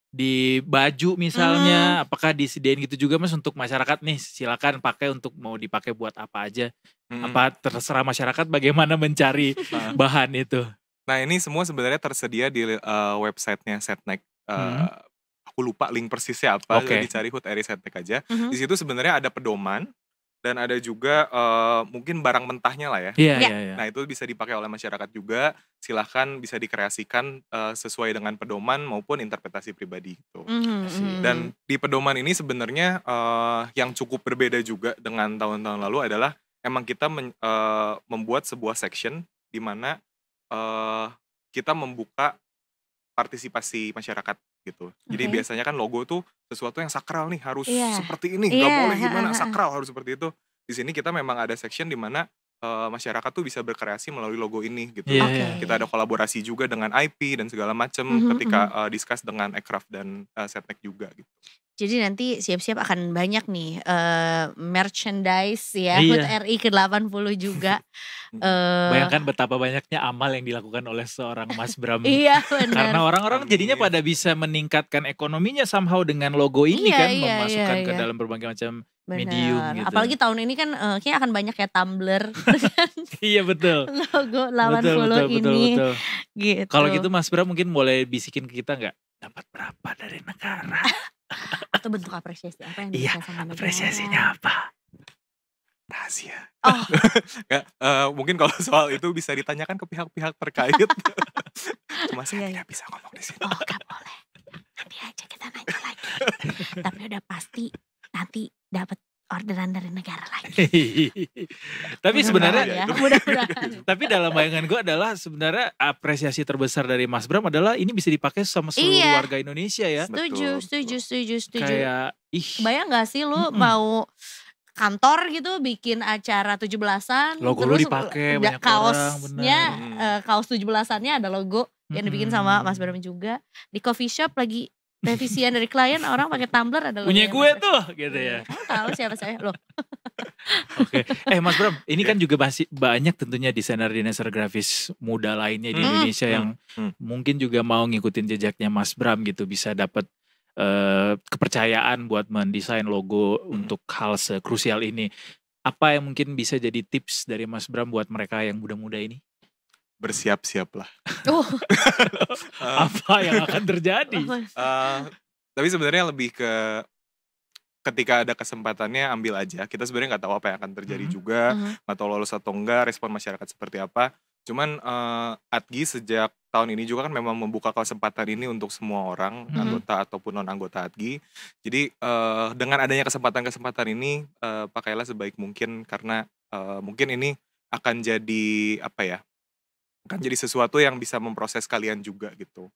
di baju misalnya, apakah disediain gitu juga Mas untuk masyarakat nih silakan pakai untuk mau dipakai buat apa aja. Apa terserah masyarakat bagaimana mencari bahan itu. Nah ini semua sebenarnya tersedia di websitenya Setnek. Aku lupa link persisnya apa, dicari HUT RI Setnek aja. Di situ sebenarnya ada pedoman dan ada juga mungkin barang mentahnya lah ya. Iya. Nah itu bisa dipakai oleh masyarakat juga. Silahkan bisa dikreasikan sesuai dengan pedoman maupun interpretasi pribadi gitu. Dan di pedoman ini sebenarnya yang cukup berbeda juga dengan tahun-tahun lalu adalah emang kita membuat sebuah section di mana kita membuka partisipasi masyarakat gitu. Jadi biasanya kan logo tuh sesuatu yang sakral nih, harus seperti ini, nggak boleh gimana, sakral harus seperti itu. Di sini kita memang ada section di mana masyarakat tuh bisa berkreasi melalui logo ini gitu. Kita ada kolaborasi juga dengan IP dan segala macam ketika discuss dengan Aircraft dan Setnek juga gitu. Jadi nanti siap-siap akan banyak nih merchandise ya, HUT RI ke-80 juga. Bayangkan betapa banyaknya amal yang dilakukan oleh seorang Mas Bram. Iya benar. Karena orang-orang jadinya pada bisa meningkatkan ekonominya somehow dengan logo ini memasukkan ke dalam berbagai macam medium gitu. Apalagi tahun ini kan kayaknya akan banyak ya Tumblr. Iya betul. Logo 80 ini. Betul. Gitu. Kalau gitu Mas Bram mungkin boleh bisikin ke kita nggak? Dapat berapa dari negara? Atau bentuk apresiasi apa yang diberikan sama negara? Apresiasinya apa? Rahasia. Mungkin kalau soal itu bisa ditanyakan ke pihak-pihak terkait. Cuma saya tidak bisa ngomong di sini. Oh gak boleh. Nanti aja kita nanya lagi. Tapi udah pasti nanti dapat orderan dari negara lagi. Tapi sebenarnya ya, mudah-mudahan. Tapi dalam bayangan gue adalah sebenarnya apresiasi terbesar dari Mas Bram adalah ini bisa dipakai sama seluruh warga Indonesia ya. Setuju. Kayak bayang gak sih lu mau kantor gitu bikin acara 17-an logo terus lu dipakai banyak kaosnya orang, kaos 17-annya ada logo yang dibikin sama Mas Bram juga. Di coffee shop lagi revisian dari klien orang pakai tumbler ada logo. Punya gue tuh gitu ya. Kamu tahu siapa saya loh. Oke. Mas Bram, ini kan juga masih banyak tentunya desainer grafis muda lainnya di Indonesia yang mungkin juga mau ngikutin jejaknya Mas Bram gitu, bisa dapat kepercayaan buat mendesain logo untuk hal sekrusial ini. Apa yang mungkin bisa jadi tips dari Mas Bram buat mereka yang muda-muda ini? Bersiap-siaplah. Apa yang akan terjadi? Tapi sebenarnya lebih ke ketika ada kesempatannya ambil aja. Kita sebenarnya nggak tahu apa yang akan terjadi juga, nggak tahu lolos atau enggak, respon masyarakat seperti apa. Cuman ATGI sejak tahun ini juga kan memang membuka kesempatan ini untuk semua orang, anggota ataupun non anggota ATGI. Jadi dengan adanya kesempatan-kesempatan ini pakailah sebaik mungkin karena mungkin ini akan jadi apa ya? Akan jadi sesuatu yang bisa memproses kalian juga gitu.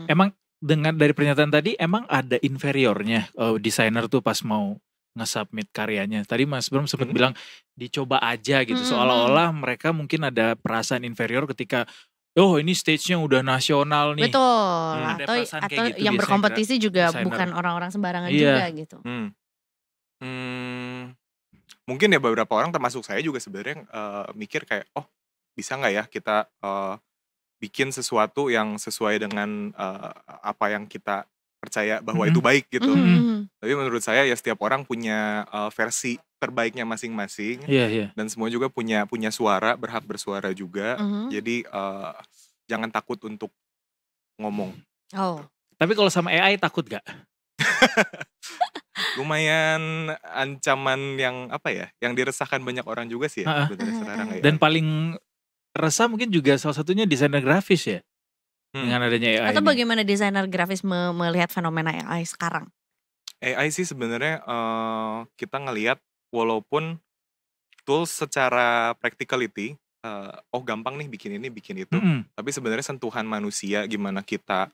Emang dengan dari pernyataan tadi emang ada inferiornya desainer tuh pas mau nge-submit karyanya. Tadi Mas Bram sempat bilang dicoba aja gitu. Seolah-olah mereka mungkin ada perasaan inferior ketika ini stage-nya udah nasional nih. Betul. Atau gitu yang berkompetisi juga bukan orang-orang sembarangan juga gitu. Mungkin ya beberapa orang termasuk saya juga sebenarnya mikir kayak bisa nggak ya kita bikin sesuatu yang sesuai dengan apa yang kita percaya bahwa itu baik gitu. Tapi menurut saya ya setiap orang punya versi terbaiknya masing-masing. Dan semua juga punya suara, berhak bersuara juga. Jadi jangan takut untuk ngomong. Tapi kalau sama AI takut gak? Lumayan ancaman yang apa ya, yang diresahkan banyak orang juga sih ya sekarang. Dan paling resah mungkin juga salah satunya desainer grafis ya, dengan adanya AI. Atau bagaimana desainer grafis melihat fenomena AI sekarang? AI sih sebenarnya kita ngelihat walaupun tools secara practicality, gampang nih bikin ini bikin itu, tapi sebenarnya sentuhan manusia, gimana kita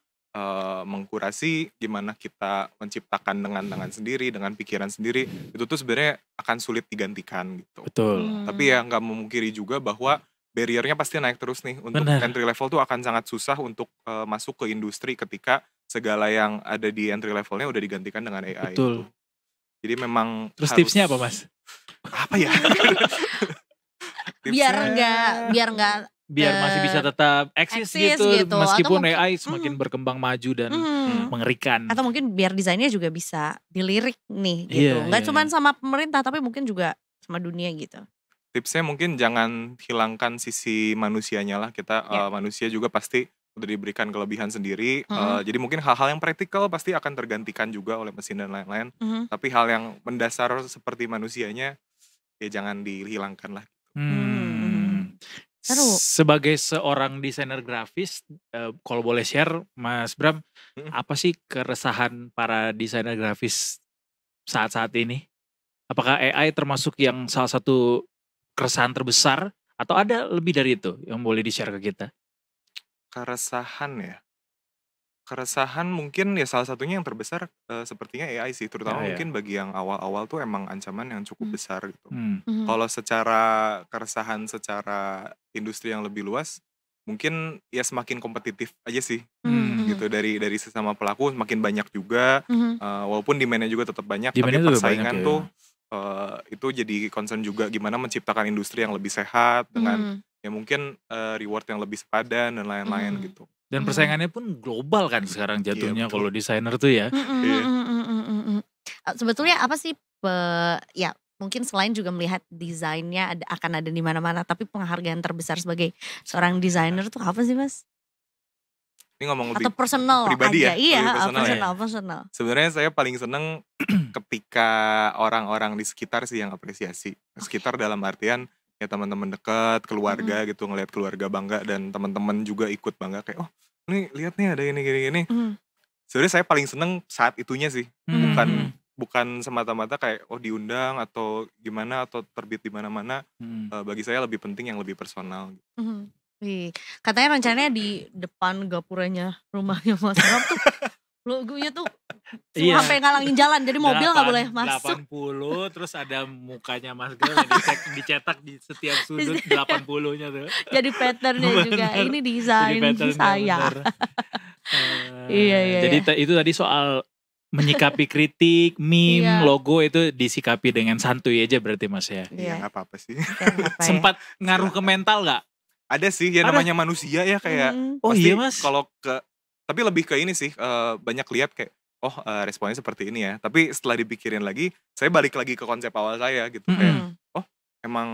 mengkurasi, gimana kita menciptakan dengan tangan sendiri, dengan pikiran sendiri, itu tuh sebenarnya akan sulit digantikan gitu. Betul. Tapi ya nggak memungkiri juga bahwa barrier-nya pasti naik terus nih. Untuk entry level tuh akan sangat susah untuk masuk ke industri ketika segala yang ada di entry levelnya udah digantikan dengan AI. Betul. Itu. Jadi memang terus tipsnya apa Mas? Apa ya? biar nggak biar masih bisa tetap eksis gitu meskipun mungkin, AI semakin berkembang maju dan mengerikan. Atau mungkin biar desainnya juga bisa dilirik nih gitu. Nggak cuma sama pemerintah tapi mungkin juga sama dunia gitu. Tipsnya mungkin jangan hilangkan sisi manusianya lah. Kita manusia juga pasti udah diberikan kelebihan sendiri. Jadi mungkin hal-hal yang praktikal pasti akan tergantikan juga oleh mesin dan lain-lain. Tapi hal yang mendasar seperti manusianya ya jangan dihilangkan lah. Seru. Sebagai seorang desainer grafis, kalau boleh share Mas Bram, apa sih keresahan para desainer grafis saat-saat ini? Apakah AI termasuk yang salah satu keresahan terbesar atau ada lebih dari itu yang boleh di-share ke kita? Keresahan ya. Keresahan mungkin ya salah satunya yang terbesar sepertinya AI sih, terutama mungkin bagi yang awal-awal tuh emang ancaman yang cukup besar gitu. Kalau secara keresahan secara industri yang lebih luas, mungkin ya semakin kompetitif aja sih, gitu dari sesama pelaku semakin banyak juga, walaupun demand-nya juga tetap banyak, tapi persaingan tuh itu jadi concern juga gimana menciptakan industri yang lebih sehat dengan ya mungkin reward yang lebih sepadan dan lain-lain gitu. Dan persaingannya pun global kan sekarang jatuhnya kalau desainer tuh ya. Sebetulnya apa sih ya mungkin selain juga melihat desainnya akan ada di mana-mana, tapi penghargaan terbesar sebagai seorang desainer tuh apa sih Mas? Ini ngomong lebih atau personal pribadi aja. ya? Iya, personal. Sebenarnya saya paling seneng ketika orang-orang di sekitar sih yang apresiasi. Sekitar dalam artian ya teman-teman dekat, keluarga gitu, ngelihat keluarga bangga dan teman-teman juga ikut bangga kayak, oh nih lihat nih ada ini gini. Sebenarnya saya paling seneng saat itunya sih, bukan semata-mata kayak oh diundang atau gimana atau terbit di mana-mana. Bagi saya lebih penting yang lebih personal. Katanya rencananya di depan gapuranya rumahnya Mas Bram tuh logonya tuh sampai ngalangin jalan, jadi mobil nggak boleh masuk. 80 terus ada mukanya Mas Bram dicetak di setiap sudut 80-nya tuh. Jadi patternnya juga, ini desain saya. Iya. Jadi itu tadi soal menyikapi kritik, meme, logo itu disikapi dengan santuy aja berarti Mas ya. Iya nggak apa-apa sih. Sempat ngaruh ke mental nggak? Ada sih ya namanya manusia ya kayak oh iya Mas. Kalau tapi lebih ke ini sih banyak lihat kayak responnya seperti ini ya. Tapi setelah dipikirin lagi, saya balik lagi ke konsep awal saya gitu kayak emang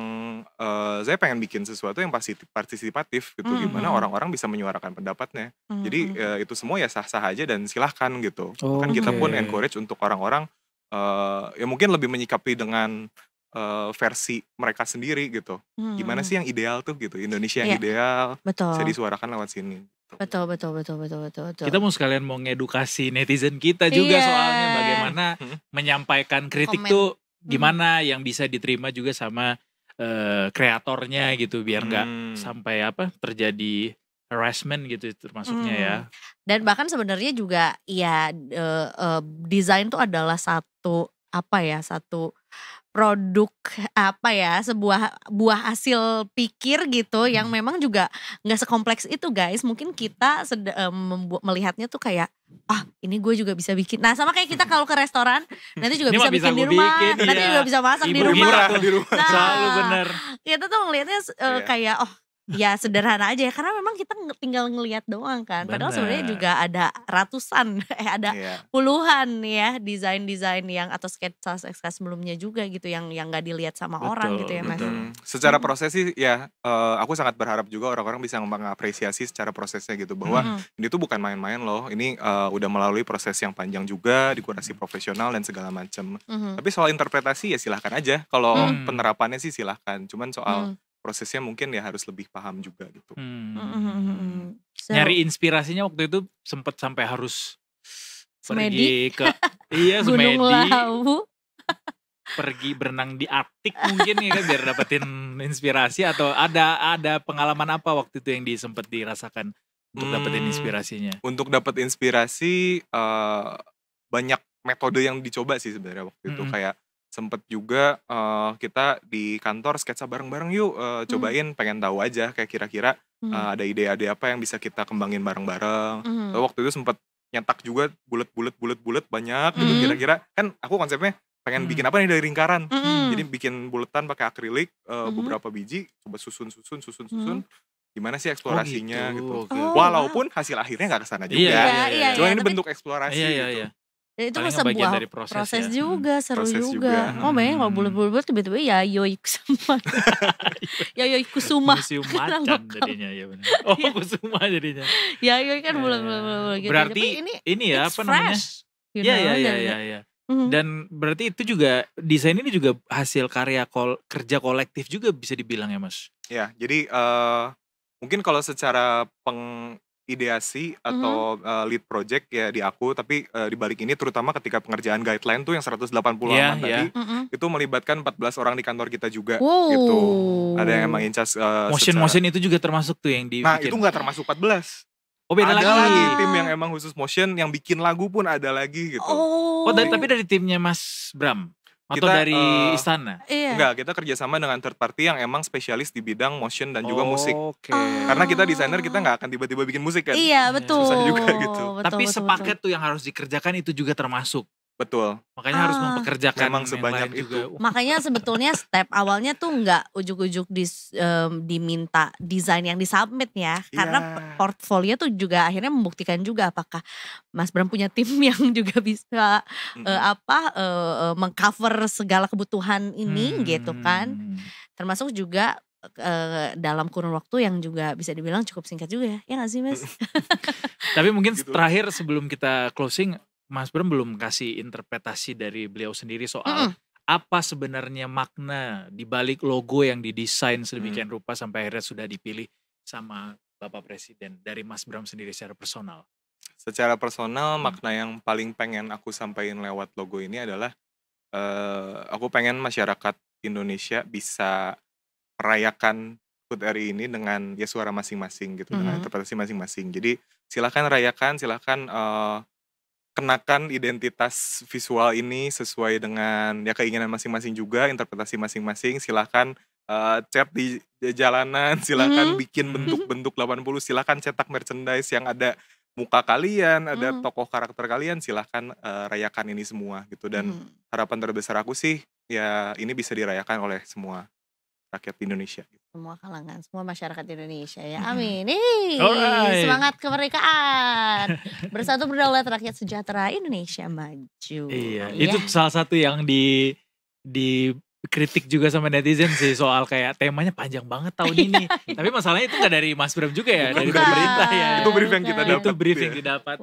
saya pengen bikin sesuatu yang partisipatif gitu. Gimana orang-orang bisa menyuarakan pendapatnya. Jadi itu semua ya sah-sah aja dan silahkan gitu. Kan kita pun encourage untuk orang-orang ya mungkin lebih menyikapi dengan versi mereka sendiri gitu. Gimana sih yang ideal tuh gitu. Indonesia yang ideal. Betul. Bisa disuarakan lewat sini. Betul. Kita mau sekalian mau ngedukasi netizen kita juga soalnya bagaimana menyampaikan kritik tuh gimana yang bisa diterima juga sama kreatornya gitu biar nggak sampai terjadi harassment gitu termasuknya ya. Dan bahkan sebenarnya juga ya desain tuh adalah satu produk sebuah buah hasil pikir gitu yang memang juga nggak sekompleks itu guys. Mungkin kita melihatnya tuh kayak ini gue juga bisa bikin. Nah sama kayak kita kalau ke restoran nanti juga bisa bikin di rumah, nanti juga bisa masak di rumah. Nah, selalu bener. Kita tuh ngelihatnya kayak ya sederhana aja ya karena memang kita tinggal ngelihat doang kan. Padahal sebenarnya juga ada ratusan, ada puluhan ya desain-desain yang atau sketsa sebelumnya juga gitu yang nggak dilihat sama orang gitu ya Mas. Secara proses sih ya aku sangat berharap juga orang-orang bisa mengapresiasi secara prosesnya gitu bahwa ini tuh bukan main-main loh. Ini udah melalui proses yang panjang juga, dikurasi profesional dan segala macam. Tapi soal interpretasi ya silahkan aja. Kalau penerapannya sih silahkan. Cuman soal prosesnya mungkin ya harus lebih paham juga gitu. Nyari inspirasinya waktu itu sempat sampai harus Semedi. pergi ke Gunung Lawu. Pergi berenang di Arktik mungkin ya kan biar dapetin inspirasi atau ada pengalaman apa waktu itu yang sempat dirasakan untuk dapetin inspirasinya? Untuk dapet inspirasi banyak metode yang dicoba sih sebenarnya waktu itu kayak sempet juga kita di kantor sketsa bareng-bareng yuk cobain pengen tahu aja kayak kira-kira ada ide-ide apa yang bisa kita kembangin bareng-bareng. Lalu waktu itu sempet nyetak juga bulet banyak gitu kira-kira kan aku konsepnya pengen bikin apa nih dari lingkaran. Jadi bikin buletan pakai akrilik beberapa biji coba susun gimana sih eksplorasinya gitu. Oke. Walaupun hasil akhirnya nggak kesana juga. Iya, Cuma ini tapi bentuk eksplorasi Iya. gitu. itu Paling bagian sebuah dari proses ya. juga, seru Proses juga. juga. Oh bayangin kalau bulat-bulat tiba-tiba Yayoi Kusuma. Yayoi Kusuma. Museum Nama macan kamu. jadinya ya benar. Oh, Kusuma jadinya. Yayoi kan bulat-bulat gitu. Berarti Tapi ini ya it's apa namanya? fresh, you know, Iya. Mhm. Dan berarti itu juga desain ini juga hasil kerja kolektif juga bisa dibilang ya Mas. Ya, jadi mungkin kalau secara pengideasi atau lead project ya di aku, tapi di balik ini terutama ketika pengerjaan guideline tuh yang 180 halaman tadi, itu melibatkan 14 orang di kantor kita juga gitu. Ada yang emang incas Motion itu juga termasuk tuh yang dibikin. Nah, itu nggak termasuk 14. Oh beda Ada lagi. tim yang emang khusus motion, yang bikin lagu pun ada lagi gitu. Oh tapi dari timnya Mas Bram? Atau Kita, dari istana? Iya. Enggak, kita kerjasama dengan third party yang emang spesialis di bidang motion dan juga musik. Oke. Karena kita desainer, kita nggak akan tiba-tiba bikin musik kan. Iya betul. Susah juga gitu. betul, Tapi betul. sepaket tuh yang harus dikerjakan itu juga termasuk. Betul. Makanya harus mempekerjakan Memang yang sebanyak lain juga. itu. Makanya sebetulnya step awalnya tuh nggak ujuk-ujuk diminta desain yang disubmit ya. Karena Iya. portfolio tuh juga akhirnya membuktikan juga apakah Mas Bram punya tim yang juga bisa mengcover segala kebutuhan ini gitu kan. Termasuk juga dalam kurun waktu yang juga bisa dibilang cukup singkat juga ya. Ya gak sih Mas? Tapi mungkin Gitu. terakhir sebelum kita closing, Mas Bram belum kasih interpretasi dari beliau sendiri soal apa sebenarnya makna di balik logo yang didesain sedemikian rupa sampai akhirnya sudah dipilih sama Bapak Presiden dari Mas Bram sendiri secara personal. Secara personal, makna yang paling pengen aku sampaikan lewat logo ini adalah aku pengen masyarakat Indonesia bisa merayakan HUT RI ini dengan ya suara masing-masing gitu, dengan interpretasi masing-masing. Jadi silakan rayakan, silakan kenakan identitas visual ini sesuai dengan ya keinginan masing-masing juga, interpretasi masing-masing. Silakan chat di jalanan, silakan bikin bentuk-bentuk 80, silakan cetak merchandise yang ada muka kalian, ada tokoh karakter kalian, silakan rayakan ini semua gitu. Dan harapan terbesar aku sih ya ini bisa dirayakan oleh semua rakyat Indonesia. Semua kalangan, semua masyarakat Indonesia ya. Amin. Alright. Semangat kemerdekaan. Bersatu berdaulat, rakyat sejahtera, Indonesia maju. Iya, itu salah satu yang dikritik juga sama netizen sih soal kayak temanya panjang banget tahun ini. Tapi masalahnya itu gak dari Mas Bram juga ya, dari Bukan. pemerintah ya. Itu brief yang kita Bukan. dapat. Itu briefing ya. didapatkan.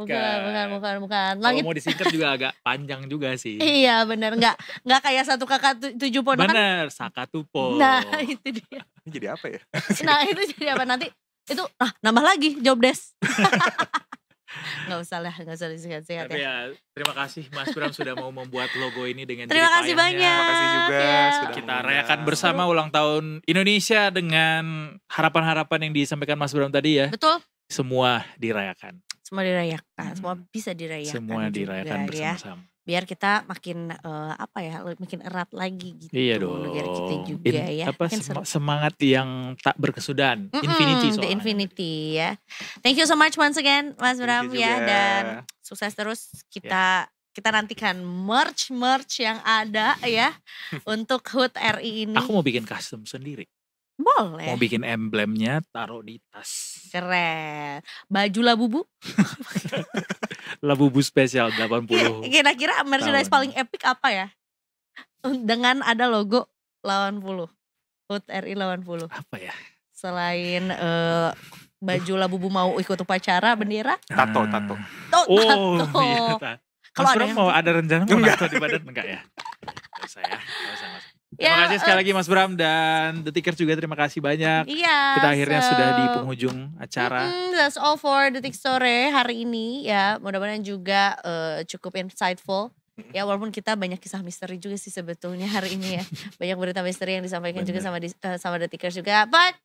Bukan. Kalau mau disingkat juga agak panjang juga sih. Iya benar, nggak kayak satu kakak 7 ponakan. Bener, Sakatupo. Nah itu dia. Ini jadi apa ya? Nah itu jadi apa nanti? Itu nambah lagi job desk. Nggak usah disingkat-singkat Tapi ya. ya terima kasih Mas Bram sudah mau membuat logo ini dengan Terima jerih kasih payahnya. banyak. Terima kasih juga ya. sudah Kita mengundang. rayakan bersama ulang tahun Indonesia dengan harapan-harapan yang disampaikan Mas Bram tadi ya. Betul. Semua dirayakan. Semua dirayakan, semua bisa dirayakan. Semua dirayakan juga, ya. bersama-sama. Biar kita makin makin erat lagi gitu. Iya dong. Negara kita juga ya. Makin seru. Semangat yang tak berkesudahan. Infinity The soalnya. Infinity ya. Thank you so much once again Mas Thank Bram you ya, juga. dan sukses terus. Kita nantikan merch yang ada ya untuk HUT RI ini. Aku mau bikin custom sendiri. Boleh. Mau bikin emblemnya taruh di tas. Keren. Baju Labubu. Labubu spesial 80. Kira-kira merchandise tahun. paling epic apa ya? Dengan ada logo lawan 10. HUT RI lawan 10. Apa ya? Selain baju Labubu mau ikut upacara bendera. Tato. Oh tato. iya. Kalau Mas ada Bram yang- mau ada rencana mau Enggak. nato di badan? Enggak ya? Gak usah ya. Gak usah. Ya, Terima kasih sekali lagi Mas Bram dan The Tickers juga terima kasih banyak. Iya. Kita akhirnya so- sudah di penghujung acara. That's all for Detik Sore hari ini ya. Mudah-mudahan juga cukup insightful. Ya walaupun kita banyak kisah misteri juga sih sebetulnya hari ini ya. Banyak berita misteri yang disampaikan juga sama Detikers juga. But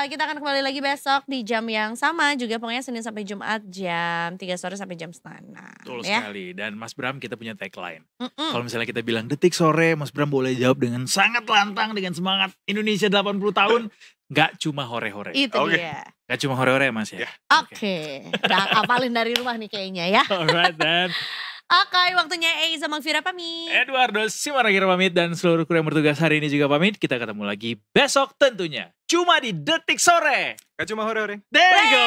kita akan kembali lagi besok di jam yang sama juga. Pokoknya Senin sampai Jumat jam 3 sore sampai jam 5:30. Betul Ya. sekali. Dan Mas Bram kita punya tagline. Mm-mm. Kalau misalnya kita bilang Detik Sore, Mas Bram boleh jawab dengan sangat lantang, dengan semangat Indonesia 80 tahun. Gak cuma hore-hore. Itu Oke. dia. Gak cuma hore-hore Mas ya. Oke. Udah apalin dari rumah nih kayaknya ya. Alright dan Oke, waktunya Eiza Mangfira pamit. Eduardo Simaragir pamit dan seluruh kru yang bertugas hari ini juga pamit. Kita ketemu lagi besok tentunya cuma di Detik Sore. Gak cuma hore-hore. There you go.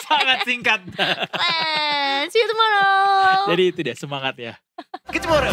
Sangat singkat. Keren. See you tomorrow. Jadi itu dia semangat ya. Kecemur.